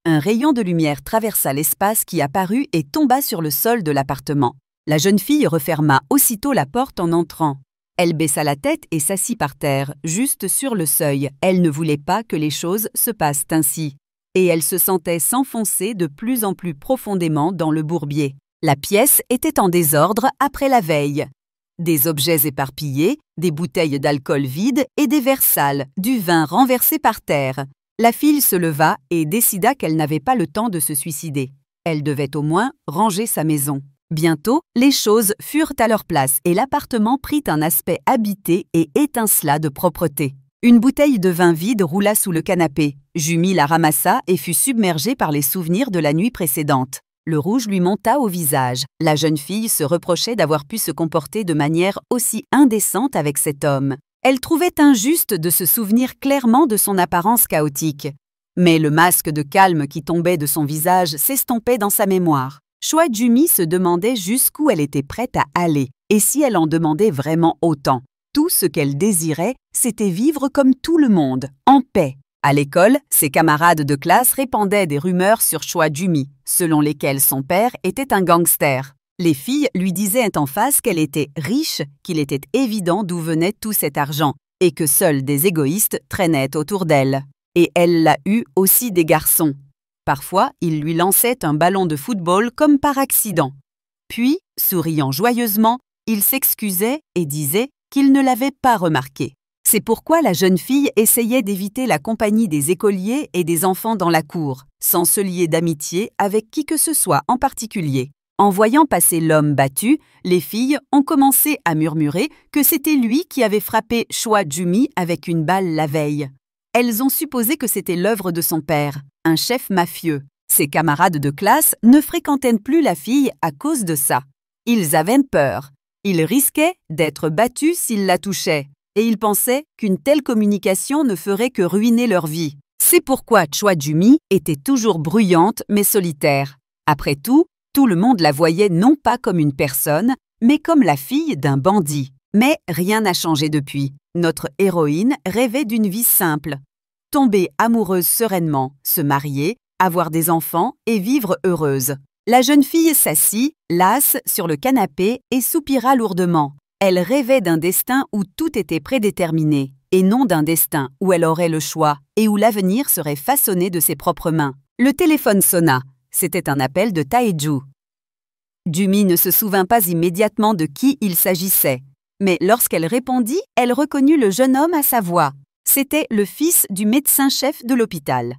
Un rayon de lumière traversa l'espace qui apparut et tomba sur le sol de l'appartement. La jeune fille referma aussitôt la porte en entrant. Elle baissa la tête et s'assit par terre, juste sur le seuil. Elle ne voulait pas que les choses se passent ainsi. Et elle se sentait s'enfoncer de plus en plus profondément dans le bourbier. La pièce était en désordre après la veille. Des objets éparpillés, des bouteilles d'alcool vides et des verres sales, du vin renversé par terre. La fille se leva et décida qu'elle n'avait pas le temps de se suicider. Elle devait au moins ranger sa maison. Bientôt, les choses furent à leur place et l'appartement prit un aspect habité et étincela de propreté. Une bouteille de vin vide roula sous le canapé. Jumi la ramassa et fut submergée par les souvenirs de la nuit précédente. Le rouge lui monta au visage. La jeune fille se reprochait d'avoir pu se comporter de manière aussi indécente avec cet homme. Elle trouvait injuste de se souvenir clairement de son apparence chaotique. Mais le masque de calme qui tombait de son visage s'estompait dans sa mémoire. Choi Jumi se demandait jusqu'où elle était prête à aller et si elle en demandait vraiment autant. Tout ce qu'elle désirait, c'était vivre comme tout le monde, en paix. À l'école, ses camarades de classe répandaient des rumeurs sur Choi Jumi, selon lesquelles son père était un gangster. Les filles lui disaient en face qu'elle était riche, qu'il était évident d'où venait tout cet argent, et que seuls des égoïstes traînaient autour d'elle. Et elle l'a eu aussi des garçons. Parfois, il lui lançait un ballon de football comme par accident. Puis, souriant joyeusement, il s'excusait et disait qu'il ne l'avait pas remarqué. C'est pourquoi la jeune fille essayait d'éviter la compagnie des écoliers et des enfants dans la cour, sans se lier d'amitié avec qui que ce soit en particulier. En voyant passer l'homme battu, les filles ont commencé à murmurer que c'était lui qui avait frappé Choi Jumi avec une balle la veille. Elles ont supposé que c'était l'œuvre de son père, un chef mafieux. Ses camarades de classe ne fréquentaient plus la fille à cause de ça. Ils avaient peur. Ils risquaient d'être battus s'ils la touchaient. Et ils pensaient qu'une telle communication ne ferait que ruiner leur vie. C'est pourquoi Choi Jumi était toujours bruyante mais solitaire. Après tout le monde la voyait non pas comme une personne, mais comme la fille d'un bandit. Mais rien n'a changé depuis. Notre héroïne rêvait d'une vie simple. Tomber amoureuse sereinement, se marier, avoir des enfants et vivre heureuse. La jeune fille s'assit, lasse, sur le canapé et soupira lourdement. Elle rêvait d'un destin où tout était prédéterminé, et non d'un destin où elle aurait le choix et où l'avenir serait façonné de ses propres mains. Le téléphone sonna. C'était un appel de Taeju. Jumi ne se souvint pas immédiatement de qui il s'agissait, mais lorsqu'elle répondit, elle reconnut le jeune homme à sa voix. C'était le fils du médecin-chef de l'hôpital.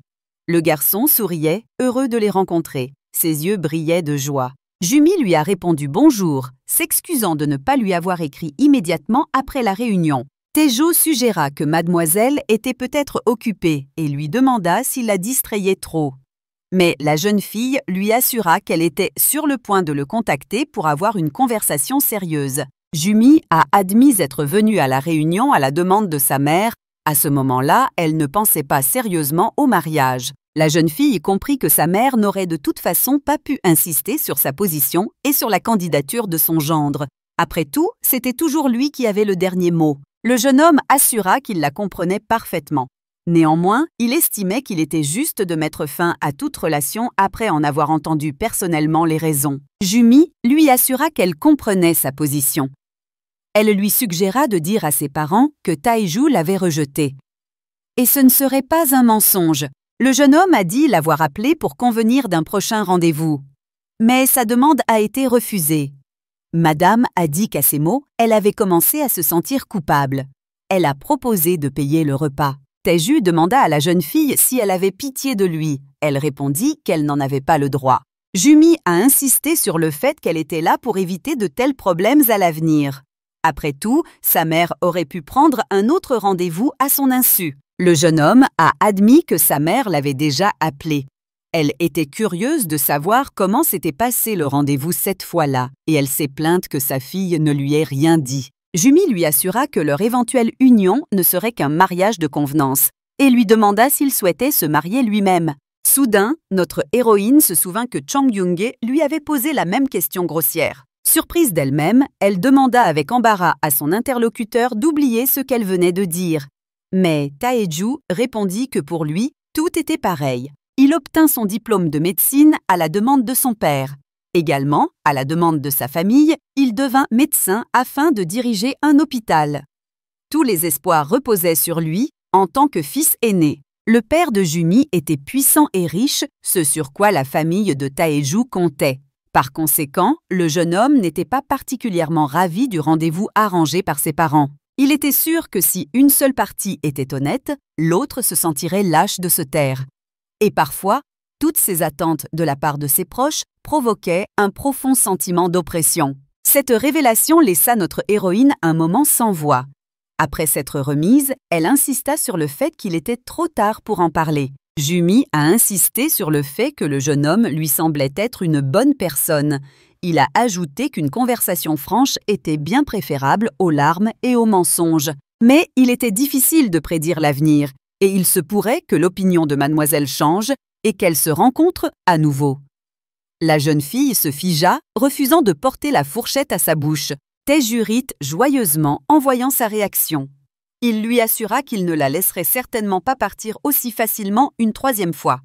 Le garçon souriait, heureux de les rencontrer. Ses yeux brillaient de joie. Jumi lui a répondu bonjour, s'excusant de ne pas lui avoir écrit immédiatement après la réunion. Tae-joo suggéra que mademoiselle était peut-être occupée et lui demanda s'il la distrayait trop. Mais la jeune fille lui assura qu'elle était sur le point de le contacter pour avoir une conversation sérieuse. Jumi a admis être venue à la réunion à la demande de sa mère. À ce moment-là, elle ne pensait pas sérieusement au mariage. La jeune fille comprit que sa mère n'aurait de toute façon pas pu insister sur sa position et sur la candidature de son gendre. Après tout, c'était toujours lui qui avait le dernier mot. Le jeune homme assura qu'il la comprenait parfaitement. Néanmoins, il estimait qu'il était juste de mettre fin à toute relation après en avoir entendu personnellement les raisons. Jumi lui assura qu'elle comprenait sa position. Elle lui suggéra de dire à ses parents que Tae-joo l'avait rejeté. Et ce ne serait pas un mensonge. Le jeune homme a dit l'avoir appelé pour convenir d'un prochain rendez-vous. Mais sa demande a été refusée. Madame a dit qu'à ces mots, elle avait commencé à se sentir coupable. Elle a proposé de payer le repas. Tae-joo demanda à la jeune fille si elle avait pitié de lui. Elle répondit qu'elle n'en avait pas le droit. Jumi a insisté sur le fait qu'elle était là pour éviter de tels problèmes à l'avenir. Après tout, sa mère aurait pu prendre un autre rendez-vous à son insu. Le jeune homme a admis que sa mère l'avait déjà appelé. Elle était curieuse de savoir comment s'était passé le rendez-vous cette fois-là, et elle s'est plainte que sa fille ne lui ait rien dit. Jumi lui assura que leur éventuelle union ne serait qu'un mariage de convenance, et lui demanda s'il souhaitait se marier lui-même. Soudain, notre héroïne se souvint que Chang Young-hae lui avait posé la même question grossière. Surprise d'elle-même, elle demanda avec embarras à son interlocuteur d'oublier ce qu'elle venait de dire. Mais Tae-joo répondit que pour lui, tout était pareil. Il obtint son diplôme de médecine à la demande de son père. Également, à la demande de sa famille, il devint médecin afin de diriger un hôpital. Tous les espoirs reposaient sur lui en tant que fils aîné. Le père de Jumi était puissant et riche, ce sur quoi la famille de Tae-joo comptait. Par conséquent, le jeune homme n'était pas particulièrement ravi du rendez-vous arrangé par ses parents. Il était sûr que si une seule partie était honnête, l'autre se sentirait lâche de se taire. Et parfois, toutes ces attentes de la part de ses proches provoquaient un profond sentiment d'oppression. Cette révélation laissa notre héroïne un moment sans voix. Après s'être remise, elle insista sur le fait qu'il était trop tard pour en parler. Jumi a insisté sur le fait que le jeune homme lui semblait être une bonne personne. Il a ajouté qu'une conversation franche était bien préférable aux larmes et aux mensonges. Mais il était difficile de prédire l'avenir, et il se pourrait que l'opinion de mademoiselle change et qu'elle se rencontre à nouveau. La jeune fille se figea, refusant de porter la fourchette à sa bouche. Tae-joo rit joyeusement en voyant sa réaction. Il lui assura qu'il ne la laisserait certainement pas partir aussi facilement une troisième fois.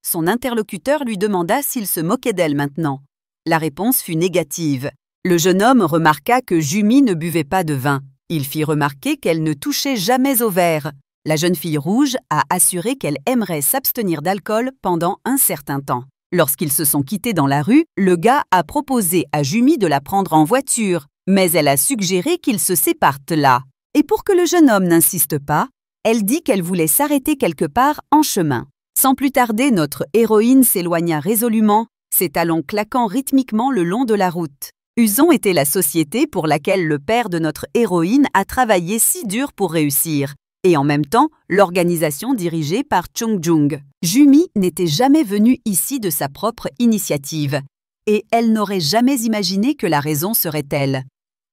Son interlocuteur lui demanda s'il se moquait d'elle maintenant. La réponse fut négative. Le jeune homme remarqua que Jumi ne buvait pas de vin. Il fit remarquer qu'elle ne touchait jamais au verre. La jeune fille rouge a assuré qu'elle aimerait s'abstenir d'alcool pendant un certain temps. Lorsqu'ils se sont quittés dans la rue, le gars a proposé à Jumi de la prendre en voiture, mais elle a suggéré qu'ils se séparent là. Et pour que le jeune homme n'insiste pas, elle dit qu'elle voulait s'arrêter quelque part en chemin. Sans plus tarder, notre héroïne s'éloigna résolument, ses talons claquant rythmiquement le long de la route. Uzon était la société pour laquelle le père de notre héroïne a travaillé si dur pour réussir, et en même temps l'organisation dirigée par Chung Jung. Jumi n'était jamais venue ici de sa propre initiative, et elle n'aurait jamais imaginé que la raison serait elle.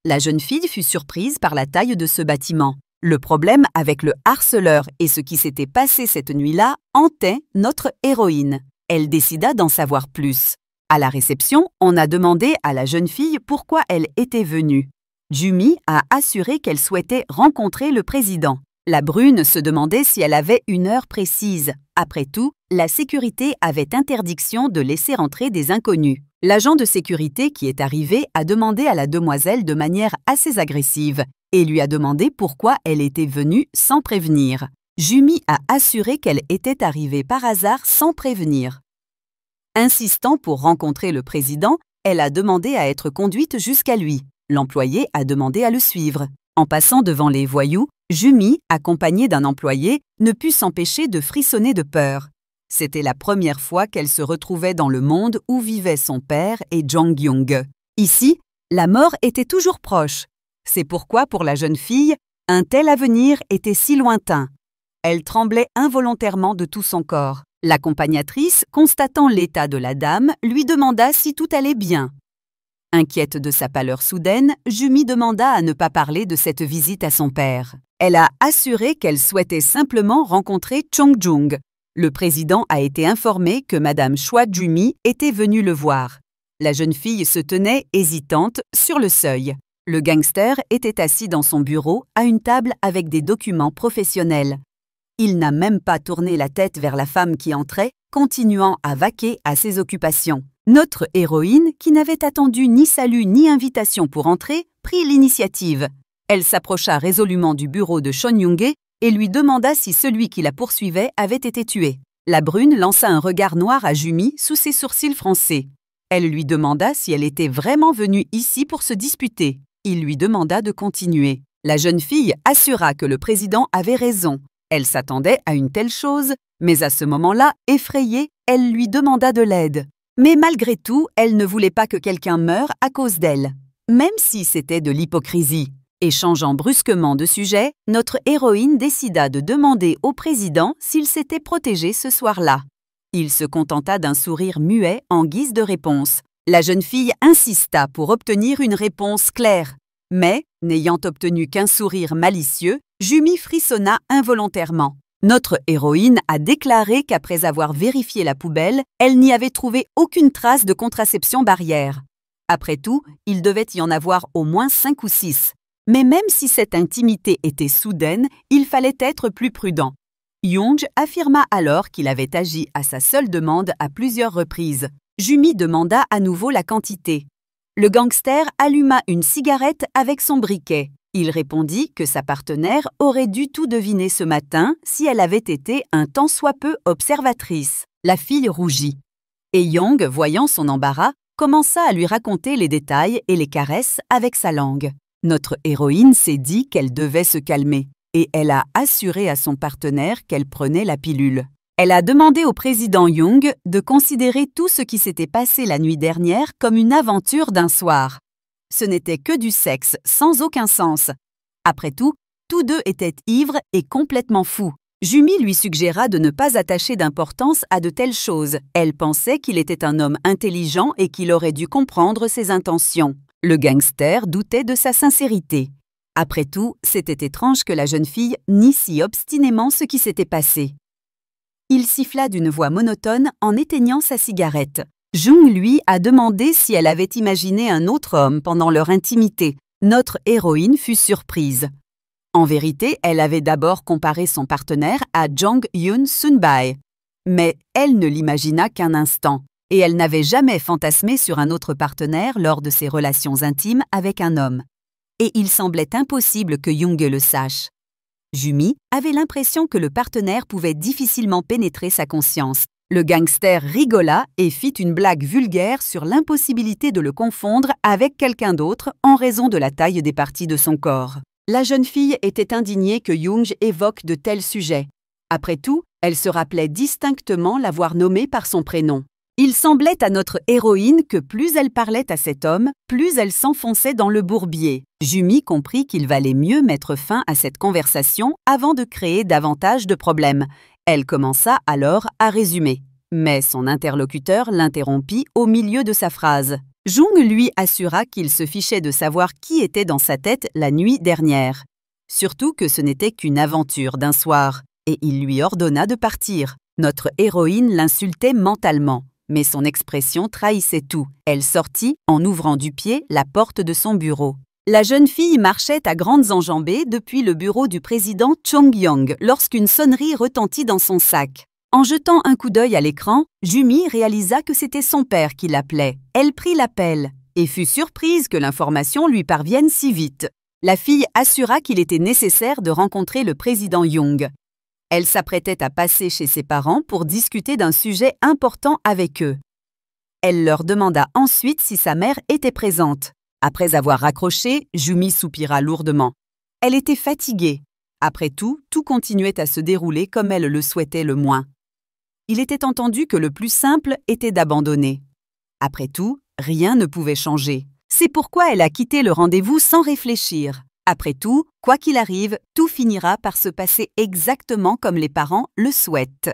La jeune fille fut surprise par la taille de ce bâtiment. Le problème avec le harceleur et ce qui s'était passé cette nuit-là hantait notre héroïne. Elle décida d'en savoir plus. À la réception, on a demandé à la jeune fille pourquoi elle était venue. Jumi a assuré qu'elle souhaitait rencontrer le président. La brune se demandait si elle avait une heure précise. Après tout, la sécurité avait interdiction de laisser entrer des inconnus. L'agent de sécurité qui est arrivé a demandé à la demoiselle de manière assez agressive et lui a demandé pourquoi elle était venue sans prévenir. Jumi a assuré qu'elle était arrivée par hasard sans prévenir. Insistant pour rencontrer le président, elle a demandé à être conduite jusqu'à lui. L'employé a demandé à le suivre. En passant devant les voyous, Jumi, accompagnée d'un employé, ne put s'empêcher de frissonner de peur. C'était la première fois qu'elle se retrouvait dans le monde où vivaient son père et Jang Young. Ici, la mort était toujours proche. C'est pourquoi, pour la jeune fille, Un tel avenir était si lointain. Elle tremblait involontairement de tout son corps. L'accompagnatrice, constatant l'état de la dame, lui demanda si tout allait bien. Inquiète de sa pâleur soudaine, Jumi demanda à ne pas parler de cette visite à son père. Elle a assuré qu'elle souhaitait simplement rencontrer Chong Jung. Le président a été informé que Madame Choi Jumi était venue le voir. La jeune fille se tenait, hésitante, sur le seuil. Le gangster était assis dans son bureau, à une table avec des documents professionnels. Il n'a même pas tourné la tête vers la femme qui entrait, continuant à vaquer à ses occupations. Notre héroïne, qui n'avait attendu ni salut ni invitation pour entrer, prit l'initiative. Elle s'approcha résolument du bureau de Chon Young-hae et lui demanda si celui qui la poursuivait avait été tué. La brune lança un regard noir à Jumi sous ses sourcils froncés. Elle lui demanda si elle était vraiment venue ici pour se disputer. Il lui demanda de continuer. La jeune fille assura que le président avait raison. Elle s'attendait à une telle chose, mais à ce moment-là, effrayée, elle lui demanda de l'aide. Mais malgré tout, elle ne voulait pas que quelqu'un meure à cause d'elle, même si c'était de l'hypocrisie. Et changeant brusquement de sujet, notre héroïne décida de demander au président s'il s'était protégé ce soir-là. Il se contenta d'un sourire muet en guise de réponse. La jeune fille insista pour obtenir une réponse claire. Mais, n'ayant obtenu qu'un sourire malicieux, Jumi frissonna involontairement. Notre héroïne a déclaré qu'après avoir vérifié la poubelle, elle n'y avait trouvé aucune trace de contraception barrière. Après tout, il devait y en avoir au moins 5 ou 6. Mais même si cette intimité était soudaine, il fallait être plus prudent. Young affirma alors qu'il avait agi à sa seule demande à plusieurs reprises. Jumi demanda à nouveau la quantité. Le gangster alluma une cigarette avec son briquet. Il répondit que sa partenaire aurait dû tout deviner ce matin si elle avait été un tant soit peu observatrice. La fille rougit. Et Young, voyant son embarras, commença à lui raconter les détails et les caresses avec sa langue. Notre héroïne s'est dit qu'elle devait se calmer, et elle a assuré à son partenaire qu'elle prenait la pilule. Elle a demandé au président Young de considérer tout ce qui s'était passé la nuit dernière comme une aventure d'un soir. Ce n'était que du sexe, sans aucun sens. Après tout, tous deux étaient ivres et complètement fous. Jumi lui suggéra de ne pas attacher d'importance à de telles choses. Elle pensait qu'il était un homme intelligent et qu'il aurait dû comprendre ses intentions. Le gangster doutait de sa sincérité. Après tout, c'était étrange que la jeune fille nie si obstinément ce qui s'était passé. Il siffla d'une voix monotone en éteignant sa cigarette. Jung, lui, a demandé si elle avait imaginé un autre homme pendant leur intimité. Notre héroïne fut surprise. En vérité, elle avait d'abord comparé son partenaire à Jong Hyun Sunbae. Mais elle ne l'imagina qu'un instant, et elle n'avait jamais fantasmé sur un autre partenaire lors de ses relations intimes avec un homme. Et il semblait impossible que Young le sache. Jumi avait l'impression que le partenaire pouvait difficilement pénétrer sa conscience. Le gangster rigola et fit une blague vulgaire sur l'impossibilité de le confondre avec quelqu'un d'autre en raison de la taille des parties de son corps. La jeune fille était indignée que Young évoque de tels sujets. Après tout, elle se rappelait distinctement l'avoir nommé par son prénom. Il semblait à notre héroïne que plus elle parlait à cet homme, plus elle s'enfonçait dans le bourbier. Jumi comprit qu'il valait mieux mettre fin à cette conversation avant de créer davantage de problèmes. Elle commença alors à résumer. Mais son interlocuteur l'interrompit au milieu de sa phrase. Jung lui assura qu'il se fichait de savoir qui était dans sa tête la nuit dernière. Surtout que ce n'était qu'une aventure d'un soir. Et il lui ordonna de partir. Notre héroïne l'insultait mentalement. Mais son expression trahissait tout. Elle sortit en ouvrant du pied la porte de son bureau. La jeune fille marchait à grandes enjambées depuis le bureau du président Chong Young lorsqu'une sonnerie retentit dans son sac. En jetant un coup d'œil à l'écran, Jumi réalisa que c'était son père qui l'appelait. Elle prit l'appel et fut surprise que l'information lui parvienne si vite. La fille assura qu'il était nécessaire de rencontrer le président Young. Elle s'apprêtait à passer chez ses parents pour discuter d'un sujet important avec eux. Elle leur demanda ensuite si sa mère était présente. Après avoir raccroché, Jumi soupira lourdement. Elle était fatiguée. Après tout, tout continuait à se dérouler comme elle le souhaitait le moins. Il était entendu que le plus simple était d'abandonner. Après tout, rien ne pouvait changer. C'est pourquoi elle a quitté le rendez-vous sans réfléchir. Après tout, quoi qu'il arrive, tout finira par se passer exactement comme les parents le souhaitent.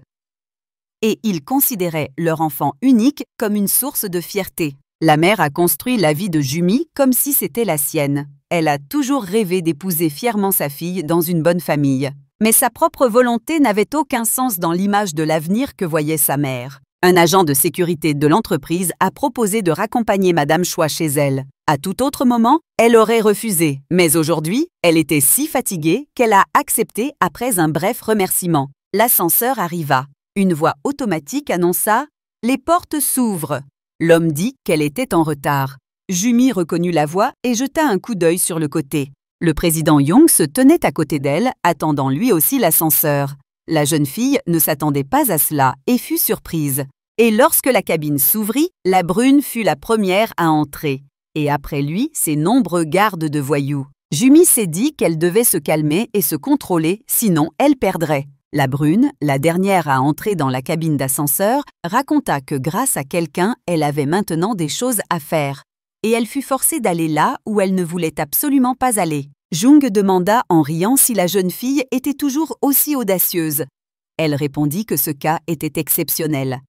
Et ils considéraient leur enfant unique comme une source de fierté. La mère a construit la vie de Jumi comme si c'était la sienne. Elle a toujours rêvé d'épouser fièrement sa fille dans une bonne famille. Mais sa propre volonté n'avait aucun sens dans l'image de l'avenir que voyait sa mère. Un agent de sécurité de l'entreprise a proposé de raccompagner Madame Choi chez elle. À tout autre moment, elle aurait refusé. Mais aujourd'hui, elle était si fatiguée qu'elle a accepté après un bref remerciement. L'ascenseur arriva. Une voix automatique annonça « Les portes s'ouvrent ». L'homme dit qu'elle était en retard. Jumi reconnut la voix et jeta un coup d'œil sur le côté. Le président Young se tenait à côté d'elle, attendant lui aussi l'ascenseur. La jeune fille ne s'attendait pas à cela et fut surprise. Et lorsque la cabine s'ouvrit, la brune fut la première à entrer. Et après lui, ses nombreux gardes de voyous. Jumi s'est dit qu'elle devait se calmer et se contrôler, sinon elle perdrait. La brune, la dernière à entrer dans la cabine d'ascenseur, raconta que grâce à quelqu'un, elle avait maintenant des choses à faire. Et elle fut forcée d'aller là où elle ne voulait absolument pas aller. Jung demanda en riant si la jeune fille était toujours aussi audacieuse. Elle répondit que ce cas était exceptionnel.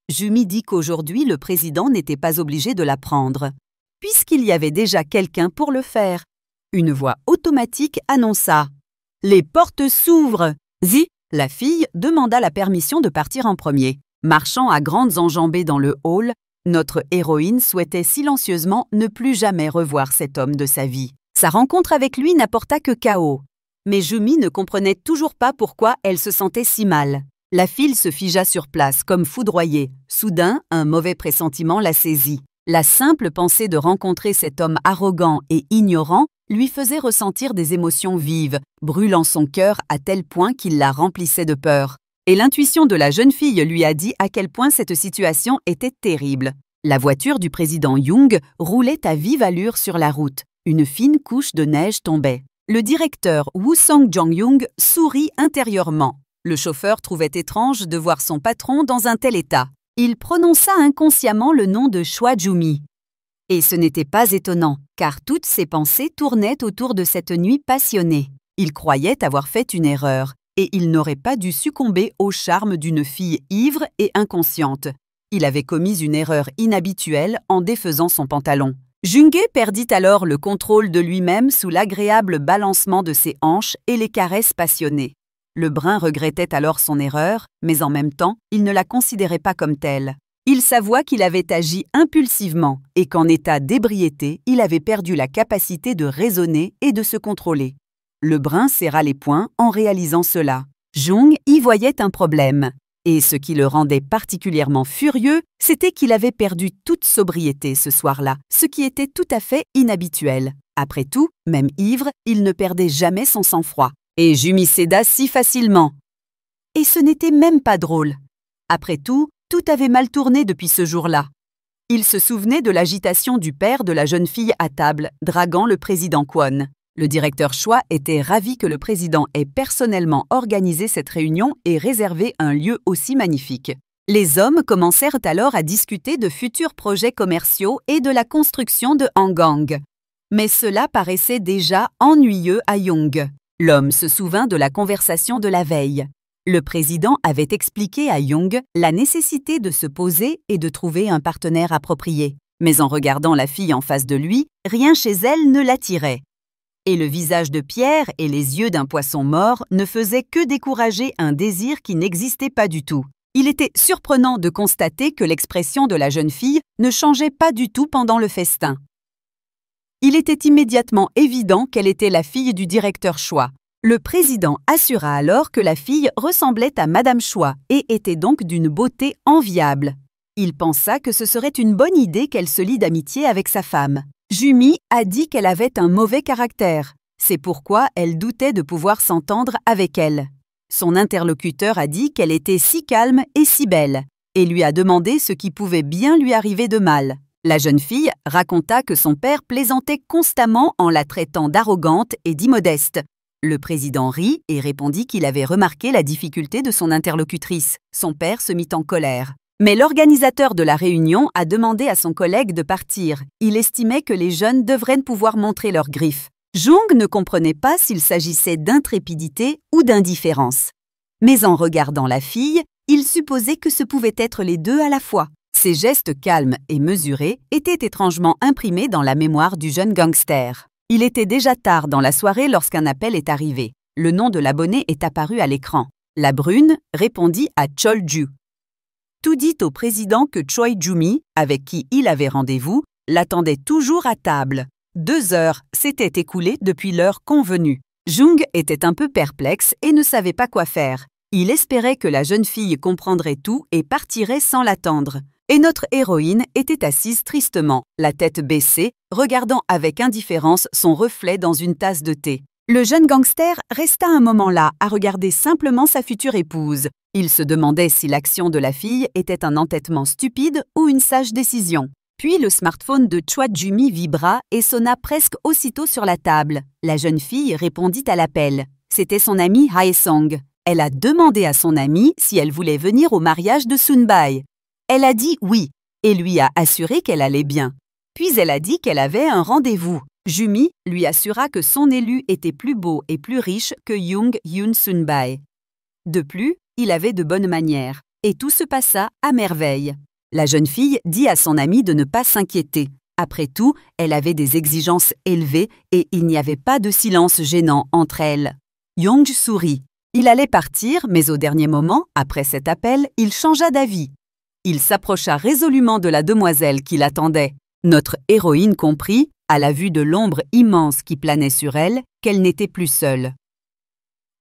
Jumi dit qu'aujourd'hui le président n'était pas obligé de la prendre, puisqu'il y avait déjà quelqu'un pour le faire. Une voix automatique annonça « Les portes s'ouvrent !» Zi, la fille, demanda la permission de partir en premier. Marchant à grandes enjambées dans le hall, notre héroïne souhaitait silencieusement ne plus jamais revoir cet homme de sa vie. Sa rencontre avec lui n'apporta que chaos. Mais Jumi ne comprenait toujours pas pourquoi elle se sentait si mal. La fille se figea sur place, comme foudroyée. Soudain, un mauvais pressentiment la saisit. La simple pensée de rencontrer cet homme arrogant et ignorant lui faisait ressentir des émotions vives, brûlant son cœur à tel point qu'il la remplissait de peur. Et l'intuition de la jeune fille lui a dit à quel point cette situation était terrible. La voiture du président Young roulait à vive allure sur la route. Une fine couche de neige tombait. Le directeur Woo Sung-jong-young sourit intérieurement. Le chauffeur trouvait étrange de voir son patron dans un tel état. Il prononça inconsciemment le nom de Choi Jumi. Et ce n'était pas étonnant, car toutes ses pensées tournaient autour de cette nuit passionnée. Il croyait avoir fait une erreur, et il n'aurait pas dû succomber au charme d'une fille ivre et inconsciente. Il avait commis une erreur inhabituelle en défaisant son pantalon. Jung perdit alors le contrôle de lui-même sous l'agréable balancement de ses hanches et les caresses passionnées. Le brun regrettait alors son erreur, mais en même temps, il ne la considérait pas comme telle. Il s'avoua qu'il avait agi impulsivement et qu'en état d'ébriété, il avait perdu la capacité de raisonner et de se contrôler. Le brun serra les poings en réalisant cela. Jung y voyait un problème. Et ce qui le rendait particulièrement furieux, c'était qu'il avait perdu toute sobriété ce soir-là, ce qui était tout à fait inhabituel. Après tout, même ivre, il ne perdait jamais son sang-froid. Et Jumi céda si facilement. Et ce n'était même pas drôle. Après tout avait mal tourné depuis ce jour-là. Il se souvenait de l'agitation du père de la jeune fille à table, draguant le président Kwon. Le directeur Choi était ravi que le président ait personnellement organisé cette réunion et réservé un lieu aussi magnifique. Les hommes commencèrent alors à discuter de futurs projets commerciaux et de la construction de Hangang. Mais cela paraissait déjà ennuyeux à Young. L'homme se souvint de la conversation de la veille. Le président avait expliqué à Young la nécessité de se poser et de trouver un partenaire approprié. Mais en regardant la fille en face de lui, rien chez elle ne l'attirait. Et le visage de pierre et les yeux d'un poisson mort ne faisaient que décourager un désir qui n'existait pas du tout. Il était surprenant de constater que l'expression de la jeune fille ne changeait pas du tout pendant le festin. Il était immédiatement évident qu'elle était la fille du directeur Choi. Le président assura alors que la fille ressemblait à Madame Choi et était donc d'une beauté enviable. Il pensa que ce serait une bonne idée qu'elle se lie d'amitié avec sa femme. Jumi a dit qu'elle avait un mauvais caractère. C'est pourquoi elle doutait de pouvoir s'entendre avec elle. Son interlocuteur a dit qu'elle était si calme et si belle, et lui a demandé ce qui pouvait bien lui arriver de mal. La jeune fille raconta que son père plaisantait constamment en la traitant d'arrogante et d'immodeste. Le président rit et répondit qu'il avait remarqué la difficulté de son interlocutrice. Son père se mit en colère. Mais l'organisateur de la réunion a demandé à son collègue de partir. Il estimait que les jeunes devraient pouvoir montrer leurs griffes. Jung ne comprenait pas s'il s'agissait d'intrépidité ou d'indifférence. Mais en regardant la fille, il supposait que ce pouvait être les deux à la fois. Ses gestes calmes et mesurés étaient étrangement imprimés dans la mémoire du jeune gangster. Il était déjà tard dans la soirée lorsqu'un appel est arrivé. Le nom de l'abonné est apparu à l'écran. La brune répondit à Chol-ju. Tout dit au président que Choi Ju-mi, avec qui il avait rendez-vous, l'attendait toujours à table. 2 heures s'étaient écoulées depuis l'heure convenue. Jung était un peu perplexe et ne savait pas quoi faire. Il espérait que la jeune fille comprendrait tout et partirait sans l'attendre. Et notre héroïne était assise tristement, la tête baissée, regardant avec indifférence son reflet dans une tasse de thé. Le jeune gangster resta un moment là, à regarder simplement sa future épouse. Il se demandait si l'action de la fille était un entêtement stupide ou une sage décision. Puis le smartphone de Choi Ju-mi vibra et sonna presque aussitôt sur la table. La jeune fille répondit à l'appel. C'était son amie Hae-song. Elle a demandé à son amie si elle voulait venir au mariage de Sun-bae. Elle a dit oui et lui a assuré qu'elle allait bien. Puis elle a dit qu'elle avait un rendez-vous. Ju-mi lui assura que son élu était plus beau et plus riche que Jung Hyun Sun-bae. De plus, il avait de bonnes manières et tout se passa à merveille. La jeune fille dit à son amie de ne pas s'inquiéter. Après tout, elle avait des exigences élevées et il n'y avait pas de silence gênant entre elles. Jung sourit. Il allait partir, mais au dernier moment, après cet appel, il changea d'avis. Il s'approcha résolument de la demoiselle qui l'attendait. Notre héroïne comprit, à la vue de l'ombre immense qui planait sur elle, qu'elle n'était plus seule.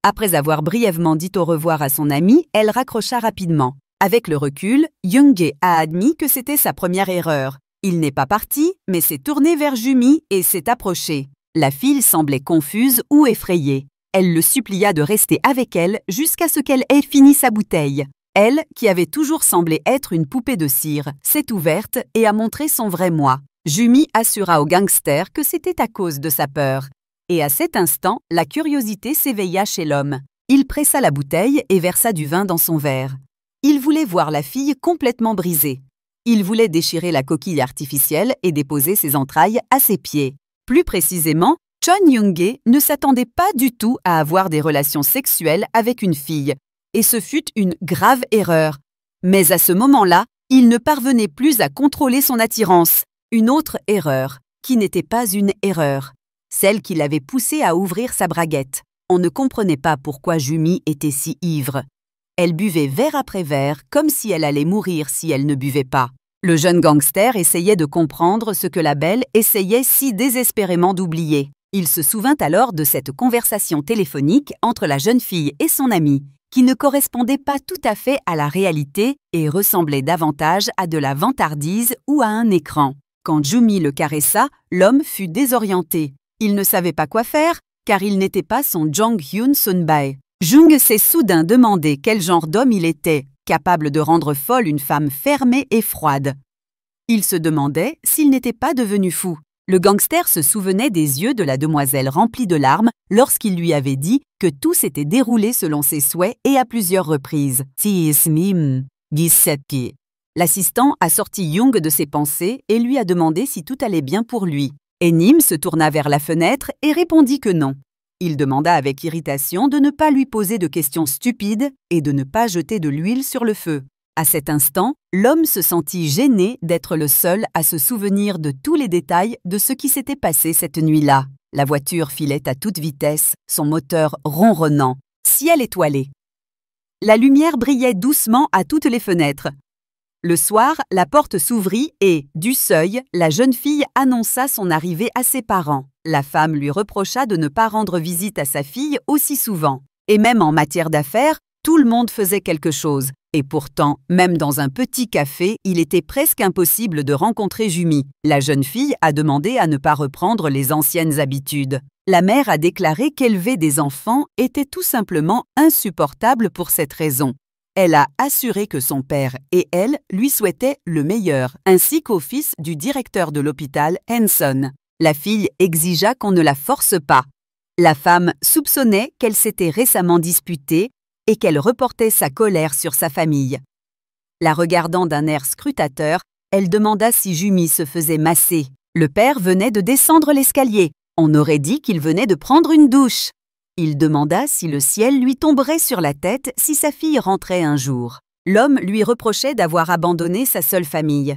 Après avoir brièvement dit au revoir à son amie, elle raccrocha rapidement. Avec le recul, Jung-jae a admis que c'était sa première erreur. Il n'est pas parti, mais s'est tourné vers Ju-mi et s'est approché. La fille semblait confuse ou effrayée. Elle le supplia de rester avec elle jusqu'à ce qu'elle ait fini sa bouteille. Elle, qui avait toujours semblé être une poupée de cire, s'est ouverte et a montré son vrai moi. Ju-mi assura au gangster que c'était à cause de sa peur. Et à cet instant, la curiosité s'éveilla chez l'homme. Il pressa la bouteille et versa du vin dans son verre. Il voulait voir la fille complètement brisée. Il voulait déchirer la coquille artificielle et déposer ses entrailles à ses pieds. Plus précisément, Chon Young-jae ne s'attendait pas du tout à avoir des relations sexuelles avec une fille. Et ce fut une grave erreur. Mais à ce moment-là, il ne parvenait plus à contrôler son attirance. Une autre erreur, qui n'était pas une erreur. Celle qui l'avait poussé à ouvrir sa braguette. On ne comprenait pas pourquoi Ju-mi était si ivre. Elle buvait verre après verre, comme si elle allait mourir si elle ne buvait pas. Le jeune gangster essayait de comprendre ce que la belle essayait si désespérément d'oublier. Il se souvint alors de cette conversation téléphonique entre la jeune fille et son amie, qui ne correspondait pas tout à fait à la réalité et ressemblait davantage à de la vantardise ou à un écran. Quand Ju-mi le caressa, l'homme fut désorienté. Il ne savait pas quoi faire, car il n'était pas son Jung Hyun Sun-bae. Jung s'est soudain demandé quel genre d'homme il était, capable de rendre folle une femme fermée et froide. Il se demandait s'il n'était pas devenu fou. Le gangster se souvenait des yeux de la demoiselle remplis de larmes lorsqu'il lui avait dit que tout s'était déroulé selon ses souhaits et à plusieurs reprises. L'assistant a sorti Jung de ses pensées et lui a demandé si tout allait bien pour lui. Et Nim se tourna vers la fenêtre et répondit que non. Il demanda avec irritation de ne pas lui poser de questions stupides et de ne pas jeter de l'huile sur le feu. À cet instant, l'homme se sentit gêné d'être le seul à se souvenir de tous les détails de ce qui s'était passé cette nuit-là. La voiture filait à toute vitesse, son moteur ronronnant, ciel étoilé. La lumière brillait doucement à toutes les fenêtres. Le soir, la porte s'ouvrit et, du seuil, la jeune fille annonça son arrivée à ses parents. La femme lui reprocha de ne pas rendre visite à sa fille aussi souvent. Et même en matière d'affaires, tout le monde faisait quelque chose. Et pourtant, même dans un petit café, il était presque impossible de rencontrer Ju-mi. La jeune fille a demandé à ne pas reprendre les anciennes habitudes. La mère a déclaré qu'élever des enfants était tout simplement insupportable pour cette raison. Elle a assuré que son père et elle lui souhaitaient le meilleur, ainsi qu'au fils du directeur de l'hôpital, Hanson. La fille exigea qu'on ne la force pas. La femme soupçonnait qu'elle s'était récemment disputée et qu'elle reportait sa colère sur sa famille. La regardant d'un air scrutateur, elle demanda si Ju-mi se faisait masser. Le père venait de descendre l'escalier. On aurait dit qu'il venait de prendre une douche. Il demanda si le ciel lui tomberait sur la tête si sa fille rentrait un jour. L'homme lui reprochait d'avoir abandonné sa seule famille.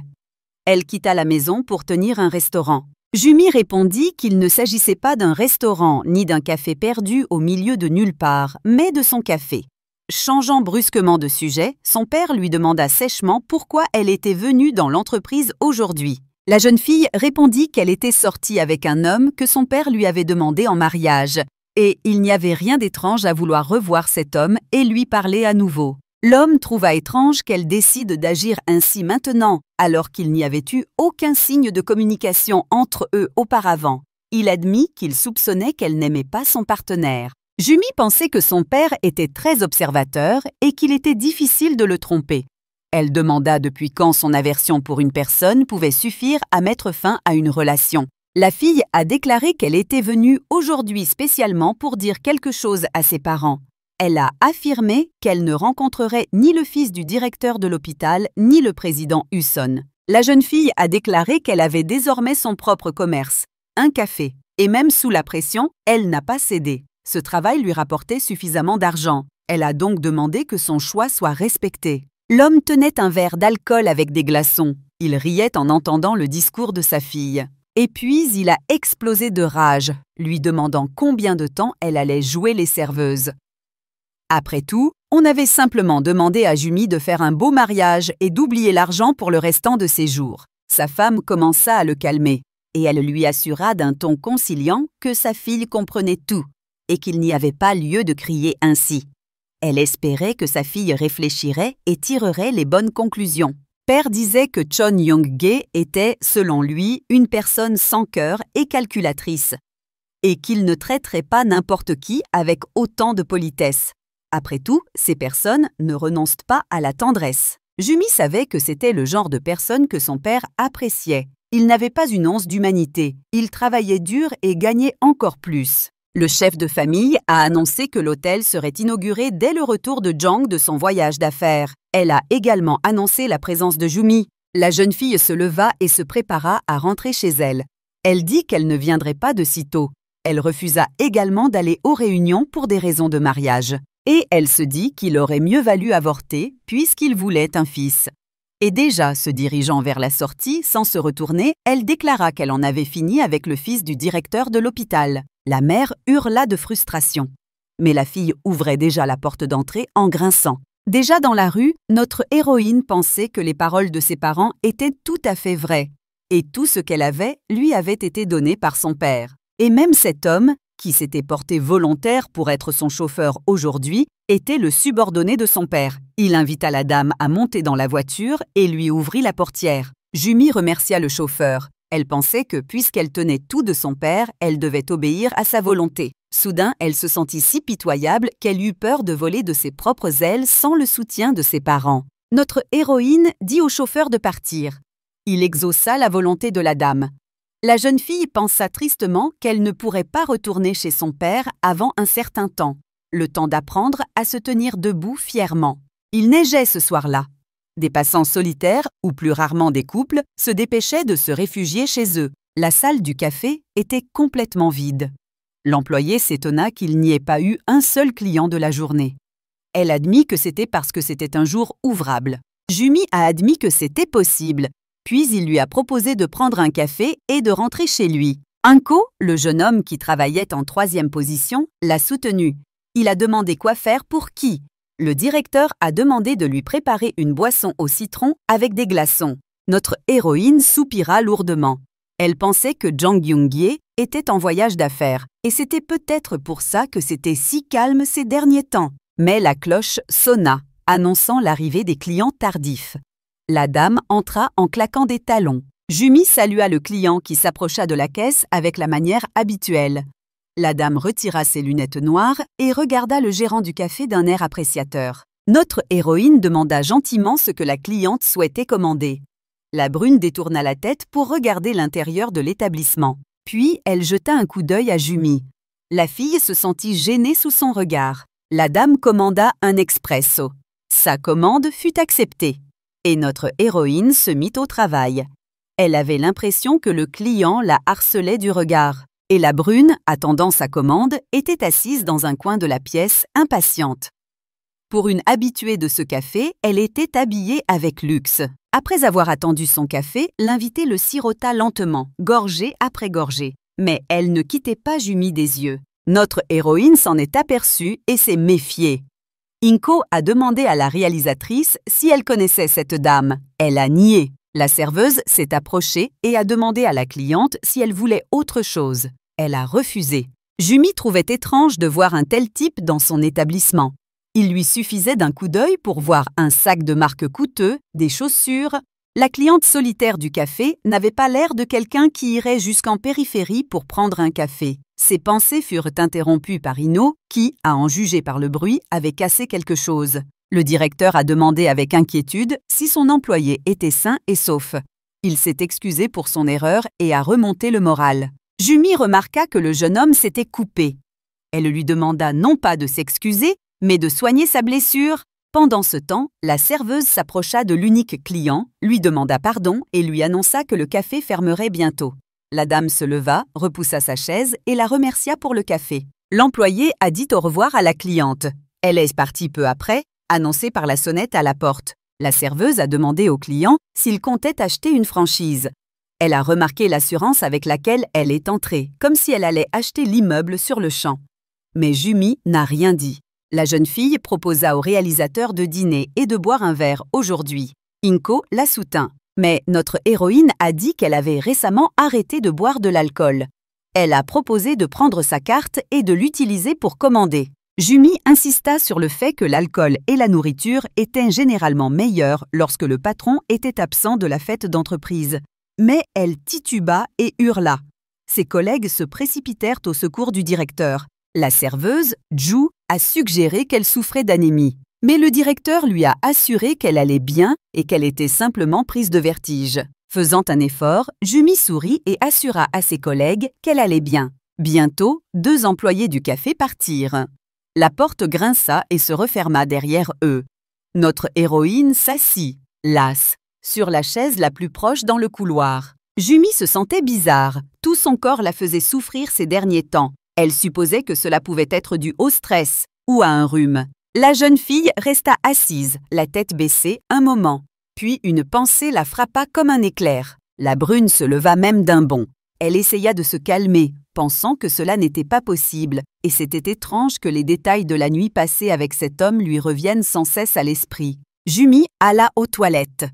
Elle quitta la maison pour tenir un restaurant. Jumi répondit qu'il ne s'agissait pas d'un restaurant ni d'un café perdu au milieu de nulle part, mais de son café. Changeant brusquement de sujet, son père lui demanda sèchement pourquoi elle était venue dans l'entreprise aujourd'hui. La jeune fille répondit qu'elle était sortie avec un homme que son père lui avait demandé en mariage, et il n'y avait rien d'étrange à vouloir revoir cet homme et lui parler à nouveau. L'homme trouva étrange qu'elle décide d'agir ainsi maintenant, alors qu'il n'y avait eu aucun signe de communication entre eux auparavant. Il admit qu'il soupçonnait qu'elle n'aimait pas son partenaire. Jumi pensait que son père était très observateur et qu'il était difficile de le tromper. Elle demanda depuis quand son aversion pour une personne pouvait suffire à mettre fin à une relation. La fille a déclaré qu'elle était venue aujourd'hui spécialement pour dire quelque chose à ses parents. Elle a affirmé qu'elle ne rencontrerait ni le fils du directeur de l'hôpital ni le président Husson. La jeune fille a déclaré qu'elle avait désormais son propre commerce, un café, et même sous la pression, elle n'a pas cédé. Ce travail lui rapportait suffisamment d'argent. Elle a donc demandé que son choix soit respecté. L'homme tenait un verre d'alcool avec des glaçons. Il riait en entendant le discours de sa fille. Et puis il a explosé de rage, lui demandant combien de temps elle allait jouer les serveuses. Après tout, on avait simplement demandé à Jumi de faire un beau mariage et d'oublier l'argent pour le restant de ses jours. Sa femme commença à le calmer, et elle lui assura d'un ton conciliant que sa fille comprenait tout, et qu'il n'y avait pas lieu de crier ainsi. Elle espérait que sa fille réfléchirait et tirerait les bonnes conclusions. Père disait que Chon Young-ge était, selon lui, une personne sans cœur et calculatrice, et qu'il ne traiterait pas n'importe qui avec autant de politesse. Après tout, ces personnes ne renoncent pas à la tendresse. Jumi savait que c'était le genre de personne que son père appréciait. Il n'avait pas une once d'humanité. Il travaillait dur et gagnait encore plus. Le chef de famille a annoncé que l'hôtel serait inauguré dès le retour de Jang de son voyage d'affaires. Elle a également annoncé la présence de Jumi. La jeune fille se leva et se prépara à rentrer chez elle. Elle dit qu'elle ne viendrait pas de sitôt. Elle refusa également d'aller aux réunions pour des raisons de mariage. Et elle se dit qu'il aurait mieux valu avorter puisqu'il voulait un fils. Et déjà, se dirigeant vers la sortie, sans se retourner, elle déclara qu'elle en avait fini avec le fils du directeur de l'hôpital. La mère hurla de frustration. Mais la fille ouvrait déjà la porte d'entrée en grinçant. Déjà dans la rue, notre héroïne pensait que les paroles de ses parents étaient tout à fait vraies. Et tout ce qu'elle avait lui avait été donné par son père. Et même cet homme, qui s'était porté volontaire pour être son chauffeur aujourd'hui, était le subordonné de son père. Il invita la dame à monter dans la voiture et lui ouvrit la portière. Jumi remercia le chauffeur. Elle pensait que puisqu'elle tenait tout de son père, elle devait obéir à sa volonté. Soudain, elle se sentit si pitoyable qu'elle eut peur de voler de ses propres ailes sans le soutien de ses parents. Notre héroïne dit au chauffeur de partir. Il exauça la volonté de la dame. La jeune fille pensa tristement qu'elle ne pourrait pas retourner chez son père avant un certain temps, le temps d'apprendre à se tenir debout fièrement. Il neigeait ce soir-là. Des passants solitaires, ou plus rarement des couples, se dépêchaient de se réfugier chez eux. La salle du café était complètement vide. L'employé s'étonna qu'il n'y ait pas eu un seul client de la journée. Elle admit que c'était parce que c'était un jour ouvrable. Jumi a admis que c'était possible. Puis il lui a proposé de prendre un café et de rentrer chez lui. Inko, le jeune homme qui travaillait en 3e position, l'a soutenu. Il a demandé quoi faire pour qui. Le directeur a demandé de lui préparer une boisson au citron avec des glaçons. Notre héroïne soupira lourdement. Elle pensait que Jang Young-ge était en voyage d'affaires, et c'était peut-être pour ça que c'était si calme ces derniers temps. Mais la cloche sonna, annonçant l'arrivée des clients tardifs. La dame entra en claquant des talons. Jumi salua le client qui s'approcha de la caisse avec la manière habituelle. La dame retira ses lunettes noires et regarda le gérant du café d'un air appréciateur. Notre héroïne demanda gentiment ce que la cliente souhaitait commander. La brune détourna la tête pour regarder l'intérieur de l'établissement. Puis elle jeta un coup d'œil à Jumi. La fille se sentit gênée sous son regard. La dame commanda un expresso. Sa commande fut acceptée. Et notre héroïne se mit au travail. Elle avait l'impression que le client la harcelait du regard. et la brune, attendant sa commande, était assise dans un coin de la pièce, impatiente. Pour une habituée de ce café, elle était habillée avec luxe. Après avoir attendu son café, l'invité le sirota lentement, gorgée après gorgée. Mais elle ne quittait pas Jumi des yeux. Notre héroïne s'en est aperçue et s'est méfiée. Inko a demandé à la réalisatrice si elle connaissait cette dame. Elle a nié. La serveuse s'est approchée et a demandé à la cliente si elle voulait autre chose. Elle a refusé. Jumi trouvait étrange de voir un tel type dans son établissement. Il lui suffisait d'un coup d'œil pour voir un sac de marque coûteux, des chaussures. La cliente solitaire du café n'avait pas l'air de quelqu'un qui irait jusqu'en périphérie pour prendre un café. Ses pensées furent interrompues par Ino, qui, à en juger par le bruit, avait cassé quelque chose. Le directeur a demandé avec inquiétude si son employé était sain et sauf. Il s'est excusé pour son erreur et a remonté le moral. Jumi remarqua que le jeune homme s'était coupé. Elle lui demanda non pas de s'excuser, mais de soigner sa blessure. Pendant ce temps, la serveuse s'approcha de l'unique client, lui demanda pardon et lui annonça que le café fermerait bientôt. La dame se leva, repoussa sa chaise et la remercia pour le café. L'employé a dit au revoir à la cliente. Elle est partie peu après, annoncée par la sonnette à la porte. La serveuse a demandé au client s'il comptait acheter une franchise. Elle a remarqué l'assurance avec laquelle elle est entrée, comme si elle allait acheter l'immeuble sur le champ. Mais Jumi n'a rien dit. La jeune fille proposa au réalisateur de dîner et de boire un verre aujourd'hui. Inko la soutint. Mais notre héroïne a dit qu'elle avait récemment arrêté de boire de l'alcool. Elle a proposé de prendre sa carte et de l'utiliser pour commander. Jumi insista sur le fait que l'alcool et la nourriture étaient généralement meilleurs lorsque le patron était absent de la fête d'entreprise. Mais elle tituba et hurla. Ses collègues se précipitèrent au secours du directeur. La serveuse, Ju, a suggéré qu'elle souffrait d'anémie. Mais le directeur lui a assuré qu'elle allait bien et qu'elle était simplement prise de vertige. Faisant un effort, Jumi sourit et assura à ses collègues qu'elle allait bien. Bientôt, 2 employés du café partirent. La porte grinça et se referma derrière eux. Notre héroïne s'assit, lasse, sur la chaise la plus proche dans le couloir. Jumi se sentait bizarre. Tout son corps la faisait souffrir ces derniers temps. Elle supposait que cela pouvait être dû au stress ou à un rhume. La jeune fille resta assise, la tête baissée, un moment. Puis une pensée la frappa comme un éclair. La brune se leva même d'un bond. Elle essaya de se calmer, pensant que cela n'était pas possible, et c'était étrange que les détails de la nuit passée avec cet homme lui reviennent sans cesse à l'esprit. Jumi alla aux toilettes.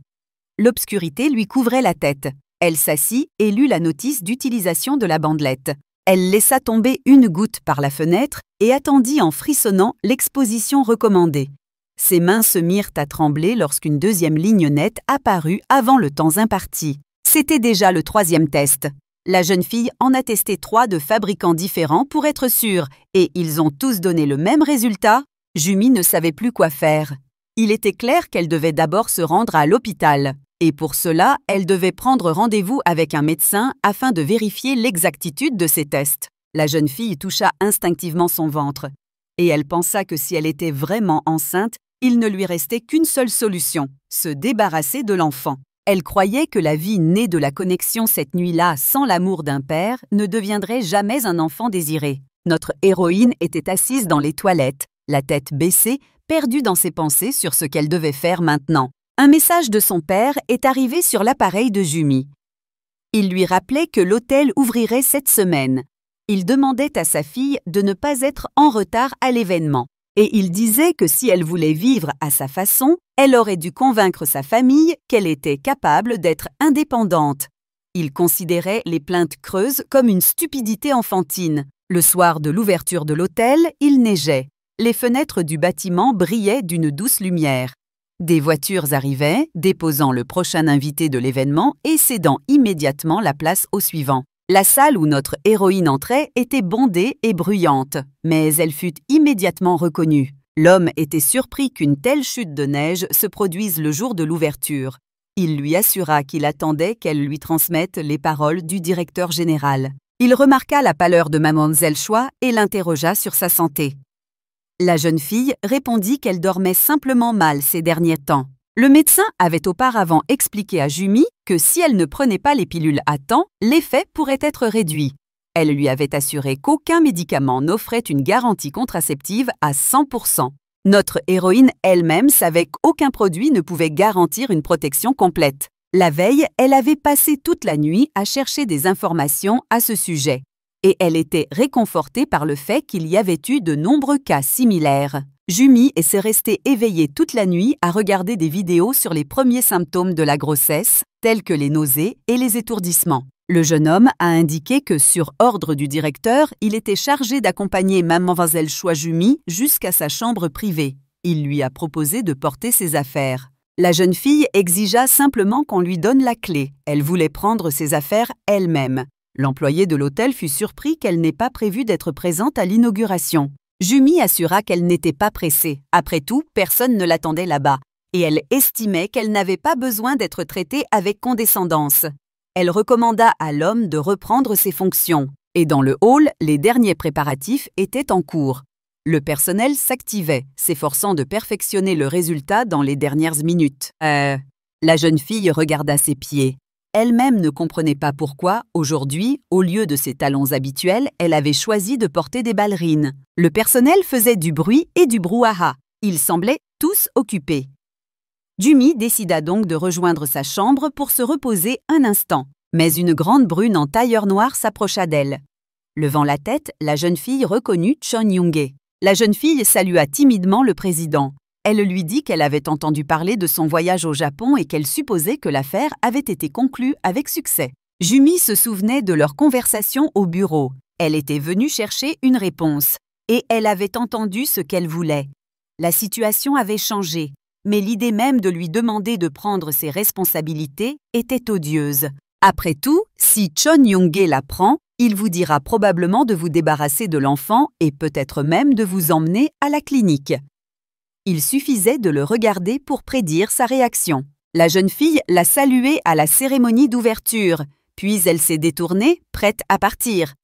L'obscurité lui couvrait la tête. Elle s'assit et lut la notice d'utilisation de la bandelette. Elle laissa tomber une goutte par la fenêtre et attendit en frissonnant l'exposition recommandée. Ses mains se mirent à trembler lorsqu'une deuxième ligne nette apparut avant le temps imparti. C'était déjà le 3e test. La jeune fille en a testé 3 de fabricants différents pour être sûre, et ils ont tous donné le même résultat. Jumi ne savait plus quoi faire. Il était clair qu'elle devait d'abord se rendre à l'hôpital. Et pour cela, elle devait prendre rendez-vous avec un médecin afin de vérifier l'exactitude de ses tests. La jeune fille toucha instinctivement son ventre. Et elle pensa que si elle était vraiment enceinte, il ne lui restait qu'une seule solution, se débarrasser de l'enfant. Elle croyait que la vie née de la connexion cette nuit-là sans l'amour d'un père ne deviendrait jamais un enfant désiré. Notre héroïne était assise dans les toilettes, la tête baissée, perdue dans ses pensées sur ce qu'elle devait faire maintenant. Un message de son père est arrivé sur l'appareil de Jumi. Il lui rappelait que l'hôtel ouvrirait cette semaine. Il demandait à sa fille de ne pas être en retard à l'événement. Et il disait que si elle voulait vivre à sa façon, elle aurait dû convaincre sa famille qu'elle était capable d'être indépendante. Il considérait les plaintes creuses comme une stupidité enfantine. Le soir de l'ouverture de l'hôtel, il neigeait. Les fenêtres du bâtiment brillaient d'une douce lumière. Des voitures arrivaient, déposant le prochain invité de l'événement et cédant immédiatement la place au suivant. La salle où notre héroïne entrait était bondée et bruyante, mais elle fut immédiatement reconnue. L'homme était surpris qu'une telle chute de neige se produise le jour de l'ouverture. Il lui assura qu'il attendait qu'elle lui transmette les paroles du directeur général. Il remarqua la pâleur de mademoiselle Choi et l'interrogea sur sa santé. La jeune fille répondit qu'elle dormait simplement mal ces derniers temps. Le médecin avait auparavant expliqué à Jumi que si elle ne prenait pas les pilules à temps, l'effet pourrait être réduit. Elle lui avait assuré qu'aucun médicament n'offrait une garantie contraceptive à 100%. Notre héroïne elle-même savait qu'aucun produit ne pouvait garantir une protection complète. La veille, elle avait passé toute la nuit à chercher des informations à ce sujet. Et elle était réconfortée par le fait qu'il y avait eu de nombreux cas similaires. Jumi s'est restée éveillée toute la nuit à regarder des vidéos sur les premiers symptômes de la grossesse, tels que les nausées et les étourdissements. Le jeune homme a indiqué que, sur ordre du directeur, il était chargé d'accompagner Mademoiselle Choi Jumi jusqu'à sa chambre privée. Il lui a proposé de porter ses affaires. La jeune fille exigea simplement qu'on lui donne la clé. Elle voulait prendre ses affaires elle-même. L'employé de l'hôtel fut surpris qu'elle n'ait pas prévu d'être présente à l'inauguration. Jumi assura qu'elle n'était pas pressée. Après tout, personne ne l'attendait là-bas. Et elle estimait qu'elle n'avait pas besoin d'être traitée avec condescendance. Elle recommanda à l'homme de reprendre ses fonctions. Et dans le hall, les derniers préparatifs étaient en cours. Le personnel s'activait, s'efforçant de perfectionner le résultat dans les dernières minutes. La jeune fille regarda ses pieds. Elle-même ne comprenait pas pourquoi, aujourd'hui, au lieu de ses talons habituels, elle avait choisi de porter des ballerines. Le personnel faisait du bruit et du brouhaha. Ils semblaient tous occupés. Jumi décida donc de rejoindre sa chambre pour se reposer un instant. Mais une grande brune en tailleur noir s'approcha d'elle. Levant la tête, la jeune fille reconnut Chon Young-hae. La jeune fille salua timidement le président. Elle lui dit qu'elle avait entendu parler de son voyage au Japon et qu'elle supposait que l'affaire avait été conclue avec succès. Jumi se souvenait de leur conversation au bureau. Elle était venue chercher une réponse. Et elle avait entendu ce qu'elle voulait. La situation avait changé, mais l'idée même de lui demander de prendre ses responsabilités était odieuse. Après tout, si Chon Young-hae la prend, il vous dira probablement de vous débarrasser de l'enfant et peut-être même de vous emmener à la clinique. Il suffisait de le regarder pour prédire sa réaction. La jeune fille l'a salué à la cérémonie d'ouverture, puis elle s'est détournée, prête à partir.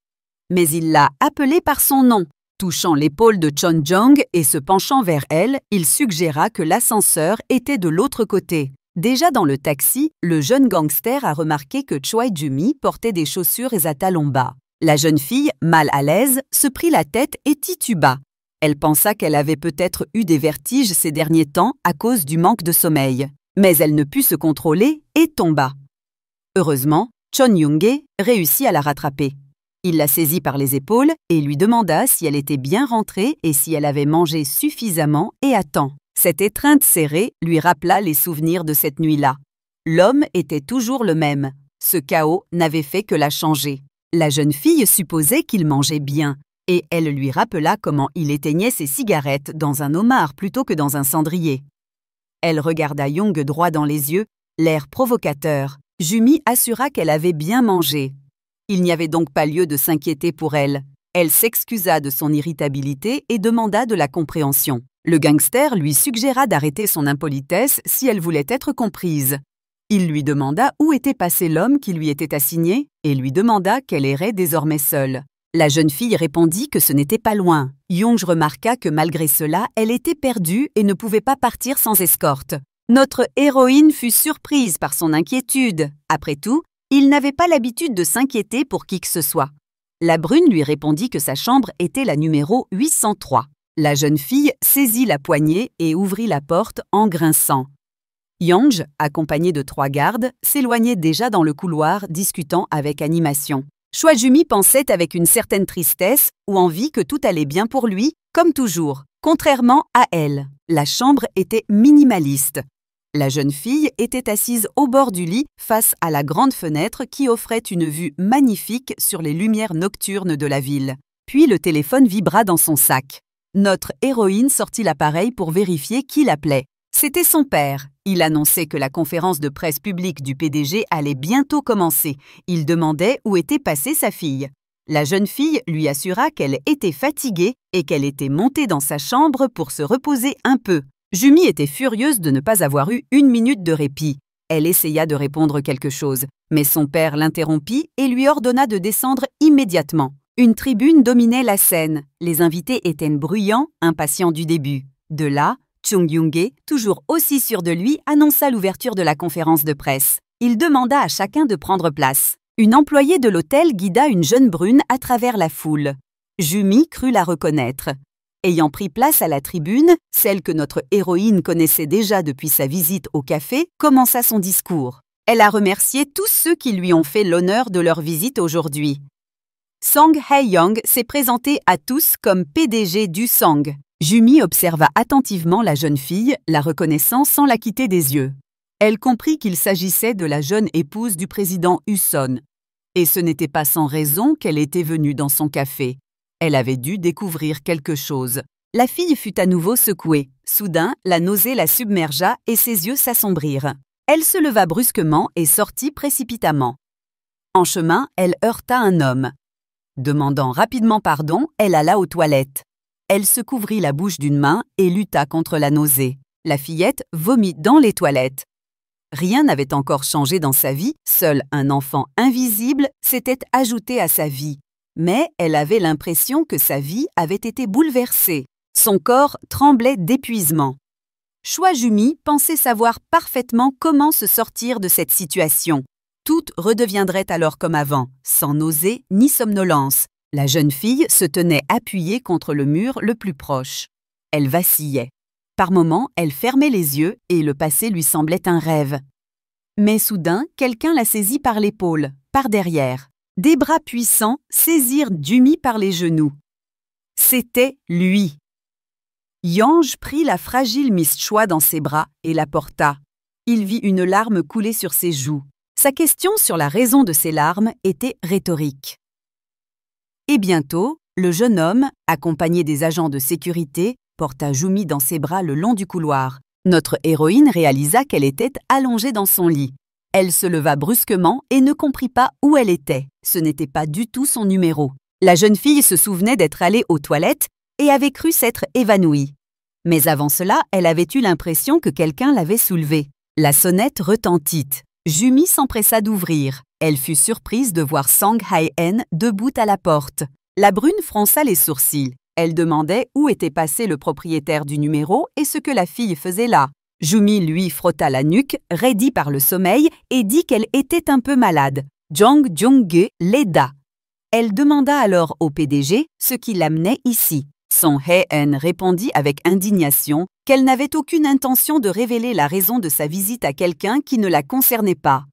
Mais il l'a appelée par son nom. Touchant l'épaule de Chon Jong et se penchant vers elle, il suggéra que l'ascenseur était de l'autre côté. Déjà dans le taxi, le jeune gangster a remarqué que Choi Jumi portait des chaussures à talons bas. La jeune fille, mal à l'aise, se prit la tête et tituba. Elle pensa qu'elle avait peut-être eu des vertiges ces derniers temps à cause du manque de sommeil. Mais elle ne put se contrôler et tomba. Heureusement, Chon Young-hae réussit à la rattraper. Il la saisit par les épaules et lui demanda si elle était bien rentrée et si elle avait mangé suffisamment et à temps. Cette étreinte serrée lui rappela les souvenirs de cette nuit-là. L'homme était toujours le même. Ce chaos n'avait fait que la changer. La jeune fille supposait qu'il mangeait bien, et elle lui rappela comment il éteignait ses cigarettes dans un homard plutôt que dans un cendrier. Elle regarda Young droit dans les yeux, l'air provocateur. Jumi assura qu'elle avait bien mangé. Il n'y avait donc pas lieu de s'inquiéter pour elle. Elle s'excusa de son irritabilité et demanda de la compréhension. Le gangster lui suggéra d'arrêter son impolitesse si elle voulait être comprise. Il lui demanda où était passé l'homme qui lui était assigné et lui demanda qu'elle errait désormais seule. La jeune fille répondit que ce n'était pas loin. Young remarqua que malgré cela, elle était perdue et ne pouvait pas partir sans escorte. Notre héroïne fut surprise par son inquiétude. Après tout, il n'avait pas l'habitude de s'inquiéter pour qui que ce soit. La brune lui répondit que sa chambre était la numéro 803. La jeune fille saisit la poignée et ouvrit la porte en grinçant. Young, accompagné de 3 gardes, s'éloignait déjà dans le couloir, discutant avec animation. Choi Jumi pensait avec une certaine tristesse ou envie que tout allait bien pour lui, comme toujours. Contrairement à elle, la chambre était minimaliste. La jeune fille était assise au bord du lit face à la grande fenêtre qui offrait une vue magnifique sur les lumières nocturnes de la ville. Puis le téléphone vibra dans son sac. Notre héroïne sortit l'appareil pour vérifier qui l'appelait. C'était son père. Il annonçait que la conférence de presse publique du PDG allait bientôt commencer. Il demandait où était passée sa fille. La jeune fille lui assura qu'elle était fatiguée et qu'elle était montée dans sa chambre pour se reposer un peu. Jumi était furieuse de ne pas avoir eu 1 minute de répit. Elle essaya de répondre quelque chose, mais son père l'interrompit et lui ordonna de descendre immédiatement. Une tribune dominait la scène. Les invités étaient bruyants, impatients du début. De là, Chon Young-hae, toujours aussi sûr de lui, annonça l'ouverture de la conférence de presse. Il demanda à chacun de prendre place. Une employée de l'hôtel guida une jeune brune à travers la foule. Jumi crut la reconnaître. Ayant pris place à la tribune, celle que notre héroïne connaissait déjà depuis sa visite au café, commença son discours. Elle a remercié tous ceux qui lui ont fait l'honneur de leur visite aujourd'hui. Song Hae-young s'est présenté à tous comme PDG du Sang. Jumi observa attentivement la jeune fille, la reconnaissant sans la quitter des yeux. Elle comprit qu'il s'agissait de la jeune épouse du président Husson. Et ce n'était pas sans raison qu'elle était venue dans son café. Elle avait dû découvrir quelque chose. La fille fut à nouveau secouée. Soudain, la nausée la submergea et ses yeux s'assombrirent. Elle se leva brusquement et sortit précipitamment. En chemin, elle heurta un homme. Demandant rapidement pardon, elle alla aux toilettes. Elle se couvrit la bouche d'une main et lutta contre la nausée. La fillette vomit dans les toilettes. Rien n'avait encore changé dans sa vie, seul un enfant invisible s'était ajouté à sa vie. Mais elle avait l'impression que sa vie avait été bouleversée. Son corps tremblait d'épuisement. Choi Jumi pensait savoir parfaitement comment se sortir de cette situation. Tout redeviendrait alors comme avant, sans nausée ni somnolence. La jeune fille se tenait appuyée contre le mur le plus proche. Elle vacillait. Par moments, elle fermait les yeux et le passé lui semblait un rêve. Mais soudain, quelqu'un la saisit par l'épaule, par derrière. Des bras puissants saisirent Jumi par les genoux. C'était lui. Yang prit la fragile Miss Choi dans ses bras et la porta. Il vit une larme couler sur ses joues. Sa question sur la raison de ces larmes était rhétorique. Et bientôt, le jeune homme, accompagné des agents de sécurité, porta Jumi dans ses bras le long du couloir. Notre héroïne réalisa qu'elle était allongée dans son lit. Elle se leva brusquement et ne comprit pas où elle était. Ce n'était pas du tout son numéro. La jeune fille se souvenait d'être allée aux toilettes et avait cru s'être évanouie. Mais avant cela, elle avait eu l'impression que quelqu'un l'avait soulevée. La sonnette retentit. Jumi s'empressa d'ouvrir. Elle fut surprise de voir Sang Hae-en debout à la porte. La brune fronça les sourcils. Elle demandait où était passé le propriétaire du numéro et ce que la fille faisait là. Jumi lui frotta la nuque, raidie par le sommeil, et dit qu'elle était un peu malade. Jang Jung-ge l'aida. Elle demanda alors au PDG ce qui l'amenait ici. Song Hae-en répondit avec indignation qu'elle n'avait aucune intention de révéler la raison de sa visite à quelqu'un qui ne la concernait pas.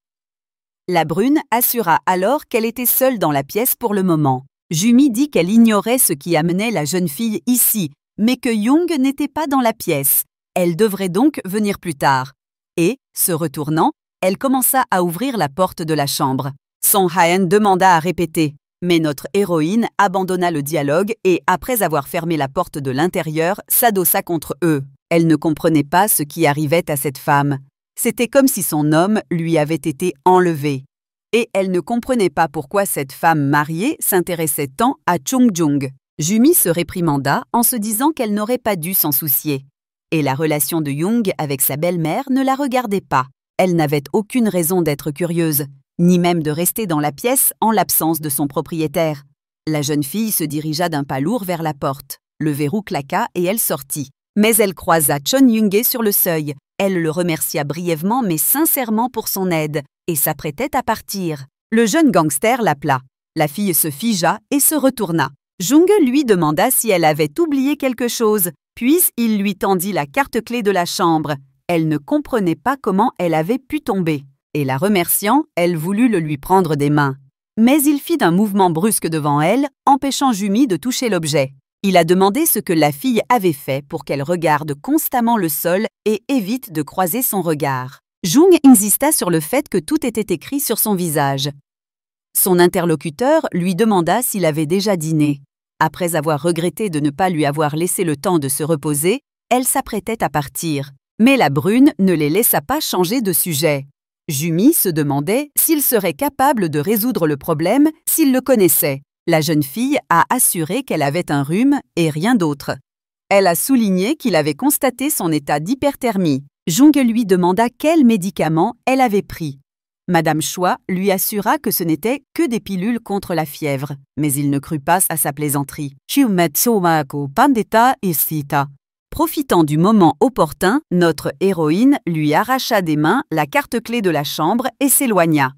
La brune assura alors qu'elle était seule dans la pièce pour le moment. Jumi dit qu'elle ignorait ce qui amenait la jeune fille ici, mais que Young n'était pas dans la pièce. Elle devrait donc venir plus tard. Et, se retournant, elle commença à ouvrir la porte de la chambre. Song Hae-en demanda à répéter, mais notre héroïne abandonna le dialogue et, après avoir fermé la porte de l'intérieur, s'adossa contre eux. Elle ne comprenait pas ce qui arrivait à cette femme. C'était comme si son homme lui avait été enlevé. Et elle ne comprenait pas pourquoi cette femme mariée s'intéressait tant à Chung Jung. Jumi se réprimanda en se disant qu'elle n'aurait pas dû s'en soucier. Et la relation de Young avec sa belle-mère ne la regardait pas. Elle n'avait aucune raison d'être curieuse, ni même de rester dans la pièce en l'absence de son propriétaire. La jeune fille se dirigea d'un pas lourd vers la porte. Le verrou claqua et elle sortit. Mais elle croisa Chon Young-ge sur le seuil. Elle le remercia brièvement mais sincèrement pour son aide et s'apprêtait à partir. Le jeune gangster l'appela. La fille se figea et se retourna. Jung lui demanda si elle avait oublié quelque chose, puis il lui tendit la carte-clé de la chambre. Elle ne comprenait pas comment elle avait pu tomber. Et la remerciant, elle voulut le lui prendre des mains. Mais il fit un mouvement brusque devant elle, empêchant Jumi de toucher l'objet. Il a demandé ce que la fille avait fait pour qu'elle regarde constamment le sol et évite de croiser son regard. Jung insista sur le fait que tout était écrit sur son visage. Son interlocuteur lui demanda s'il avait déjà dîné. Après avoir regretté de ne pas lui avoir laissé le temps de se reposer, elle s'apprêtait à partir. Mais la brune ne les laissa pas changer de sujet. Jumi se demandait s'il serait capable de résoudre le problème s'il le connaissait. La jeune fille a assuré qu'elle avait un rhume et rien d'autre. Elle a souligné qu'il avait constaté son état d'hyperthermie. Jung lui demanda quels médicaments elle avait pris. Madame Choi lui assura que ce n'était que des pilules contre la fièvre, mais il ne crut pas à sa plaisanterie. Profitant du moment opportun, notre héroïne lui arracha des mains la carte-clé de la chambre et s'éloigna.